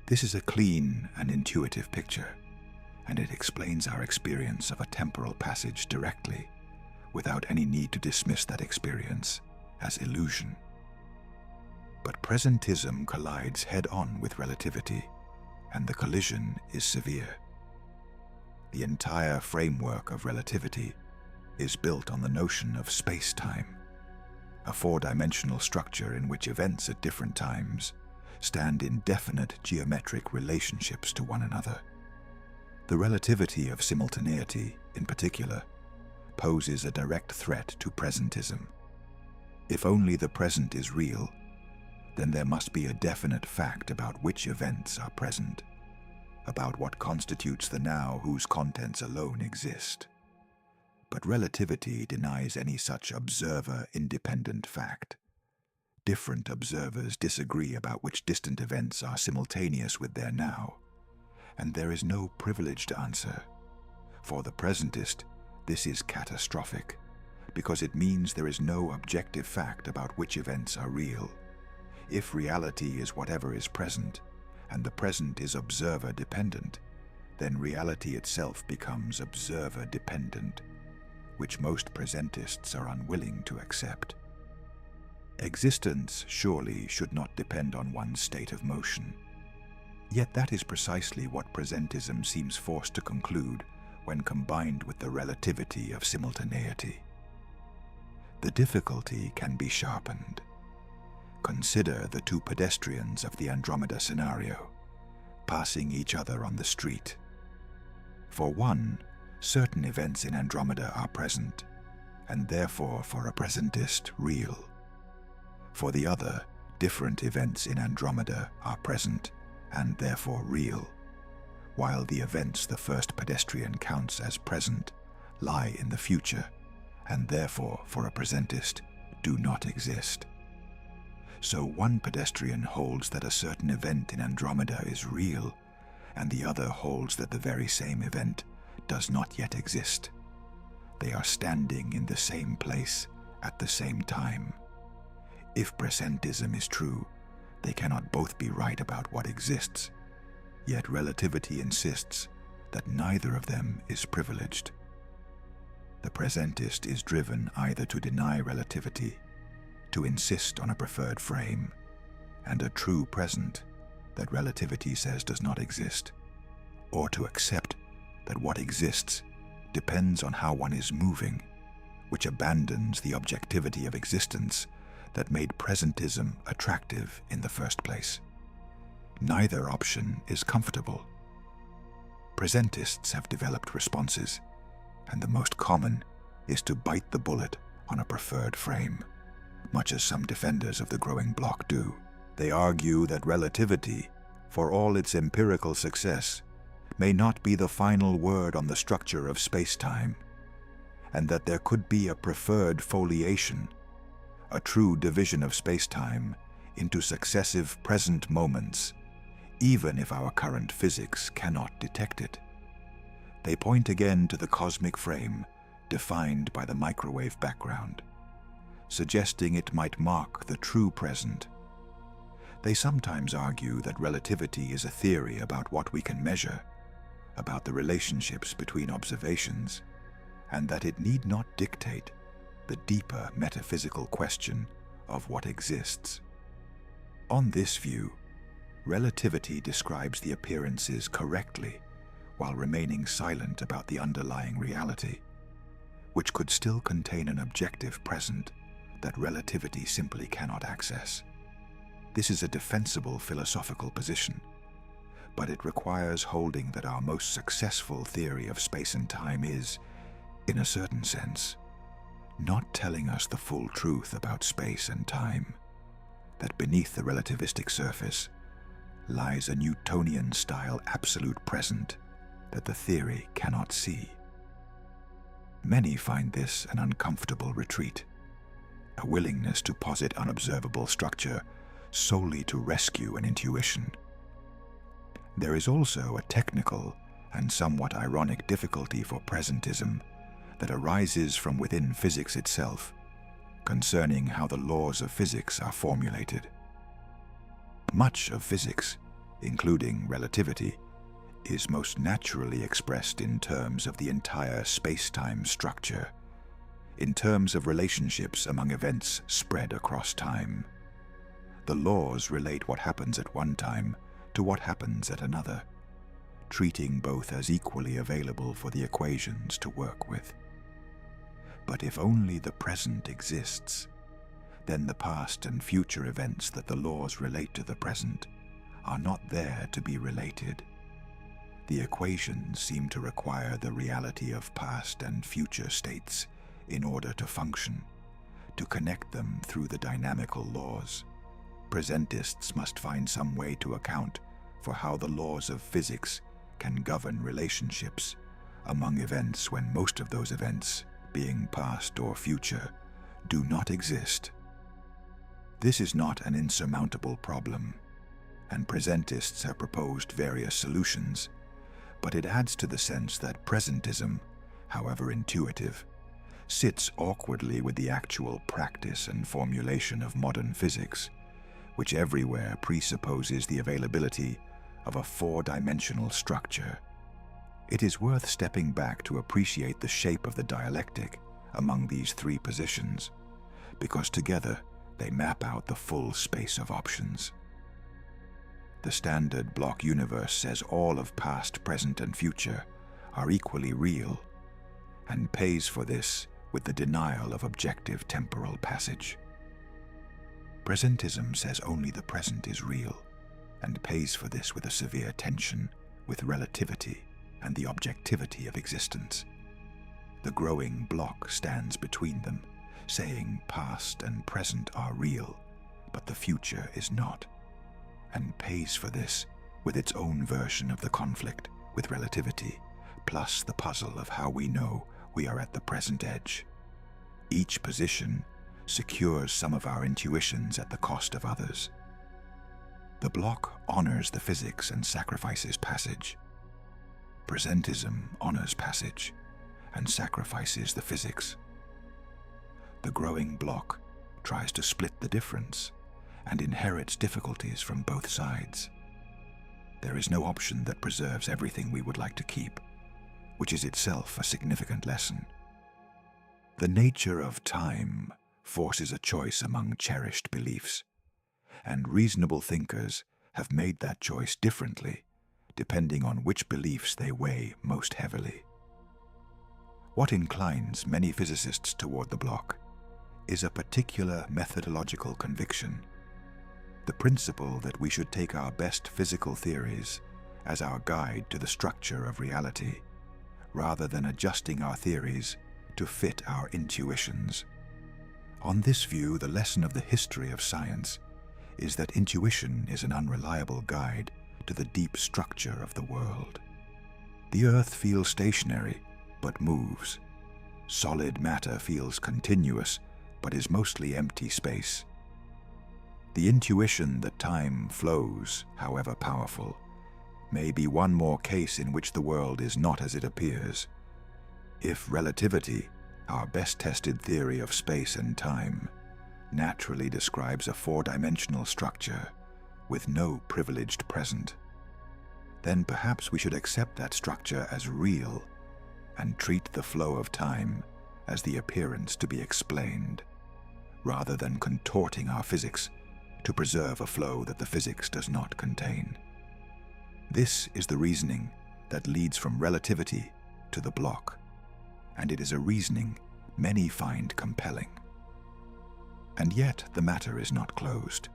This is a clean and intuitive picture, and it explains our experience of a temporal passage directly, without any need to dismiss that experience as illusion. But presentism collides head-on with relativity, and the collision is severe. The entire framework of relativity is built on the notion of space-time, a four-dimensional structure in which events at different times stand in definite geometric relationships to one another. The relativity of simultaneity, in particular, poses a direct threat to presentism. If only the present is real, then there must be a definite fact about which events are present, about what constitutes the now whose contents alone exist. But relativity denies any such observer-independent fact. Different observers disagree about which distant events are simultaneous with their now, and there is no privileged answer. For the presentist, this is catastrophic, because it means there is no objective fact about which events are real. If reality is whatever is present, and the present is observer-dependent, then reality itself becomes observer-dependent, which most presentists are unwilling to accept. Existence surely should not depend on one's state of motion. Yet that is precisely what presentism seems forced to conclude when combined with the relativity of simultaneity. The difficulty can be sharpened. Consider the two pedestrians of the Andromeda scenario, passing each other on the street. For one, certain events in Andromeda are present, and therefore for a presentist real. For the other, different events in Andromeda are present, and therefore real, while the events the first pedestrian counts as present lie in the future, and therefore for a presentist do not exist. So one pedestrian holds that a certain event in Andromeda is real, and the other holds that the very same event does not yet exist. They are standing in the same place at the same time. If presentism is true, they cannot both be right about what exists, yet relativity insists that neither of them is privileged. The presentist is driven either to deny relativity, to insist on a preferred frame, and a true present that relativity says does not exist, or to accept that what exists depends on how one is moving, which abandons the objectivity of existence that made presentism attractive in the first place. Neither option is comfortable. Presentists have developed responses, and the most common is to bite the bullet on a preferred frame, much as some defenders of the growing bloc do. They argue that relativity, for all its empirical success, may not be the final word on the structure of space-time, and that there could be a preferred foliation, a true division of space-time into successive present moments, even if our current physics cannot detect it. They point again to the cosmic frame defined by the microwave background, suggesting it might mark the true present. They sometimes argue that relativity is a theory about what we can measure, about the relationships between observations, and that it need not dictate the deeper metaphysical question of what exists. On this view, relativity describes the appearances correctly while remaining silent about the underlying reality, which could still contain an objective present that relativity simply cannot access. This is a defensible philosophical position, but it requires holding that our most successful theory of space and time is, in a certain sense, not telling us the full truth about space and time, that beneath the relativistic surface lies a Newtonian-style absolute present that the theory cannot see. Many find this an uncomfortable retreat, a willingness to posit unobservable structure solely to rescue an intuition. There is also a technical and somewhat ironic difficulty for presentism that arises from within physics itself, concerning how the laws of physics are formulated. Much of physics, including relativity, is most naturally expressed in terms of the entire space-time structure, in terms of relationships among events spread across time. The laws relate what happens at one time to what happens at another, treating both as equally available for the equations to work with. But if only the present exists, then the past and future events that the laws relate to the present are not there to be related. The equations seem to require the reality of past and future states in order to function, to connect them through the dynamical laws. Presentists must find some way to account for how the laws of physics can govern relationships among events when most of those events, being past or future, do not exist. This is not an insurmountable problem, and presentists have proposed various solutions, but it adds to the sense that presentism, however intuitive, sits awkwardly with the actual practice and formulation of modern physics, which everywhere presupposes the availability of a four-dimensional structure. It is worth stepping back to appreciate the shape of the dialectic among these three positions, because together they map out the full space of options. The standard block universe says all of past, present, and future are equally real, and pays for this with the denial of objective temporal passage. Presentism says only the present is real, and pays for this with a severe tension with relativity and the objectivity of existence. The growing block stands between them, saying past and present are real, but the future is not, and pays for this with its own version of the conflict with relativity, plus the puzzle of how we know we are at the present edge. Each position secures some of our intuitions at the cost of others. The block honors the physics and sacrifices passage. Presentism honors passage and sacrifices the physics. The growing block tries to split the difference and inherits difficulties from both sides. There is no option that preserves everything we would like to keep, which is itself a significant lesson. The nature of time forces a choice among cherished beliefs, and reasonable thinkers have made that choice differently depending on which beliefs they weigh most heavily. What inclines many physicists toward the block is a particular methodological conviction, the principle that we should take our best physical theories as our guide to the structure of reality, rather than adjusting our theories to fit our intuitions. On this view, the lesson of the history of science is that intuition is an unreliable guide to the deep structure of the world. The Earth feels stationary, but moves. Solid matter feels continuous, but is mostly empty space. The intuition that time flows, however powerful, may be one more case in which the world is not as it appears. If relativity, our best-tested theory of space and time, naturally describes a four-dimensional structure with no privileged present, then perhaps we should accept that structure as real and treat the flow of time as the appearance to be explained, rather than contorting our physics to preserve a flow that the physics does not contain. This is the reasoning that leads from relativity to the block, and it is a reasoning many find compelling. And yet the matter is not closed,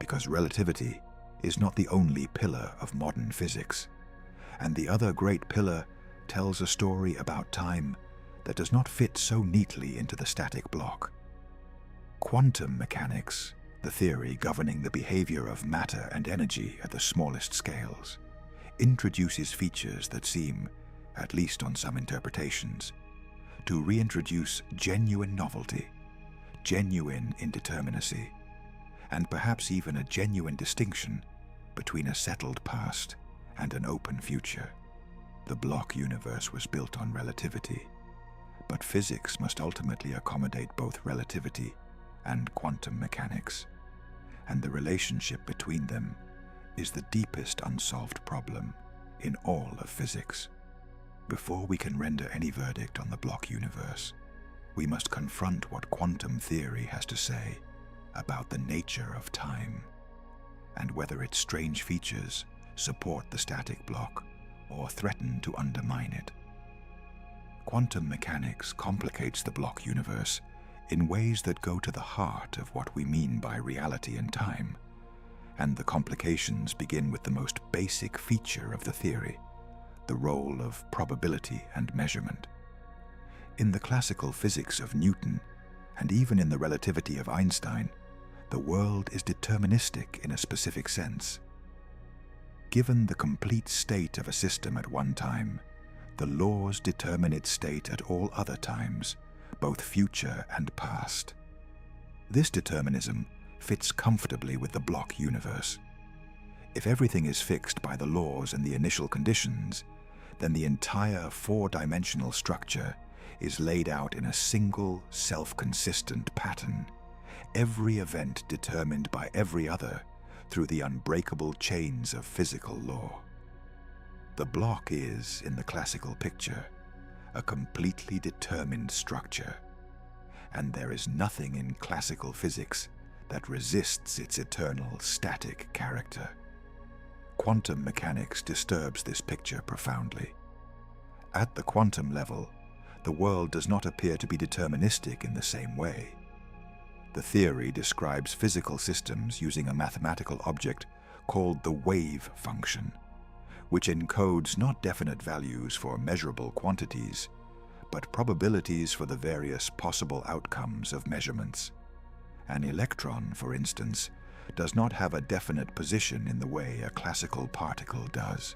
because relativity is not the only pillar of modern physics, and the other great pillar tells a story about time that does not fit so neatly into the static block. Quantum mechanics, the theory governing the behavior of matter and energy at the smallest scales, introduces features that seem, at least on some interpretations, to reintroduce genuine novelty, genuine indeterminacy, and perhaps even a genuine distinction between a settled past and an open future. The block universe was built on relativity, but physics must ultimately accommodate both relativity and quantum mechanics, and the relationship between them is the deepest unsolved problem in all of physics. Before we can render any verdict on the block universe, we must confront what quantum theory has to say about the nature of time, and whether its strange features support the static block or threaten to undermine it. Quantum mechanics complicates the block universe in ways that go to the heart of what we mean by reality and time, and the complications begin with the most basic feature of the theory, the role of probability and measurement. In the classical physics of Newton, and even in the relativity of Einstein, the world is deterministic in a specific sense. Given the complete state of a system at one time, the laws determine its state at all other times, both future and past. This determinism fits comfortably with the block universe. If everything is fixed by the laws and the initial conditions, then the entire four-dimensional structure is laid out in a single, self-consistent pattern, every event determined by every other through the unbreakable chains of physical law. The block is, in the classical picture, a completely determined structure, and there is nothing in classical physics that resists its eternal static character. quantum mechanics disturbs this picture profoundly. At the quantum level, the world does not appear to be deterministic in the same way. The theory describes physical systems using a mathematical object called the wave function, which encodes not definite values for measurable quantities, but probabilities for the various possible outcomes of measurements. An electron, for instance, does not have a definite position in the way a classical particle does.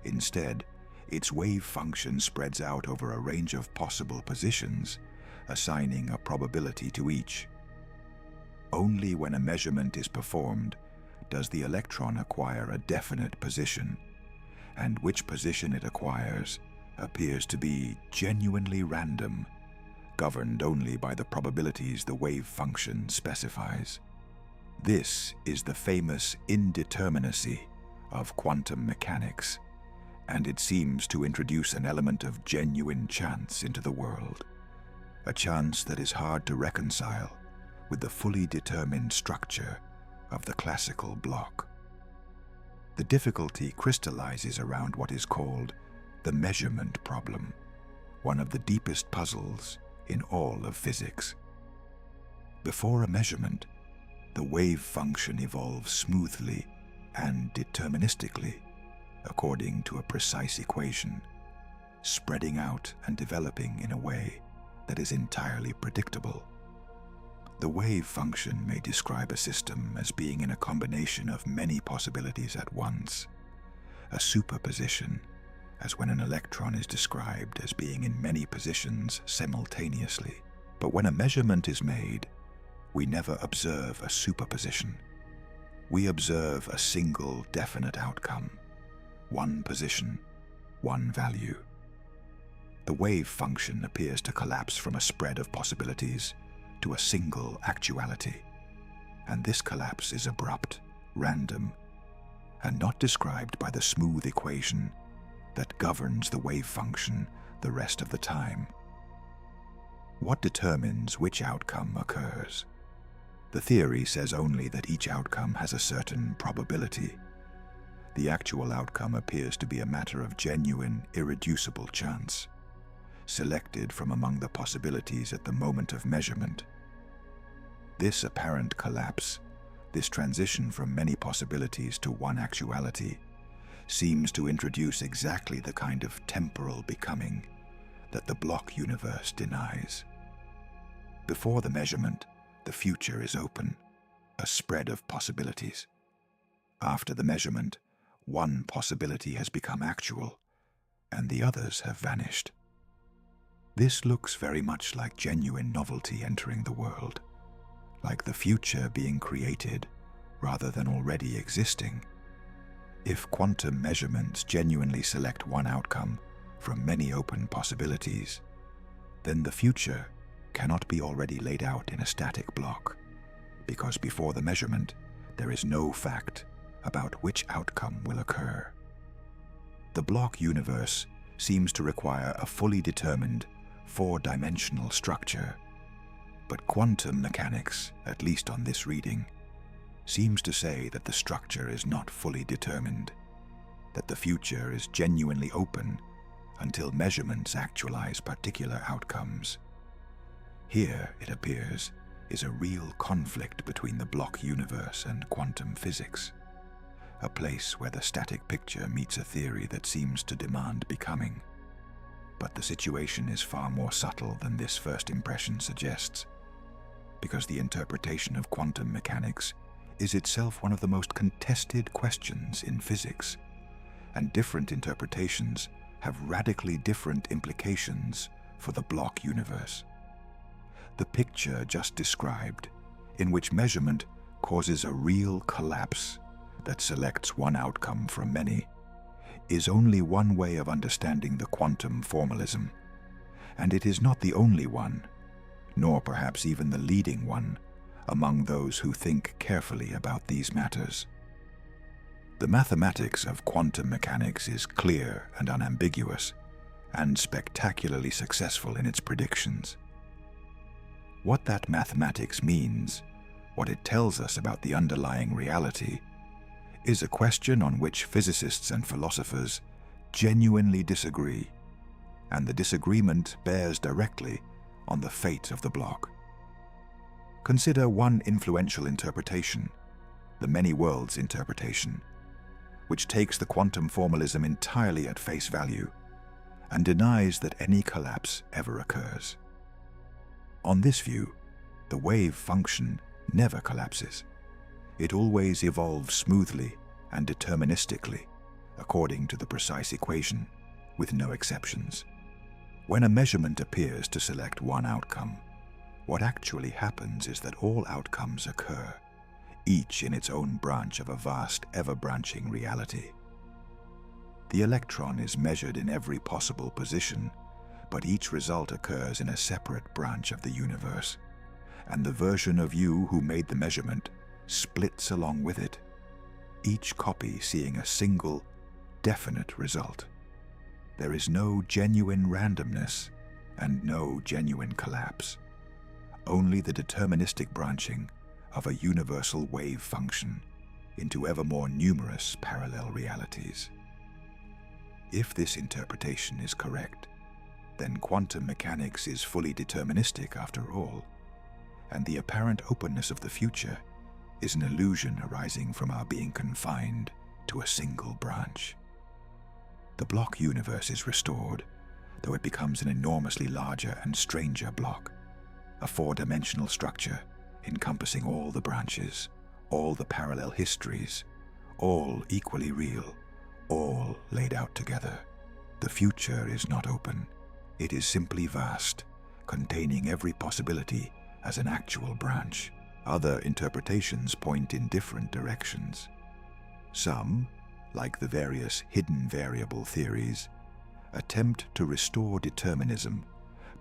Instead, its wave function spreads out over a range of possible positions, assigning a probability to each. Only when a measurement is performed does the electron acquire a definite position, and which position it acquires appears to be genuinely random, governed only by the probabilities the wave function specifies. This is the famous indeterminacy of quantum mechanics, and it seems to introduce an element of genuine chance into the world, a chance that is hard to reconcile with the fully determined structure of the classical block. The difficulty crystallizes around what is called the measurement problem, one of the deepest puzzles in all of physics. Before a measurement, the wave function evolves smoothly and deterministically according to a precise equation, spreading out and developing in a way that is entirely predictable. The wave function may describe a system as being in a combination of many possibilities at once, a superposition, as when an electron is described as being in many positions simultaneously. But when a measurement is made, we never observe a superposition. We observe a single definite outcome, one position, one value. The wave function appears to collapse from a spread of possibilities to a single actuality, and this collapse is abrupt, random, and not described by the smooth equation that governs the wave function the rest of the time. What determines which outcome occurs? The theory says only that each outcome has a certain probability. The actual outcome appears to be a matter of genuine, irreducible chance, selected from among the possibilities at the moment of measurement. This apparent collapse, this transition from many possibilities to one actuality, seems to introduce exactly the kind of temporal becoming that the block universe denies. Before the measurement, the future is open, a spread of possibilities. After the measurement, one possibility has become actual, and the others have vanished. This looks very much like genuine novelty entering the world, like the future being created rather than already existing. If quantum measurements genuinely select one outcome from many open possibilities, then the future cannot be already laid out in a static block, because before the measurement, there is no fact about which outcome will occur. The block universe seems to require a fully determined, four-dimensional structure, but quantum mechanics, at least on this reading, seems to say that the structure is not fully determined, that the future is genuinely open until measurements actualize particular outcomes. Here, it appears, is a real conflict between the block universe and quantum physics, a place where the static picture meets a theory that seems to demand becoming. But the situation is far more subtle than this first impression suggests, because the interpretation of quantum mechanics is itself one of the most contested questions in physics, and different interpretations have radically different implications for the block universe. The picture just described, in which measurement causes a real collapse that selects one outcome from many, is only one way of understanding the quantum formalism, and it is not the only one, nor perhaps even the leading one, among those who think carefully about these matters. The mathematics of quantum mechanics is clear and unambiguous, and spectacularly successful in its predictions. What that mathematics means, what it tells us about the underlying reality, is a question on which physicists and philosophers genuinely disagree, and the disagreement bears directly on the fate of the block. Consider one influential interpretation, the many worlds interpretation, which takes the quantum formalism entirely at face value and denies that any collapse ever occurs. On this view, the wave function never collapses. It always evolves smoothly and deterministically according to the precise equation, with no exceptions. When a measurement appears to select one outcome, what actually happens is that all outcomes occur, each in its own branch of a vast, ever-branching reality. The electron is measured in every possible position, but each result occurs in a separate branch of the universe, and the version of you who made the measurement splits along with it, each copy seeing a single, definite result. There is no genuine randomness and no genuine collapse, only the deterministic branching of a universal wave function into ever more numerous parallel realities. If this interpretation is correct, then quantum mechanics is fully deterministic after all, and the apparent openness of the future is an illusion arising from our being confined to a single branch. The block universe is restored, though it becomes an enormously larger and stranger block, a four-dimensional structure encompassing all the branches, all the parallel histories, all equally real, all laid out together. The future is not open. It is simply vast, containing every possibility as an actual branch. Other interpretations point in different directions. Some, like the various hidden variable theories, attempt to restore determinism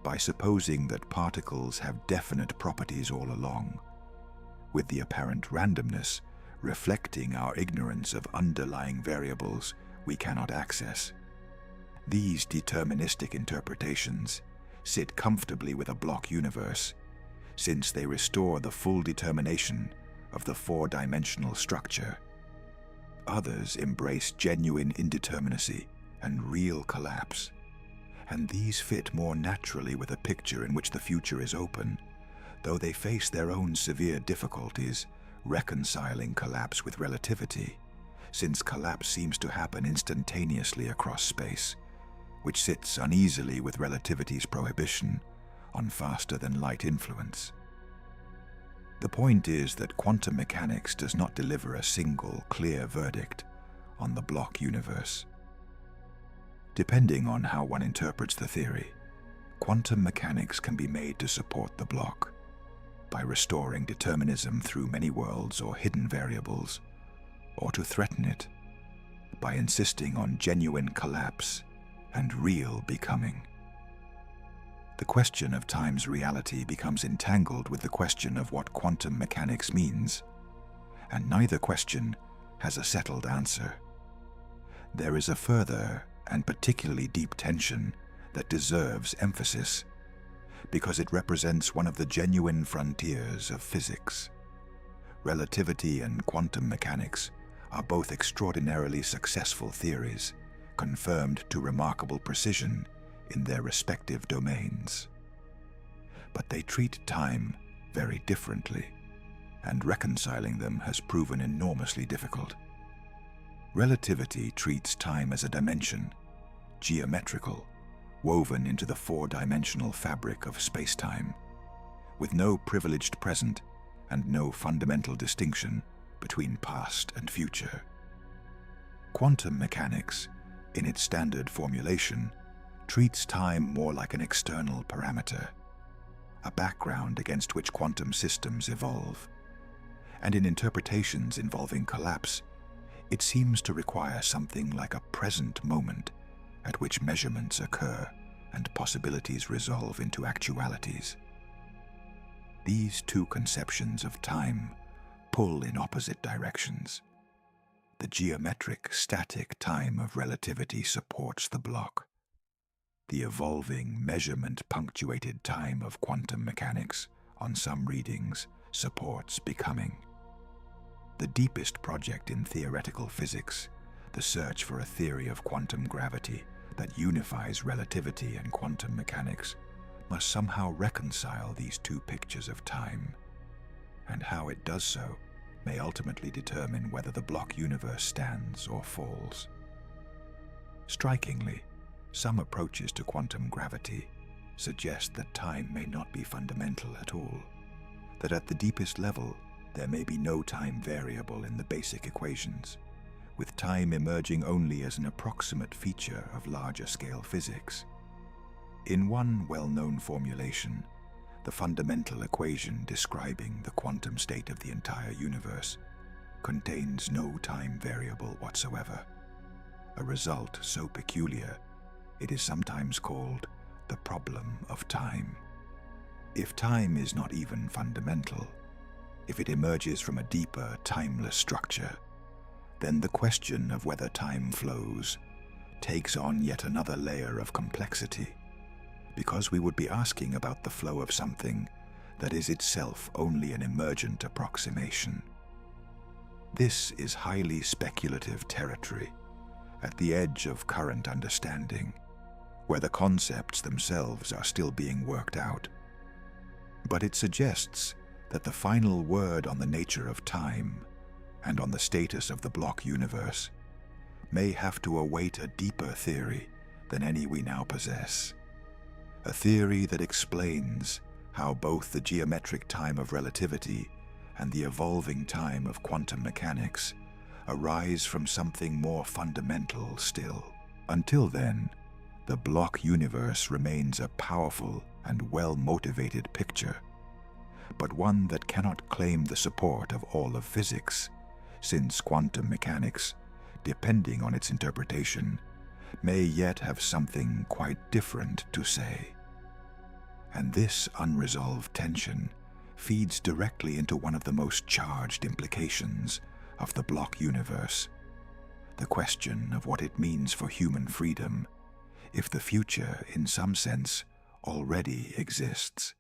by supposing that particles have definite properties all along, with the apparent randomness reflecting our ignorance of underlying variables we cannot access. These deterministic interpretations sit comfortably with a block universe, since they restore the full determination of the four-dimensional structure. Others embrace genuine indeterminacy and real collapse, and these fit more naturally with a picture in which the future is open, though they face their own severe difficulties reconciling collapse with relativity, since collapse seems to happen instantaneously across space, which sits uneasily with relativity's prohibition on faster-than-light influence. The point is that quantum mechanics does not deliver a single, clear verdict on the block universe. Depending on how one interprets the theory, quantum mechanics can be made to support the block by restoring determinism through many worlds or hidden variables, or to threaten it by insisting on genuine collapse and real becoming. The question of time's reality becomes entangled with the question of what quantum mechanics means, and neither question has a settled answer. There is a further and particularly deep tension that deserves emphasis, because it represents one of the genuine frontiers of physics. Relativity and quantum mechanics are both extraordinarily successful theories, confirmed to remarkable precision in their respective domains. But they treat time very differently, and reconciling them has proven enormously difficult. Relativity treats time as a dimension, geometrical, woven into the four-dimensional fabric of spacetime, with no privileged present and no fundamental distinction between past and future. Quantum mechanics, in its standard formulation, treats time more like an external parameter, a background against which quantum systems evolve. And in interpretations involving collapse, it seems to require something like a present moment at which measurements occur and possibilities resolve into actualities. These two conceptions of time pull in opposite directions. The geometric, static time of relativity supports the block. The evolving, measurement-punctuated time of quantum mechanics, on some readings, supports becoming. The deepest project in theoretical physics, the search for a theory of quantum gravity that unifies relativity and quantum mechanics, must somehow reconcile these two pictures of time. And how it does so may ultimately determine whether the block universe stands or falls. Strikingly, some approaches to quantum gravity suggest that time may not be fundamental at all, that at the deepest level there may be no time variable in the basic equations, with time emerging only as an approximate feature of larger-scale physics. In one well-known formulation, the fundamental equation describing the quantum state of the entire universe contains no time variable whatsoever, a result so peculiar it is sometimes called the problem of time. If time is not even fundamental, if it emerges from a deeper, timeless structure, then the question of whether time flows takes on yet another layer of complexity, because we would be asking about the flow of something that is itself only an emergent approximation. This is highly speculative territory, at the edge of current understanding, where the concepts themselves are still being worked out. But it suggests that the final word on the nature of time and on the status of the block universe may have to await a deeper theory than any we now possess. A theory that explains how both the geometric time of relativity and the evolving time of quantum mechanics arise from something more fundamental still. Until then, the block universe remains a powerful and well-motivated picture, but one that cannot claim the support of all of physics, since quantum mechanics, depending on its interpretation, may yet have something quite different to say. And this unresolved tension feeds directly into one of the most charged implications of the block universe, the question of what it means for human freedom, if the future, in some sense, already exists.